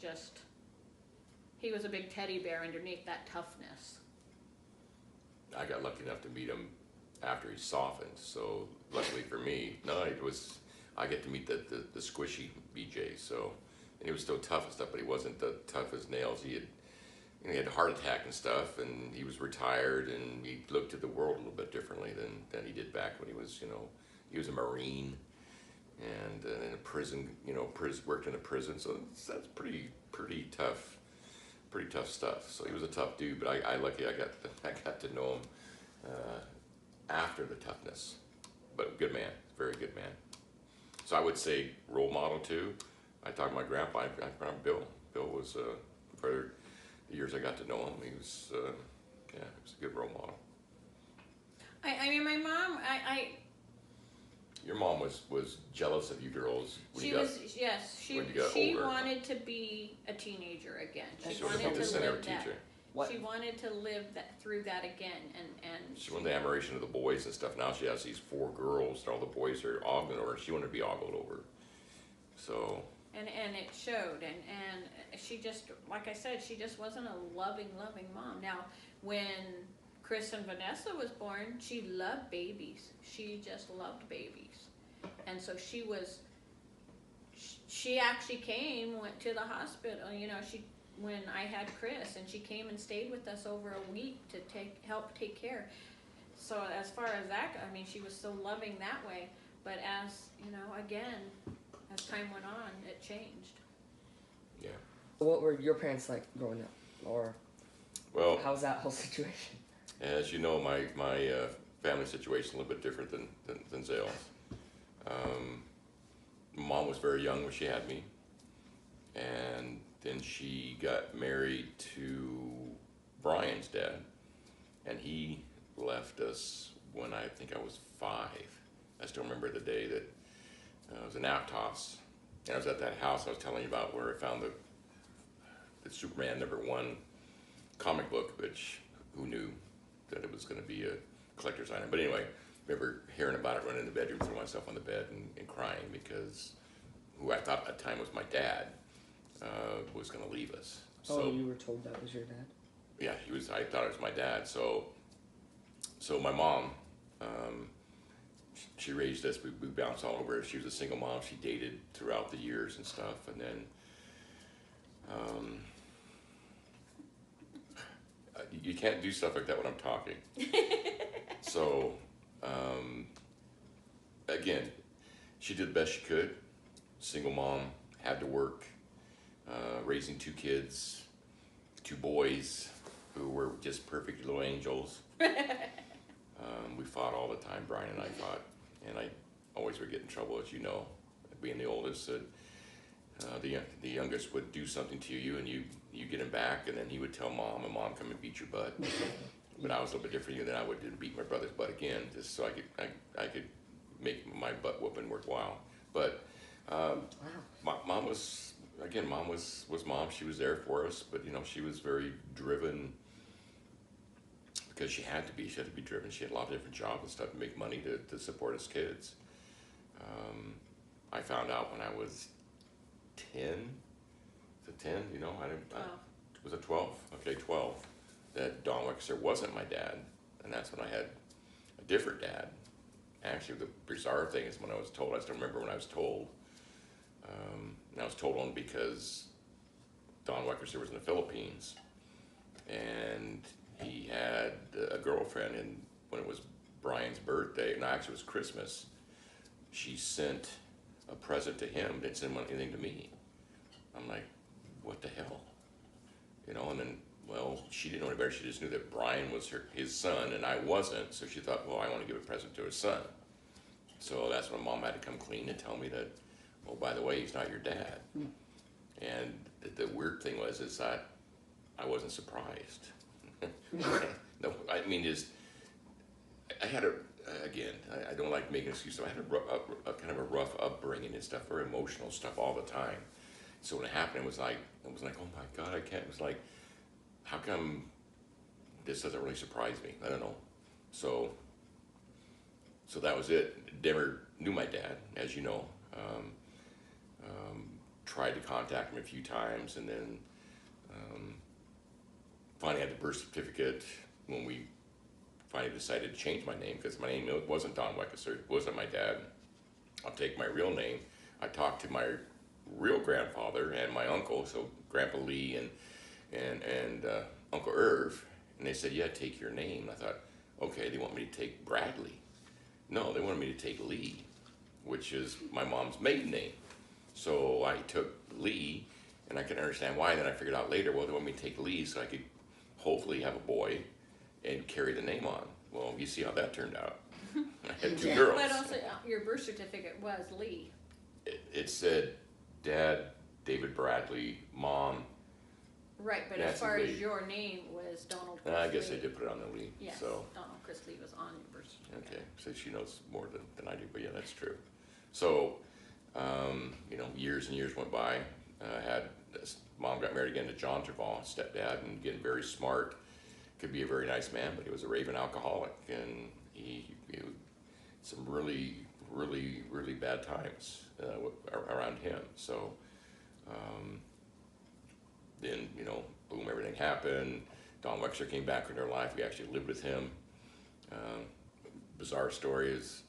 a big teddy bear underneath that toughness. I got lucky enough to meet him after he softened. So luckily for me, I get to meet the squishy BJ. So and he was still tough and stuff, but he wasn't the tough as nails. He had a heart attack and stuff, and he was retired, and he looked at the world a little bit differently than he did back when he was, he was a Marine, and in a prison, worked in a prison, so that's pretty tough stuff. So he was a tough dude, but I got to know him after the toughness, but good man, very good man. So I would say role model too. I talked to my grandpa, Bill. Bill was for the years I got to know him, he was he was a good role model. I mean, my mom, Your mom was jealous of you girls when she you got, was, yes, when you got she older. wanted to be a teenager again. She wanted to be the center teacher. What? She wanted to live through that again, and She wanted the admiration of the boys and stuff. Now she has these 4 girls, and all the boys are ogling over her. She wanted to be ogled over. So. And it showed, and she just, like I said, she just wasn't a loving mom. Now, when Chris and Vanessa was born, she loved babies. She just loved babies. And so she actually went to the hospital, when I had Chris, and she came and stayed with us over a week to help take care. So as far as that, I mean, she was so loving that way. But as, again, as time went on, it changed. Yeah. What were your parents like growing up, or how was that whole situation? As you know, my family situation is a little bit different than Zale's. Mom was very young when she had me, and then she got married to Brian's dad, and he left us when I think I was 5. I still remember the day that it was in Aptos, and I was at that house I was telling you about where I found the Superman #1 comic book, which who knew that it was going to be a collector's item. But anyway, I remember hearing about it, running in the bedroom, throwing myself on the bed and crying because who I thought at the time was my dad was going to leave us. So, you were told that was your dad? Yeah, he was. I thought it was my dad. So my mom, she raised us. We bounced all over. She was a single mom. She dated throughout the years and stuff, and then you can't do stuff like that when I'm talking. So again, she did the best she could. Single mom, had to work, raising 2 kids, 2 boys who were just perfect little angels. We fought all the time, Brian and I fought, and I always would get in trouble, as you know, being the oldest. The youngest would do something to you, and you get him back, and then he would tell mom, and mom come and beat your butt. But I was a little bit different than I would beat my brother's butt again, just so I could make my butt whooping worthwhile. But mom was mom. She was there for us, but she was very driven because she had to be. She had to be driven. She had a lot of different jobs and stuff to make money to support us kids. I found out when I was 10. Was it 10? I didn't. 12. Was it 12? Okay, 12. That Don Wexler wasn't my dad, and that's when I had a different dad. Actually, the bizarre thing is when I was told. I still remember when I was told. And I was told only because Don Wexler was in the Philippines, and he had a girlfriend. And when it was Brian's birthday, and actually it was Christmas, she sent a present to him. Didn't send anything to me. I'm like, what the hell, And then, well, she didn't know any better. She just knew that Brian was his son, and I wasn't. So she thought, well, I want to give a present to his son. So that's when Mom had to come clean and tell me that, oh, by the way, he's not your dad. And the weird thing is that I wasn't surprised. No, I mean, I had I don't like making excuses. I had a kind of a rough upbringing and stuff, very emotional stuff all the time. So when it happened, it was like, oh my God, I can't. It was like, how come this doesn't really surprise me? I don't know. So that was it. Never knew my dad, as you know. Tried to contact him a few times, and then finally had the birth certificate when we finally decided to change my name, because my name wasn't Don Wexler. It wasn't my dad. I'll take my real name. I talked to my real grandfather and my uncle, so Grandpa Leigh and Uncle Irv, and they said, yeah, take your name. And I thought, okay, they want me to take Bradley. No, they wanted me to take Leigh, which is my mom's maiden name. So I took Leigh, and I can understand why. Then I figured out later, well, they want me to take Leigh so I could hopefully have a boy and carry the name on. Well, you see how that turned out. I had two girls. But also, your birth certificate was Leigh. It said Dad, David Bradley, Mom. Right, but Nancy as far Leigh. as your name was Donald Chris I guess Leigh. they did put it on the Leigh. Yes, So, Donald Chris Leigh was on your birth certificate. okay, so she knows more than I do, but yeah, that's true. So, you know, years and years went by. Mom got married again to John Terval, stepdad, and again, very smart. Could be a very nice man, but he was a raving alcoholic, and he some really, really, really bad times around him. So, then, you know, boom, everything happened. Don Wexler came back into our life. We actually lived with him. Bizarre story is,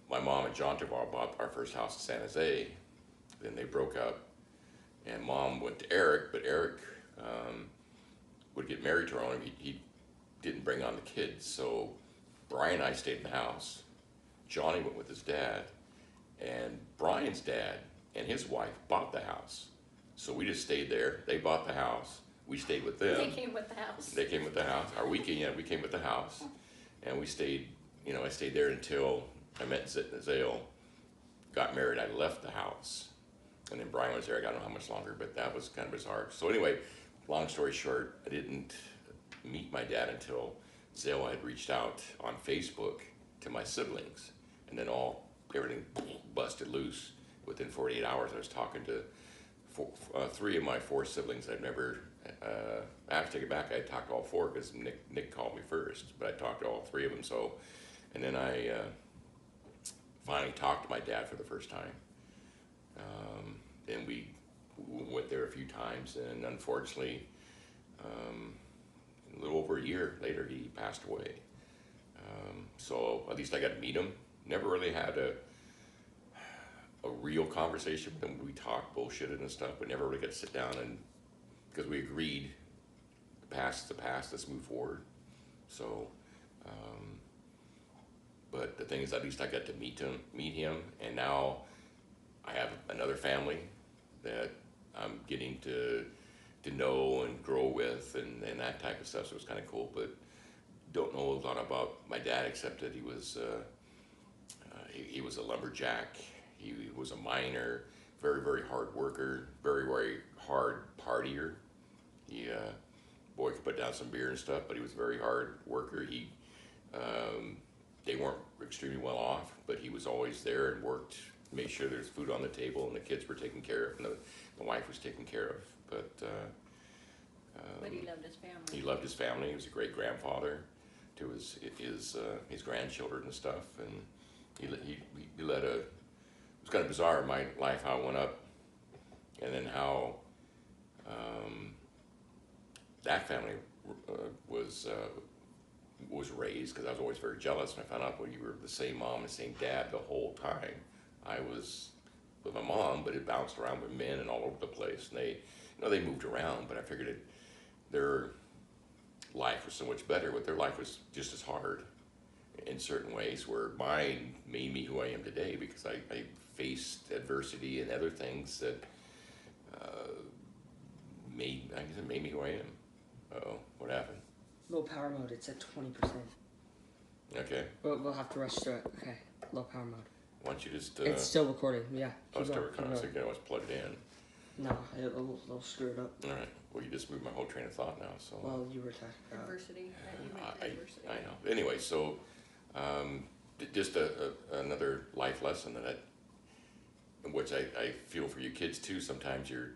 my mom and John Terval bought our first house in San Jose. Then they broke up, and Mom went to Eric, but Eric would get married to her own. He didn't bring on the kids, so Brian and I stayed in the house. Johnny went with his dad, and Brian's dad and his wife bought the house. So we just stayed there. They bought the house. We stayed with them. They came with the house. They came with the house. Our weekend, yeah, we came with the house, and we stayed. You know, I stayed there until I met Zale, got married. I left the house, and then Brian was there. I don't know how much longer, but that was kind of bizarre. So anyway, long story short, I didn't meet my dad until Zale had reached out on Facebook to my siblings, and then everything busted loose within 48 hours. I was talking to three of my four siblings. I've never. I have to take it back. I talked to all four because Nick called me first, but I talked to all three of them. So, and then I finally talked to my dad for the first time. And we went there a few times, and unfortunately, a little over a year later, he passed away. So at least I got to meet him. Never really had a real conversation with him. We talked, bullshitted and stuff, but never really got to sit down and, because we agreed, the past is the past, let's move forward. So, but the thing is, at least I got to meet him, and now I have another family that I'm getting to know and grow with, and that type of stuff. So it was kind of cool, but don't know a lot about my dad except that he was a lumberjack. He was a miner, very, very hard worker, very, very hard partier. He boy could put down some beer and stuff, but he was a very hard worker. They weren't extremely well off, but he was always there and worked, made sure there's food on the table and the kids were taken care of and the wife was taken care of. But he loved his family. He loved his family. He was a great grandfather to his grandchildren and stuff, and he led a. It was kind of bizarre in my life how it went up, and then how that family was raised, because I was always very jealous, and I found out, well, you were the same mom and same dad the whole time. I was with my mom, but it bounced around with men and all over the place, and they moved around, but I figured their life was so much better, but their life was just as hard in certain ways, where mine made me who I am today, because I faced adversity and other things that made me who I am. Uh-oh, what happened? Low power mode, it's at 20%. Okay. We'll have to rush through it. Okay, low power mode. Why don't you just... it's still recording, yeah. Oh, still recording. I was thinking I was plugged in. No, it'll screw it up. All right. Well, you just moved my whole train of thought now, so... Well, you were talking about... Adversity. You meant adversity. I know. Anyway, so just another life lesson which I feel for you kids too. Sometimes your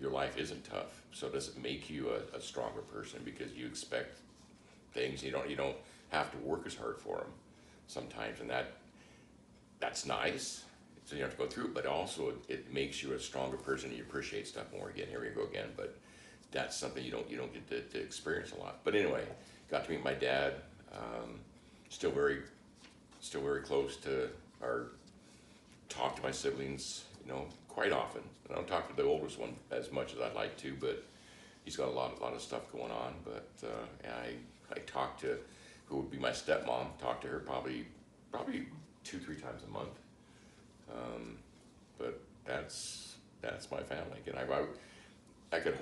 life isn't tough, so it doesn't make you a stronger person, because you expect things. You don't have to work as hard for them sometimes, and that's nice. So you don't have to go through it, but also it makes you a stronger person, and you appreciate stuff more. Again, here we go again, but that's something you don't get to experience a lot. But anyway, got to meet my dad. Still very close to talk to my siblings quite often. I don't talk to the oldest one as much as I'd like to, but he's got a lot of stuff going on. But I talk to who would be my stepmom. Talk to her probably 2-3 times a month. But that's my family. And I could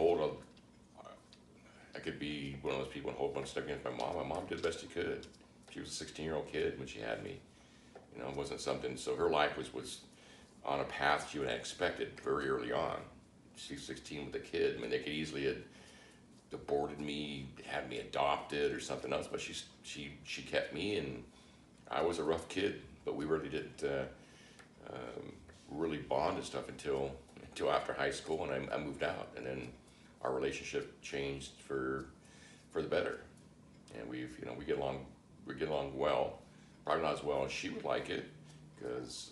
I could be one of those people and hold one stuck against my mom. My mom did the best she could. She was a 16-year-old kid when she had me. It wasn't something. So her life was on a path she would have expected very early on. She was 16 with a kid. I mean, they could easily have aborted me, had me adopted or something else, but she kept me, and I was a rough kid, but we really didn't really bond and stuff until after high school, and I moved out, and then our relationship changed for the better, and we get along well, probably not as well as she would like it, because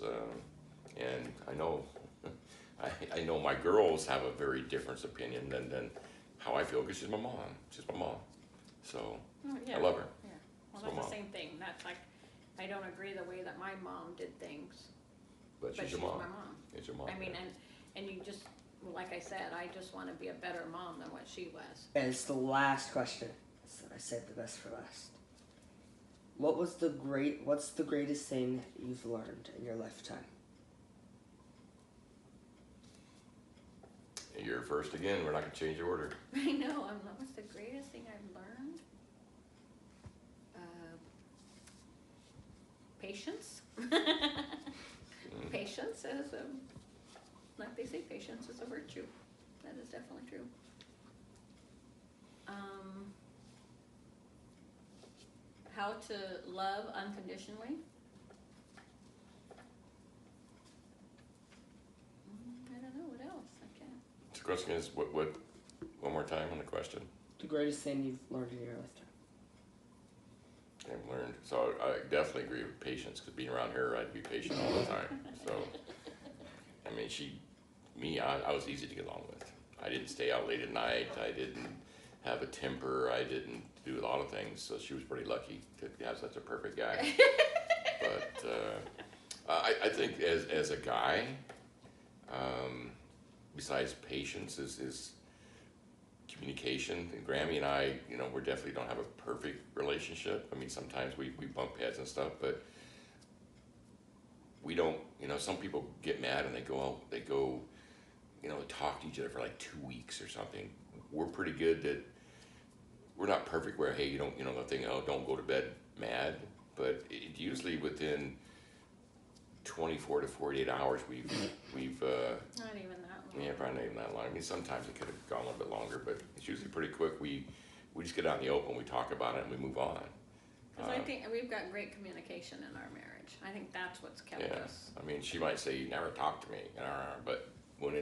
and I know I know my girls have a very different opinion than how I feel, because she's my mom. She's my mom. So Yeah. I love her. Yeah. Well, So that's the same thing. That's like, I don't agree the way that my mom did things, But but she's your mom. my mom. It's your mom. I mean, yeah. and you just, like I said, I just want to be a better mom than what she was. And it's the last question. So I saved the best for last. What's the greatest thing you've learned in your lifetime? You're first again. We're not gonna change the order. I know. What's the greatest thing I've learned? Patience. Patience is, like they say, patience is a virtue. That is definitely true. How to love unconditionally. I don't know what else. I can't. The question is, what? One more time on the question. The greatest thing you've learned in your lifetime. I've learned. So I definitely agree with patience, because being around her, I'd be patient all the time. So, I mean, I was easy to get along with. I didn't stay out late at night. I didn't have a temper. I didn't do a lot of things. So she was pretty lucky to have such a perfect guy. But I think as a guy, besides patience is communication. And Grammy and I, we definitely don't have a perfect relationship. I mean, sometimes we bump heads and stuff, but we don't, some people get mad and they go, talk to each other for like 2 weeks or something. We're pretty good that we're not perfect where, hey, the thing, don't go to bed mad, but usually within 24 to 48 hours, we've Not even that long. yeah, probably not even that long. I mean, sometimes it could have gone a little bit longer, but it's usually pretty quick. We just get out in the open, we talk about it, and we move on. Because I think we've got great communication in our marriage. I think that's what's kept us. I mean, she might say, "You never talk to me," but when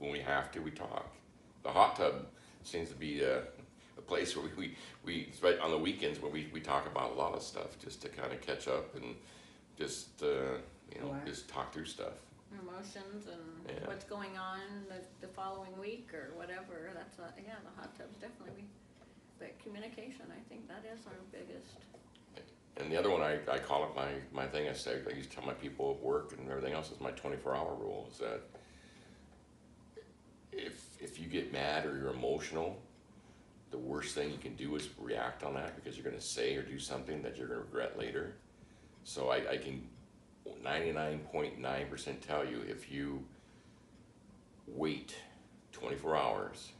we have to, we talk. The hot tub seems to be a place where we right on the weekends when we talk about a lot of stuff, just to kind of catch up and just just talk through stuff. Emotions and what's going on the following week or whatever. That's the hot tub's definitely. But communication, I think that is our biggest. And the other one, I call it my thing. I used to tell my people at work and everything else is my 24-hour rule. Is that if you get mad or you're emotional, the worst thing you can do is react on that, because you're going to say or do something that you're going to regret later. So I can 99.9% tell you, if you wait 24 hours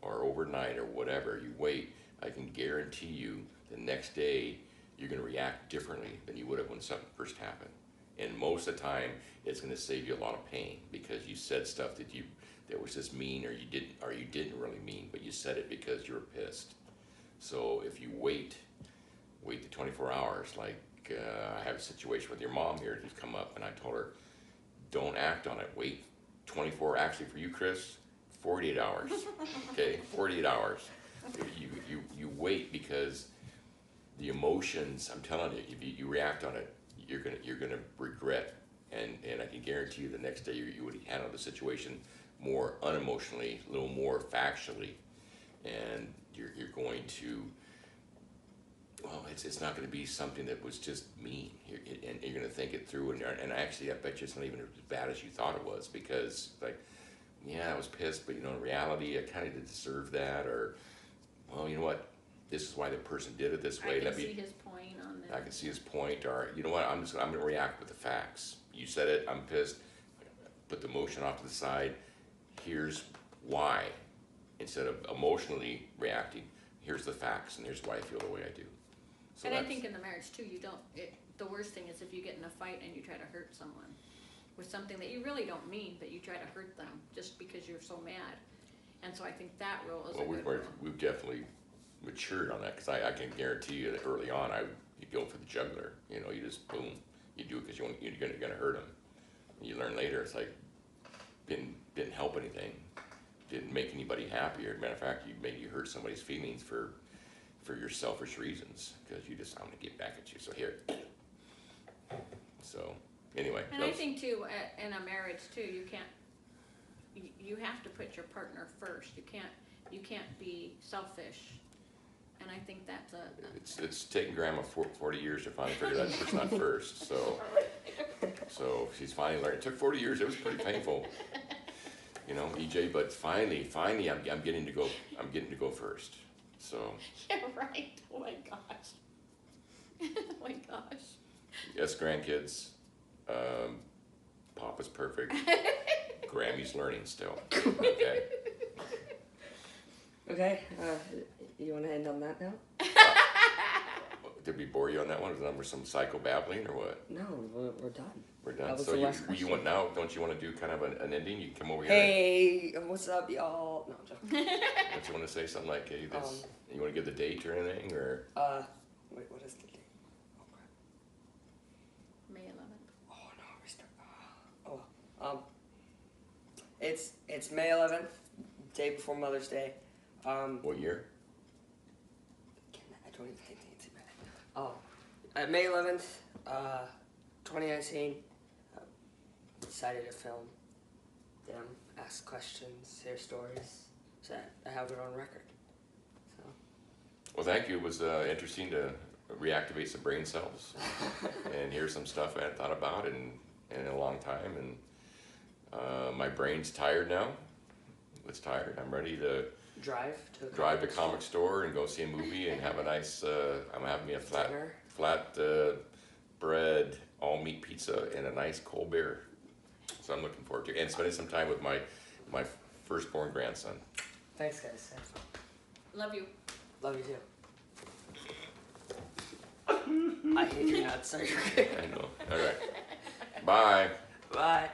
or overnight or whatever, you wait, I can guarantee you the next day you're going to react differently than you would have when something first happened. And most of the time, it's going to save you a lot of pain, because you said stuff that was just mean, or you didn't really mean, but you said it because you were pissed. So if you wait the 24 hours, like I have a situation with your mom here who's come up, and I told her, don't act on it. Wait 24. Actually, for you, Chris, 48 hours. Okay, 48 hours. You wait, because the emotions, I'm telling you, if you react on it, you're gonna regret, and I can guarantee you the next day you would handle the situation more unemotionally, a little more factually, and you're going to, well, it's not going to be something that was just mean. And you're going to think it through. And actually, I bet you it's not even as bad as you thought it was, because like, yeah, I was pissed, but you know, in reality, I kind of deserve that. Or, well, you know what? This is why the person did it this way. I can see his point on this. I can see his point. Or, you know what? I'm going to react with the facts. You said it. I'm pissed. Put the emotion off to the side. Here's why. Instead of emotionally reacting, here's the facts, and here's why I feel the way I do. So and I think in the marriage too, the worst thing is if you get in a fight and you try to hurt someone with something that you really don't mean, but you try to hurt them just because you're so mad. And so I think that rule is a good rule. We've definitely matured on that, because I can guarantee you that early on, you go for the jugular. You know, you just boom, you do it because you're gonna hurt them. You learn later, it's like didn't help anything, didn't make anybody happier. Matter of fact, you hurt somebody's feelings for your selfish reasons, because you just, I'm gonna get back at you. So here. So anyway. And I think too, in a marriage too, you have to put your partner first. You can't be selfish. And I think that's it's taken Grandma 40 years to finally figure that person out first. So she's finally learned. It took 40 years. It was pretty painful, you know, EJ. But finally, I'm getting to go. I'm getting to go first. So. Yeah, right. Oh my gosh. Oh my gosh. Yes, grandkids. Papa's perfect. Grammy's learning still. Okay. Okay. You want to end on that note? Did we bore you on that one? Was there some psycho babbling or what? No, we're done. We're done. That was So the last you want now? Don't you want to do kind of an ending? You come over here. Hey, what's up, y'all? No, I'm joking. Don't you want to say something like, hey, this? You want to give the date or anything, or? Wait, what is the date? Oh crap. May 11th. Oh no, we start. It's May 11th, day before Mother's Day. What year? I don't even think it's bad. May 11th, 2019. Decided to film them, ask questions, hear stories, so I have it on record. So. Well, thank you. It was interesting to reactivate some brain cells and hear some stuff I hadn't thought about in a long time. And my brain's tired now. It's tired. I'm ready to drive to comic store and go see a movie and have a nice. I'm having me a flat bread, all meat pizza, and a nice cold beer. So I'm looking forward to it. And spending some time with my firstborn grandson. Thanks, guys. Love you. Love you too. I hate your nuts. I know. All right. Bye. Bye.